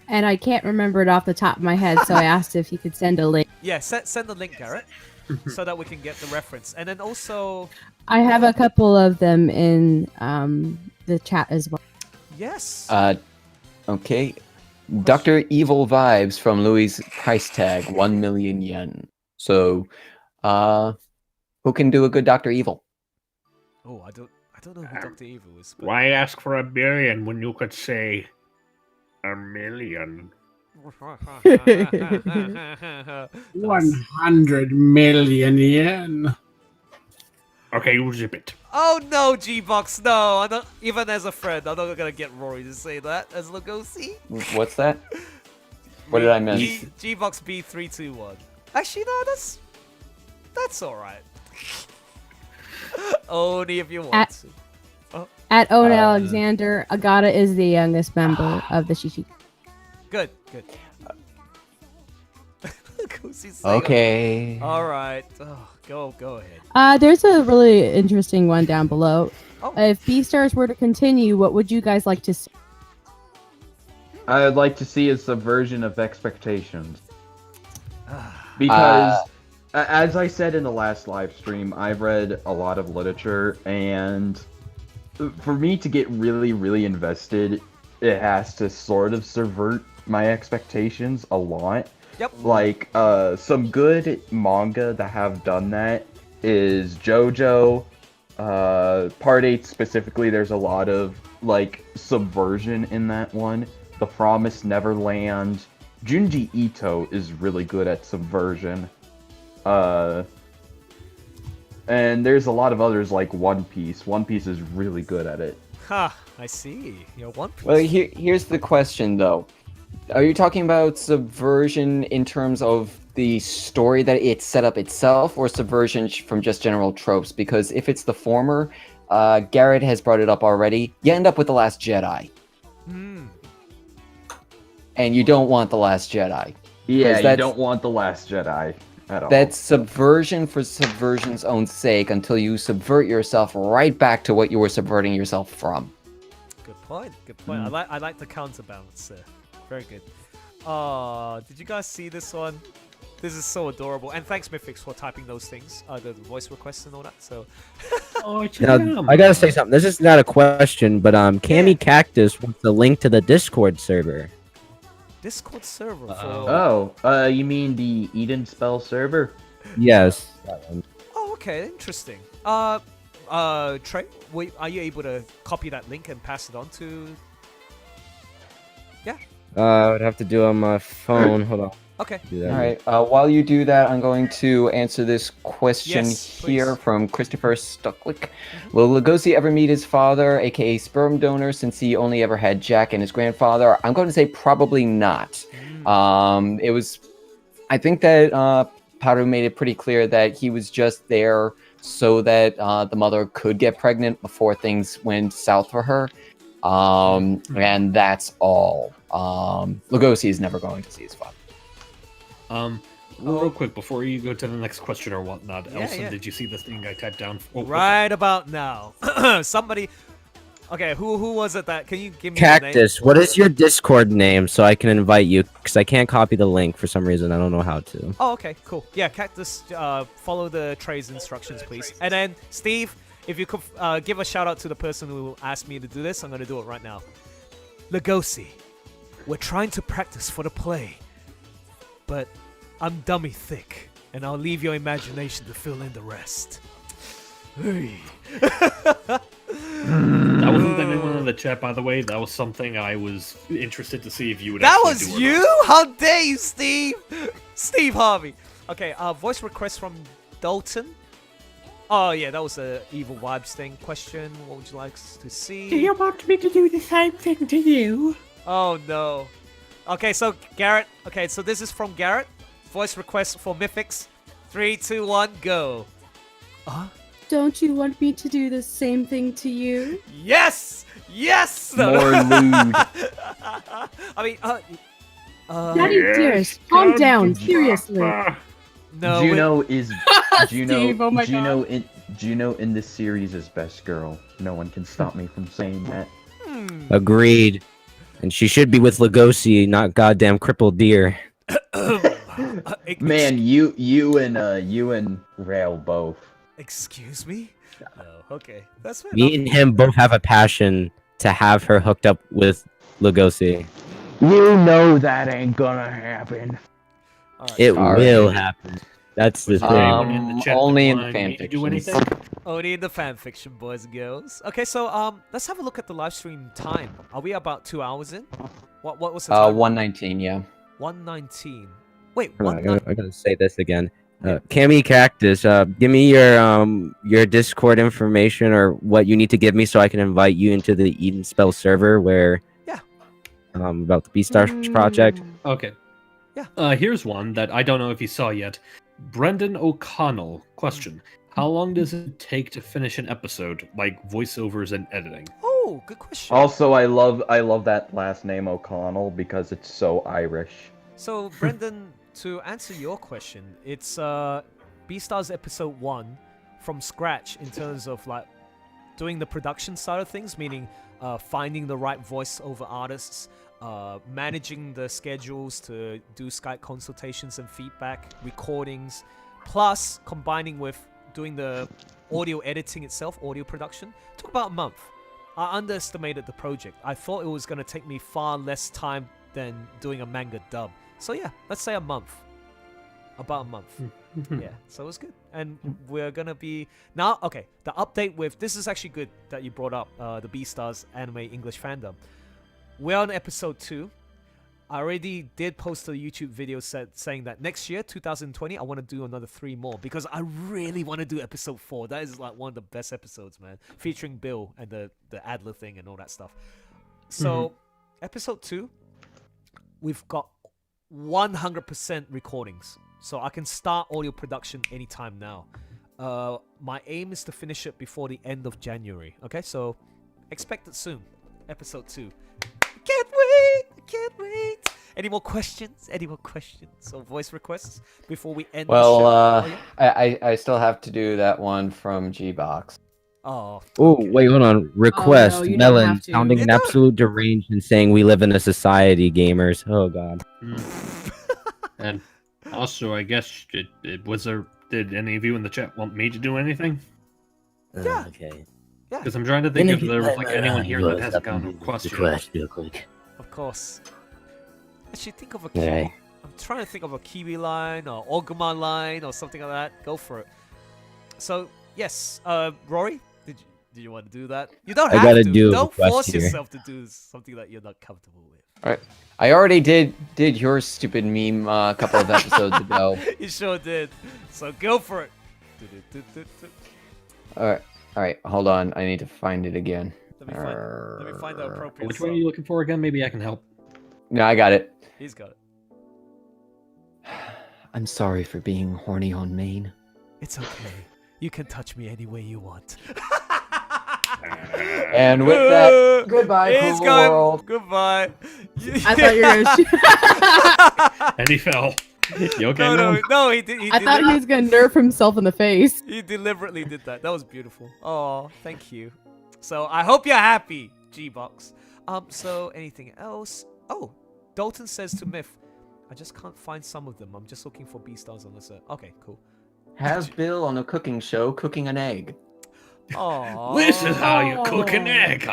And I can't remember it off the top of my head, so I asked if you could send a link. Yeah, send the link, Garrett, so that we can get the reference. And then also... I have a couple of them in the chat as well. Yes. Okay. Dr. Evil Vibes from Louis' price tag, 1 million yen. So, who can do a good Dr. Evil? Oh, I don't know who Dr. Evil is. But... Why ask for 1 billion when you could say 1 million? 100 million yen. Okay, you zip it. Oh no, G-Box, no! I'm not, even as a friend, I'm not gonna get Rory to say that as Legosi. What's that? What did I miss? G-Box B321. Actually, no, that's alright. Only if you want to. At Owen Alexander, Agata is the youngest member of the Shishi. Good. Okay. Alright. Oh, go ahead. There's a really interesting one down below. If BEASTARS were to continue, what would you guys like to see? I'd like to see a subversion of expectations. Because, as I said in the last live stream, I've read a lot of literature, and for me to get really, really invested, it has to sort of subvert my expectations a lot. Yep. Like, some good manga that have done that is JoJo. Part 8 specifically, there's a lot of, like, subversion in that one. The Promised Neverland. Junji Ito is really good at subversion. And there's a lot of others like One Piece. One Piece is really good at it. Ha, I see. One Piece. Well, here's the question, though. Are you talking about subversion in terms of the story that it's set up itself, or subversion from just general tropes? Because if it's the former, Garrett has brought it up already, you end up with The Last Jedi. And you don't want The Last Jedi. Yeah, you don't want The Last Jedi at all. That's subversion for subversion's own sake until you subvert yourself right back to what you were subverting yourself from. Good point. I like the counterbalance there. Very good. Did you guys see this one? This is so adorable. And thanks, Mythix, for typing those things, the voice requests and all that. So, Now, I gotta say something. This is not a question, but Cammy Cactus wants a link to the Discord server. Discord server. You mean the Eden Spell server? Yes. Oh, okay, interesting. Treigh, are you able to copy that link and pass it on to? Yeah. I would have to do it on my phone. Hold on. Okay. All right. While you do that, I'm going to answer this question here from Christopher Stucklick. Will Legosi ever meet his father, aka sperm donor, since he only ever had Jack and his grandfather? I'm going to say probably not. I think that Paru made it pretty clear that he was just there so that the mother could get pregnant before things went south for her. And that's all. Legosi is never going to see his father. Real quick, before you go to the next question or whatnot, Elson, did you see the thing I typed down? Right about now. Somebody... Okay, who was it that... Can you give me Cactus, the name? what is your Discord name so I can invite you? Because I can't copy the link for some reason. I don't know how to. Oh, okay, cool. Yeah, Cactus, follow the Treigh's instructions, please. And then, Steve, if you could give a shout out to the person who asked me to do this, I'm going to do it right now. Legosi, we're trying to practice for the play, but I'm dummy thick, and I'll leave your imagination to fill in the rest. Hey. That wasn't anyone in the chat, by the way. That was something I was interested to see if you would That actually was do or you? not. How dare you, Steve? Steve Harvey. Okay, voice request from Dalton. Oh yeah, that was a evil vibes thing question. What would you like to see? Do you want me to do the same thing to you? Oh no. Okay, so Garrett. Okay, so this is from Garrett. Voice request for Mythics. 3, 2, 1, go. Don't you want me to do the same thing to you? Yes! Yes! No, More lewd. I mean, Daddy dearest, calm down, seriously. no. Juno is Juno. Steve, oh my Juno in this series is best girl. No one can stop me from saying that. Agreed. And she should be with Legosi, not goddamn crippled deer. Man, you and Rail both. Excuse me? No, okay. That's fair Me and him both have a passion to have her hooked up with Legosi. You know that ain't gonna happen. It will happen. That's the thing. Only in fanfiction. Only in the fanfiction, boys and girls. Okay, so let's have a look at the live stream time. Are we about 2 hours in? What was the time? 119, yeah. 119. Wait, Hold on, I gotta say this again. Cammy Cactus, give me your Discord information or what you need to give me so I can invite you into the Eden Spell server where about the BEASTARS project. Okay. Yeah. Here's one that I don't know if you saw yet. Brendan O'Connell. Question. How long does it take to finish an episode, like voiceovers and editing? Oh, good question. Also, I love that last name O'Connell because it's so Irish. So, Brendan, to answer your question, it's BEASTARS episode 1 from scratch in terms of like doing the production side of things, meaning finding the right voiceover artists, managing the schedules to do Skype consultations and feedback, recordings, plus combining with doing the audio editing itself, audio production. Took about a month. I underestimated the project. I thought it was going to take me far less time than doing a manga dub. So yeah, let's say a month. About a month. Yeah, so it was good. And we're going to be... Now, okay, the update with... This is actually good that you brought up the BEASTARS anime English fandom. We're on episode 2. I already did post a YouTube video saying that next year, 2020, I want to do another 3 more because I really want to do episode 4. That is like one of the best episodes, man. Featuring Bill and the Adler thing and all that stuff. So, episode 2, we've got 100% recordings. So I can start audio production anytime now. My aim is to finish it before the end of January. Okay, so expect it soon. Episode 2. Can't wait! I can't wait! Any more questions? Any more questions or voice requests before we end the show? Well, I still have to do that one from G-Box. Oh. Oh, wait, hold on. Request, you don't Melon, have to. sounding an absolute deranged and saying we live in a society, gamers. Oh, God. And also, I guess, did any of you in the chat want me to do anything? Yeah. Okay. Because I'm trying to think if there was like anyone here that hasn't gotten a request yet. real quick. Of course. I should think of a Alright. I'm trying to think of a Kiwi line or Oguma line or something like that. Go for it. So, yes, Rory, did you want to do that? You don't I have gotta to. do a Don't request force here. yourself to do something that you're not comfortable with. Alright. I already did your stupid meme a couple of episodes ago. You sure did. So go for it. Alright, hold on. I need to find it again. Let me find the appropriate Which one are song. you looking for again? Maybe I can help. No, I got it. He's got it. I'm sorry for being horny on Maine. It's okay. You can touch me any way you want. And with that, goodbye, He's cool going. world. Goodbye. I thought you were gonna And he fell. You okay, No, man? no, he did. I thought he was gonna nerf himself in the face. He deliberately did that. That was beautiful. Oh, thank you. So I hope you're happy, G-Box. So anything else? Oh, Dalton says to Myth, I just can't find some of them. I'm just looking for BEASTARS on the set. Okay, cool. Has Bill on a cooking show cooking an egg. Oh. This is how you cook an egg.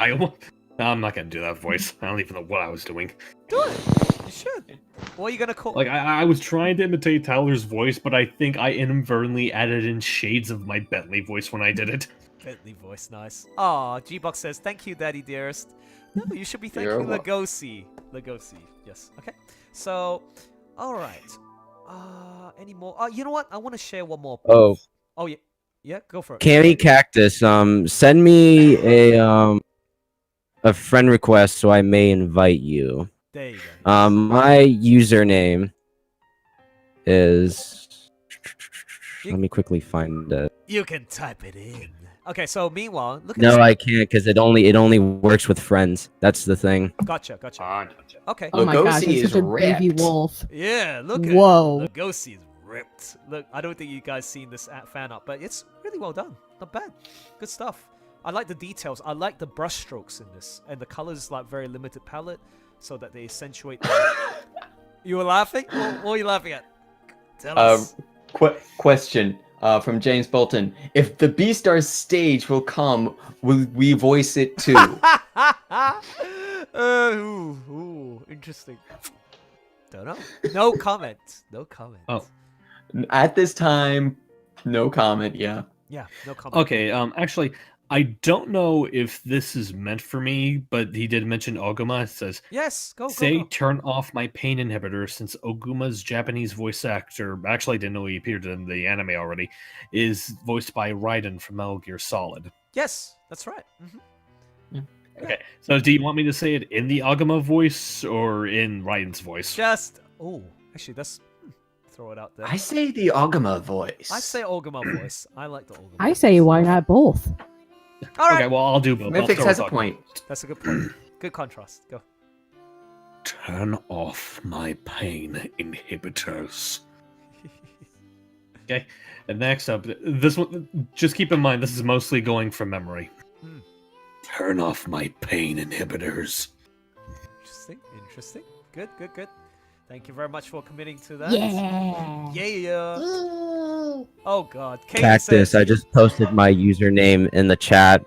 I'm not gonna do that voice. I don't even know what I was doing. Do it. You should. What are you gonna call? Like I was trying to imitate Tyler's voice, but I think I inadvertently added in shades of my Bentley voice when I did it. Bentley voice, nice. Oh, G-Box says, thank you, Daddy Dearest. No, you should be thanking Legosi. Legosi, yes. Okay. So, alright. Any more? You know what? I want to share one more. Oh. Oh, yeah. Yeah, go for it. Candy Cactus, send me a friend request so I may invite you. There you go. My username is. Let me quickly find it. You can type it in. Okay, so meanwhile, look at No, this. I can't because it only works with friends. That's the thing. Gotcha. Okay. Oh my gosh, Legosi it's is such a baby ripped. wolf. Yeah, look Whoa. at Legosi is ripped. Look, I don't think you guys seen this fan art, but it's really well done. Not bad. Good stuff. I like the details. I like the brush strokes in this, and the colors like very limited palette, so that they accentuate. You were laughing? What were you laughing at? Tell us. Question from James Bolton. If the BEASTARS stage will come, will we voice it too? Interesting. Don't know. No comment. No comment. Oh. At this time, no comment, yeah. Yeah, no comment. Okay, actually, I don't know if this is meant for me, but he did mention Oguma. It says, yes, go. Turn off my pain inhibitor, since Oguma's Japanese voice actor, actually I didn't know he appeared in the anime already, is voiced by Raiden from Metal Gear Solid. Yes, that's right. Okay, so do you want me to say it in the Oguma voice or in Raiden's voice? Actually, that's... throw it out there. I say the Oguma voice. I say Oguma voice. I like the Oguma. I say why not both? All right. Okay, well, I'll do both. Mythix has a point. That's a good point. Good contrast. Go. Turn off my pain inhibitors. Okay, and next up, this one, just keep in mind, this is mostly going from memory. Turn off my pain inhibitors. Interesting. Good. Thank you very much for committing to that. Yeah. Oh God. Katie Cactus, says, I just posted my username in the chat.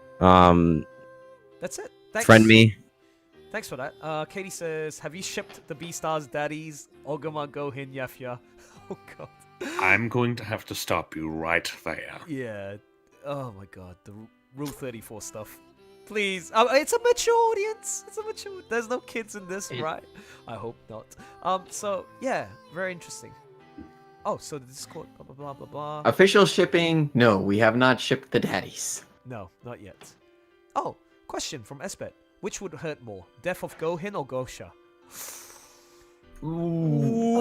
that's it. Thanks. Friend me. Thanks for that. Katie says, have you shipped the BEASTARS daddies? Oguma Gohin Yafya. Oh God. I'm going to have to stop you right there. Yeah. Oh my God. The Rule 34 stuff. Please. It's a mature audience. There's no kids in this, right? I hope not. So yeah, very interesting. Oh, so the Discord, blah blah blah. Official shipping? No, we have not shipped the daddies. No, not yet. Oh, question from Esbet. Which would hurt more, death of Gohin or Gosha? Ooh.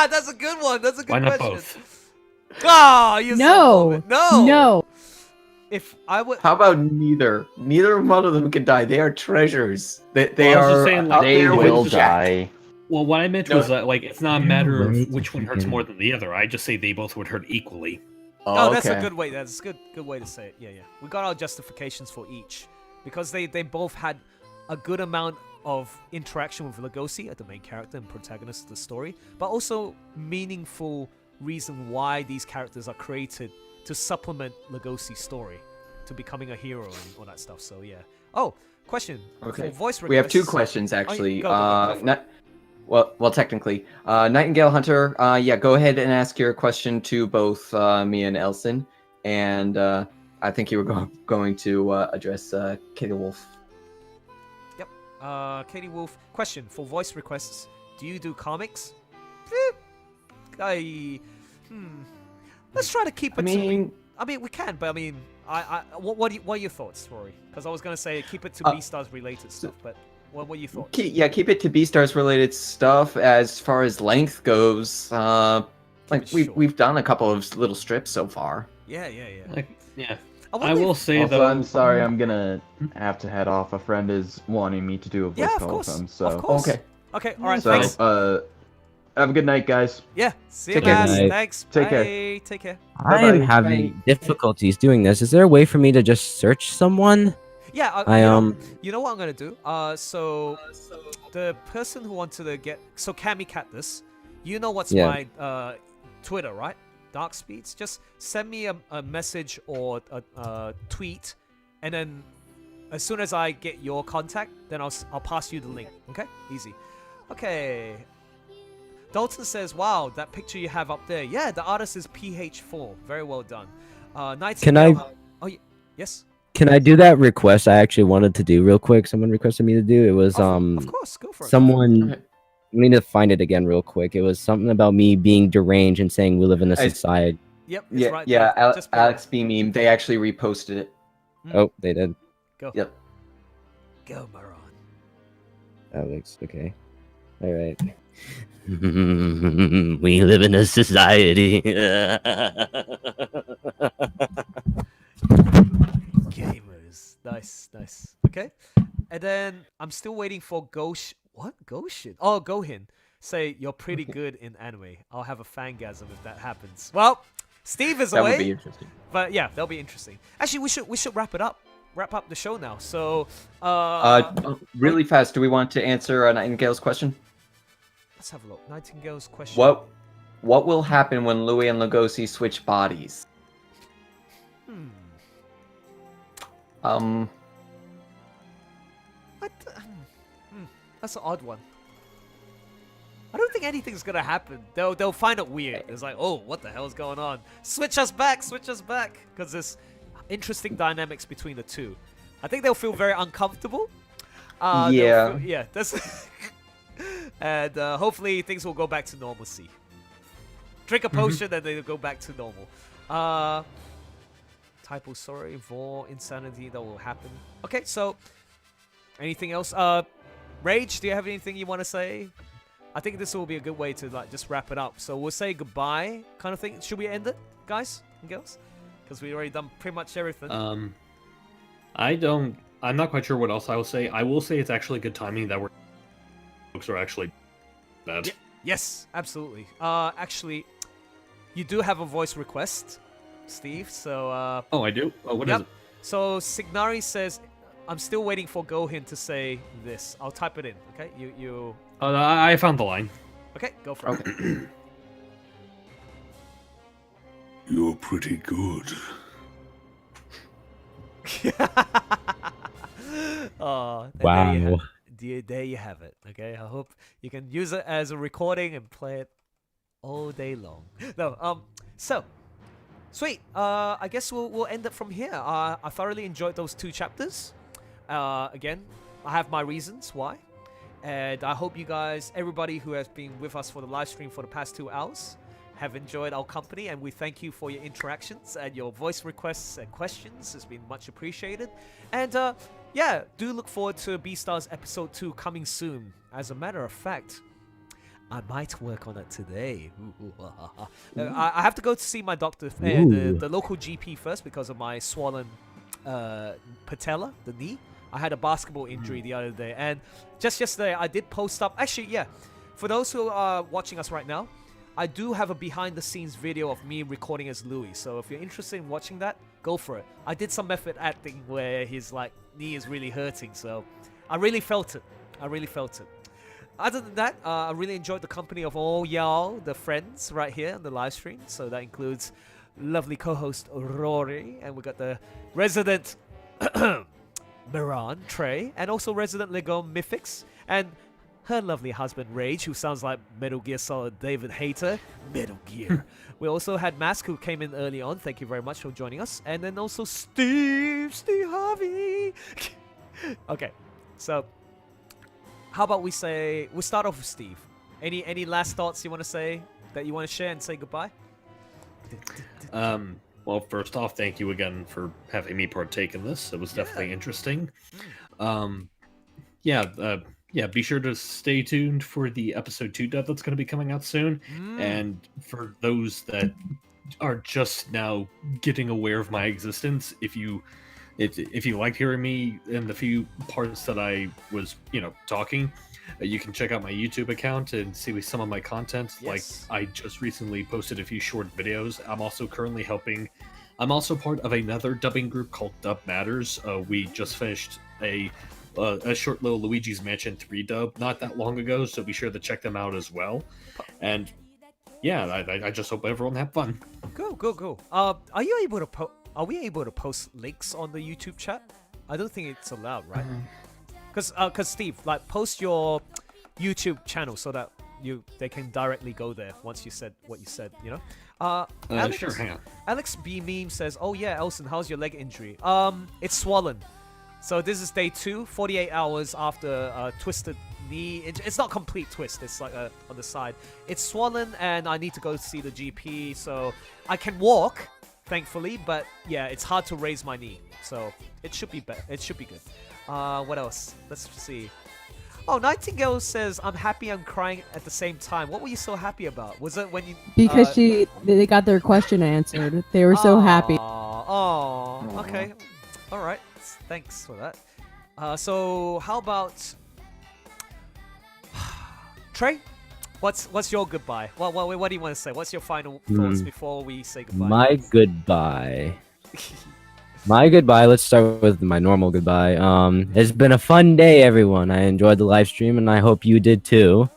That's a good one. That's a good Why not question. both? Ah, you No. No. If I would, How about neither? Neither one of them can die. They are treasures. They Well, I was just are. saying, out They there with will Jack. die. Well, what I meant No. was that, like, it's not a matter of wait which a one hurts second. more than the other. I just say they both would hurt equally. oh, that's a okay. good way. That's a good way to say it. Yeah. We got our justifications for each because they both had a good amount of interaction with Legosi, the main character and protagonist of the story, but also meaningful reason why these characters are created to supplement Legosi's story, to becoming a hero and all that stuff. So yeah. Oh, question. Okay. For voice requests. We have two questions actually. Go for it. Well, technically, Nightingale Hunter. Yeah, go ahead and ask your question to both me and Elson, and I think you were going to address Kitty Wolf. Yep. Katie Wolf. Question for voice requests. Do you do comics? Let's try to keep it. I mean, we can, but I mean, what are your thoughts, Rory? Because I was gonna say keep it to BEASTARS related stuff, but what were your thoughts? Keep it to BEASTARS related stuff. As far as length goes, like we've done a couple of little strips so far. Yeah. Like, yeah. I will say Also, though. I'm sorry, I'm gonna have to head off. A friend is wanting me to do a voice Yeah, of call course. with him, so. Of course. Okay. All right. So, Thanks. have a good night, guys. Yeah. See you, Take care. guys. Night. Thanks. Take care. Bye. Take care. I am having difficulties doing this. Is there a way for me to just search someone? Yeah. You know what I'm gonna do? So the person who wanted to get Cami Cactus, you know what's Yeah. my Twitter, right? Dark Speeds. Just send me a message or a tweet, and then as soon as I get your contact, then I'll pass you the link. Okay, easy. Okay. Dalton says, "Wow, that picture you have up there. Yeah, the artist is PH4. Very well done." Can I? Oh, yes. Can I do that request I actually wanted to do real quick? Someone requested me to do. It was Of course, go for it. someone I need to find it again real quick. It was something about me being deranged and saying we live in a I- society. Yep. Yeah, right yeah. there. Just below. Alex B meme. They actually reposted it. Oh, they did. Go. Yep. Go, Meron. Alex, okay. All right. We live in a society. Gamers. Nice, nice. Okay. And then I'm still waiting for Goshin? Oh, Gohin. Say, you're pretty good in anime. I'll have a fangasm if that happens. Well, Steve is That away. would be interesting. But yeah, that'll be interesting. Actually, we should wrap it up. Wrap up the show now. So, Really fast. Do we want to answer Nightingale's question? let's have a look. Nightingale's question. What will happen when Louis and Legosi switch bodies? That's an odd one. I don't think anything's gonna happen. They'll find it weird. It's like, oh, what the hell's going on? Switch us back, because there's interesting dynamics between the two. I think they'll feel very uncomfortable. Yeah. Yeah. That's and hopefully things will go back to normalcy. Drink a potion and they'll go back to normal. Typo, sorry, Vor, insanity, that will happen. Okay, so anything else? Rage, do you have anything you want to say? I think this will be a good way to like just wrap it up. So we'll say goodbye, kind of thing. Should we end it, guys and girls? Because we already done pretty much everything. I'm not quite sure what else I will say. I will say it's actually good timing that folks are actually bad. Yes, absolutely. Actually, you do have a voice request, Steve. So. Oh, I do. Oh, what is it? So Signari says, "I'm still waiting for Gohin to say this." I'll type it in. Okay, you. I found the line. Okay, go for it. You're pretty good. Oh, wow. There you have it. Okay, I hope you can use it as a recording and play it all day long. No, so sweet. I guess we'll end it from here. I thoroughly enjoyed those 2 chapters. Again, I have my reasons why, and I hope you guys, everybody who has been with us for the live stream for the past 2 hours, have enjoyed our company, and we thank you for your interactions and your voice requests and questions. It's been much appreciated. And yeah, do look forward to BEASTARS Episode 2 coming soon. As a matter of fact, I might work on it today. I have to go to see my doctor, the local GP first, because of my swollen patella, the knee. I had a basketball injury the other day, and just yesterday I did post up. Actually, yeah, for those who are watching us right now, I do have a behind-the-scenes video of me recording as Louis, so if you're interested in watching that, go for it. I did some method acting where his knee is really hurting, so I really felt it. Other than that, I really enjoyed the company of all y'all, the friends right here on the live stream. So that includes lovely co-host Rory, and we got the resident Meron, Treigh, and also resident Legom Mythics, and her lovely husband Rage, who sounds like Metal Gear Solid David Hayter. Metal Gear. We also had Mask, who came in early on. Thank you very much for joining us. And then also Steve Harvey. Okay, so how about we'll start off with Steve. Any last thoughts you want to say that you want to share and say goodbye? Well, first off, thank you again for having me partake in this. It was definitely interesting. Yeah, be sure to stay tuned for the episode 2 dub that's going to be coming out soon. And for those that are just now getting aware of my existence, if you liked hearing me in the few parts that I was, talking, you can check out my YouTube account and see some of my content. Yes. Like, I just recently posted a few short videos. I'm also part of another dubbing group called Dub Matters. We just finished a short little Luigi's Mansion 3 dub not that long ago, so be sure to check them out as well. And yeah, I just hope everyone have fun. Go. Are we able to post links on the YouTube chat? I don't think it's allowed, right? Because Steve, post your YouTube channel so that they can directly go there once you said what you said, Alex, sure, hang on. Alex B Meme says, "Oh yeah, Elson, how's your leg injury?" It's swollen. So this is day 2, 48 hours after twisted knee. It's not complete twist. It's like on the side. It's swollen, and I need to go see the GP. So I can walk, thankfully, but yeah, it's hard to raise my knee. So it should be better. It should be good. What else? Let's see. Oh, Nightingale says, I'm happy I'm crying at the same time. What were you so happy about? Was it when you... Because they got their question answered. They were so happy. Oh, okay. All right. Thanks for that. So how about... Treigh? What's your goodbye? What do you want to say? What's your final thoughts before we say goodbye? My goodbye. My goodbye, let's start with my normal goodbye. It's been a fun day, everyone. I enjoyed the live stream, and I hope you did too.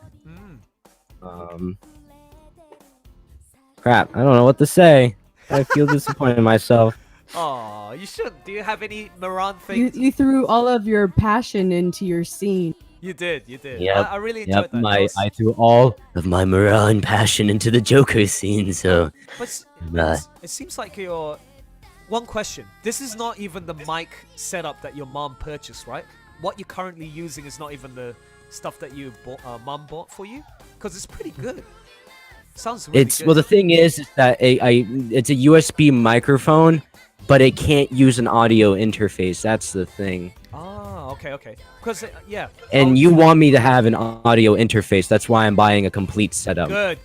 Crap, I don't know what to say. I feel disappointed in myself. Oh, you should. Do you have any Meron things? You threw all of your passion into your scene. You did. Yep. I really enjoyed that. I threw all of my Meron passion into the Joker scene, so... But it seems like you're... One question. This is not even the mic setup that your mom purchased, right? What you're currently using is not even the stuff that you mom bought for you? Because it's pretty good. Sounds really good. Well, the thing is that it's a USB microphone, but it can't use an audio interface. That's the thing. Oh, okay. Because, yeah. And you want me to have an audio interface. That's why I'm buying a complete setup. Good.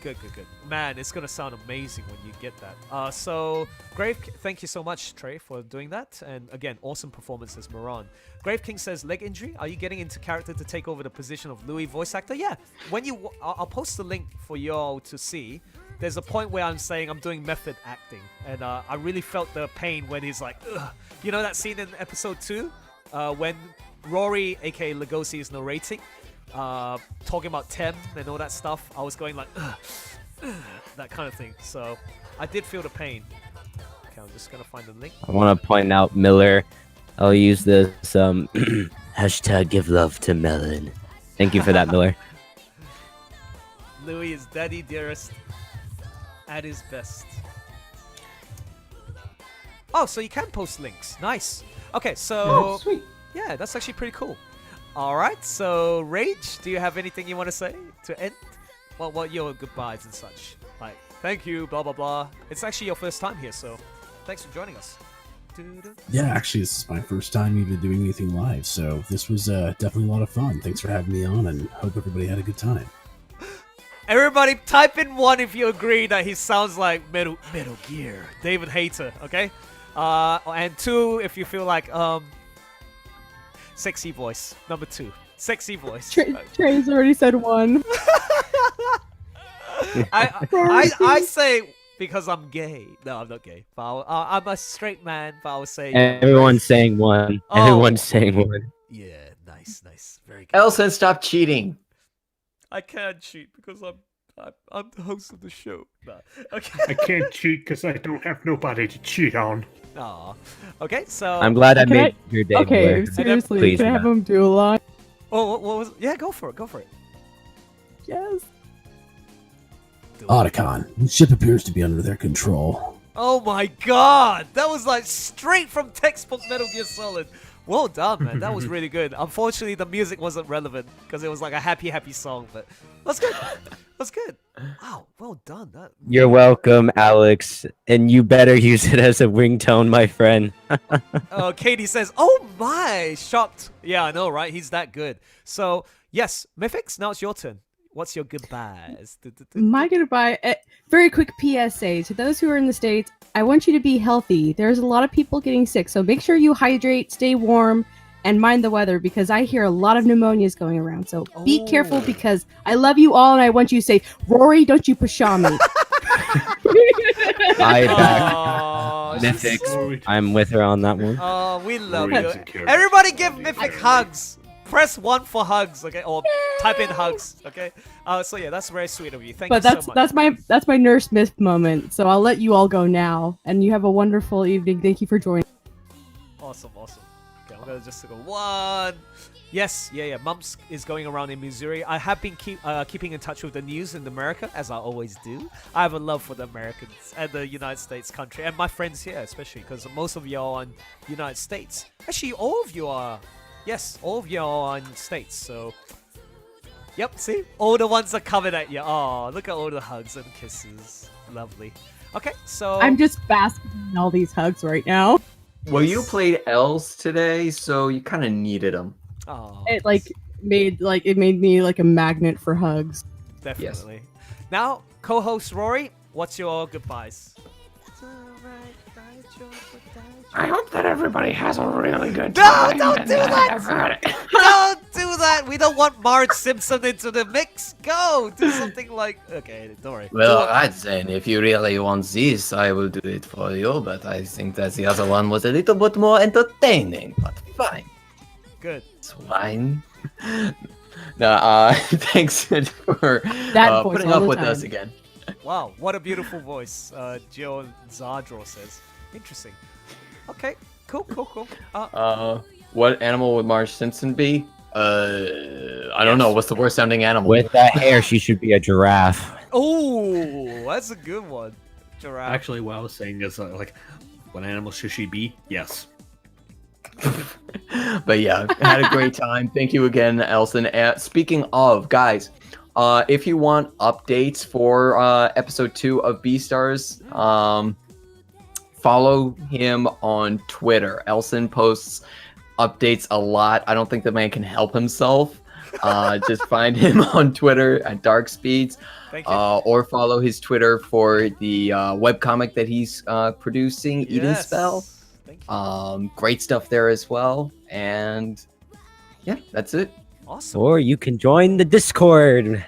Man, it's going to sound amazing when you get that. So, Grave, thank you so much, Treigh, for doing that. And again, awesome performance as Meron. Grave King says, leg injury? Are you getting into character to take over the position of Louis voice actor? Yeah. I'll post the link for you all to see. There's a point where I'm saying I'm doing method acting. And I really felt the pain when he's like, ugh. You know that scene in episode 2? When Rory, aka Legosi, is narrating, talking about Tem and all that stuff. I was going like, ugh. That kind of thing. So I did feel the pain. Okay, I'm just gonna find the link. I want to point out Miller. I'll use this hashtag give love to Melon. Thank you for that, Miller. Louis is daddy dearest at his best. Oh, so you can post links. Nice. Okay, so Oh, sweet. Yeah, that's actually pretty cool. All right, so Rage, do you have anything you want to say to end? Well, your goodbyes and such. Like, thank you, blah, blah, blah. It's actually your first time here, so thanks for joining us. Yeah, actually, this is my first time even doing anything live, so this was definitely a lot of fun. Thanks for having me on, and hope everybody had a good time. Everybody, type in 1 if you agree that he sounds like Metal Gear, David Hayter, okay? And 2 if you feel like, sexy voice. Number 2. Sexy voice. Trey's already said 1. I say because I'm gay. No, I'm not gay. But I'm a straight man. But I was saying Everyone's saying 1. Oh. Everyone's saying 1. Yeah, nice, very good. Elson, stop cheating. I can't cheat because I'm the host of the show. Nah. Okay. I can't cheat because I don't have nobody to cheat on. Aw. Okay, so I'm glad I made your day. Okay, Blair. seriously, Please, can I have no. him do a line? Oh, what was? Yeah, go for it. Yes. Otacon, the ship appears to be under their control. Oh my god! That was like straight from textbook Metal Gear Solid. Well done, man. That was really good. Unfortunately, the music wasn't relevant because it was like a happy song, but that's good. That's good. Wow, well done. You're welcome, Alex. And you better use it as a ringtone, my friend. Katie says, "Oh my!" Shocked. Yeah, I know, right? He's that good. So yes, Mythix. Now it's your turn. What's your goodbyes? My goodbye. Very quick PSA to those who are in the States. I want you to be healthy. There's a lot of people getting sick, so make sure you hydrate, stay warm, and mind the weather because I hear a lot of pneumonias going around. So be careful because I love you all and I want you to say, Rory, don't you push on me. I back Mythix. I'm with her on that one. Oh, we love you. Everybody give Mythic hugs. Press 1 for hugs, okay? Or type in hugs, okay? So yeah, that's very sweet of you. Thank you so much. That's my Nurse Myth moment. So I'll let you all go now, and you have a wonderful evening. Thank you for joining. Awesome. Okay, I'm gonna just go 1. Yes, yeah. Mumps is going around in Missouri. I have been keeping in touch with the news in America, as I always do. I have a love for the Americans and the United States country, and my friends here especially, because most of you are in United States. Actually, all of you are. Yes, all of you are in States, so Yep, see? All the ones are coming at you. Oh, look at all the hugs and kisses. Lovely. Okay, so... I'm just basking in all these hugs right now. Well, you played Els today, so you kind of needed them. Oh, It made me like a magnet for hugs. definitely. Now, co-host Rory, what's your goodbyes? I hope that everybody has a really good time. No, don't do that! Don't do that! We don't want Marge Simpson into the mix. Go! Do something like... Okay, don't worry. Well, alright then, if you really want this, I will do it for you, but I think that the other one was a little bit more entertaining, but fine. Good. It's fine. No, thanks for putting up with us again. Wow, what a beautiful voice, Jill Zardro says. Interesting. Okay, cool. What animal would Marge Simpson be? I don't know. What's the worst sounding animal? With that hair, she should be a giraffe. Oh, that's a good one. Giraffe. Actually, what I was saying is, like, what animal should she be? Yes. But yeah, had a great time. Thank you again, Elson. Speaking of, guys, if you want updates for episode 2 of BEASTARS, follow him on Twitter. Elson posts updates a lot. I don't think the man can help himself. Just find him on Twitter at Dark Speeds, or follow his Twitter for the webcomic that he's producing, Eden Spell. Great stuff there as well. And yeah, that's it. Awesome. Or you can join the Discord.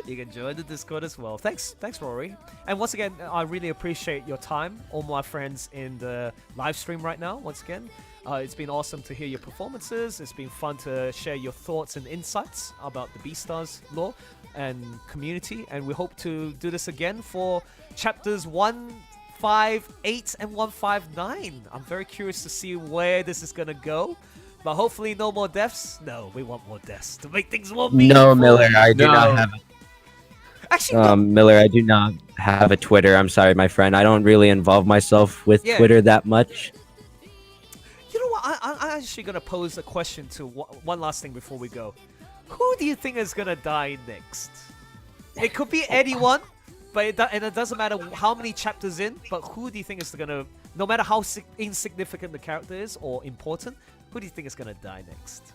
You can join the Discord as well. Thanks, Rory. And once again, I really appreciate your time, all my friends in the live stream right now. Once again, it's been awesome to hear your performances. It's been fun to share your thoughts and insights about the BEASTARS lore and community. And we hope to do this again for chapters 158 and 159. I'm very curious to see where this is gonna go. But hopefully no more deaths. No, we want more deaths to make things more meaningful. No, Miller, I do not have. Actually, Miller, I do not have a Twitter. I'm sorry, my friend. I don't really involve myself with Twitter that much. You know what? I'm actually gonna pose a question to one last thing before we go. Who do you think is gonna die next? It could be anyone, but it doesn't matter how many chapters in. But who do you think is gonna? No matter how insignificant the character is or important, who do you think is gonna die next?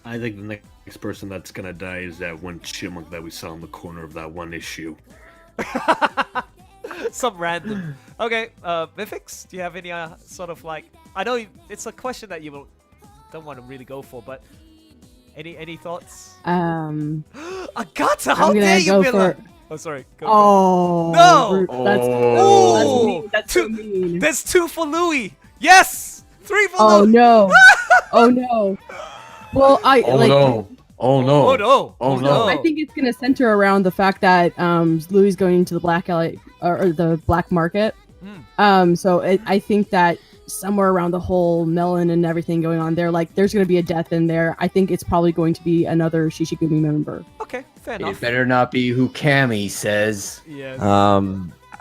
I think the next person that's gonna die is that one chipmunk that we saw in the corner of that one issue. Some random. Okay, Mythix, do you have any sort of like? I know it's a question that you don't want to really go for, but any thoughts? Agatha, how dare you, Miller? Oh, sorry. Go. No! That's so mean. There's 2 for Louis. Yes! 3 for Oh Louis. no! Oh no! Well, Oh no! I think it's gonna center around the fact that Louis is going into the black alley or the black market. So I think that somewhere around the whole melon and everything going on there, like there's gonna be a death in there. I think it's probably going to be another Shishigumi member. Okay, fair enough. It better not be who Cammy says. Yes.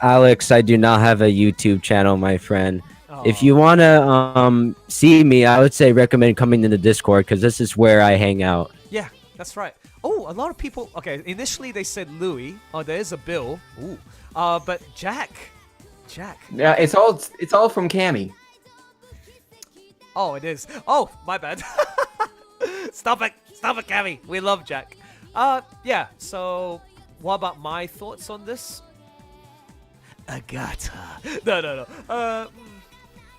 Alex, I do not have a YouTube channel, my friend. If you want to see me, I would say recommend coming to the Discord because this is where I hang out. Yeah, that's right. Oh, a lot of people. Okay, initially they said Louis. Oh, there is a Bill. Ooh. But Jack. Yeah, it's all from Cammy. Oh, it is. Oh, my bad. Stop it, Cammy. We love Jack. Yeah. So, what about my thoughts on this? Agatha. No.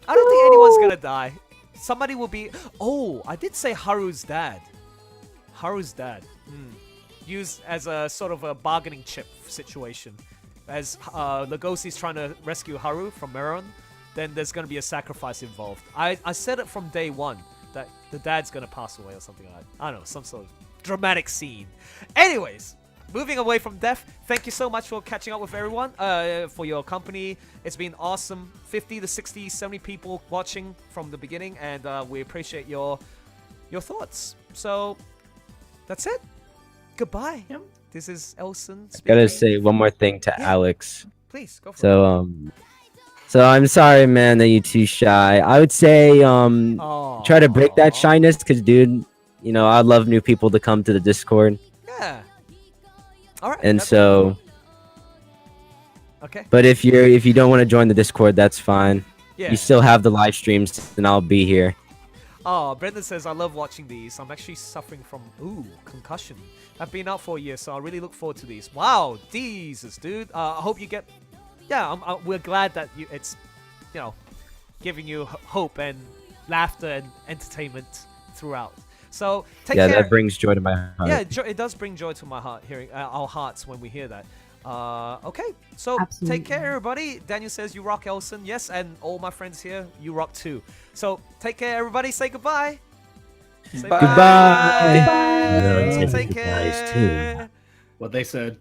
I don't think anyone's gonna die. Somebody will be... Oh, I did say Haru's dad. Used as a sort of a bargaining chip situation. As Legosi's trying to rescue Haru from Meron, then there's gonna be a sacrifice involved. I said it from day one that the dad's gonna pass away or something like that. I don't know, some sort of dramatic scene. Anyways, moving away from death, thank you so much for catching up with everyone, for your company. It's been awesome. 50 to 60, 70 people watching from the beginning, and we appreciate your thoughts. So, that's it. Goodbye. Yep. This is Elson speaking. I gotta say one more thing to Alex. Please, go for it. So I'm sorry, man, that you're too shy. I would say, try to break that shyness, because, dude, I'd love new people to come to the Discord. Yeah. All right. And that's so, okay. but if you don't want to join the Discord, that's fine. Yeah. You still have the live streams, and I'll be here. Oh, Brendan says, I love watching these. I'm actually suffering from, concussion. I've been out for a year, so I really look forward to these. Wow, Jesus, dude. I hope you get... Yeah, we're glad that it's, giving you hope and laughter and entertainment throughout. So, take care. Yeah, that brings joy to my heart. Yeah, it does bring joy to my heart, hearing our hearts when we hear that. Okay, so Absolutely. take care, everybody. Daniel says you rock, Elson. Yes, and all my friends here, you rock too. So take care, everybody. Say goodbye. Say Goodbye. Bye. Goodbye. Take care. What they said.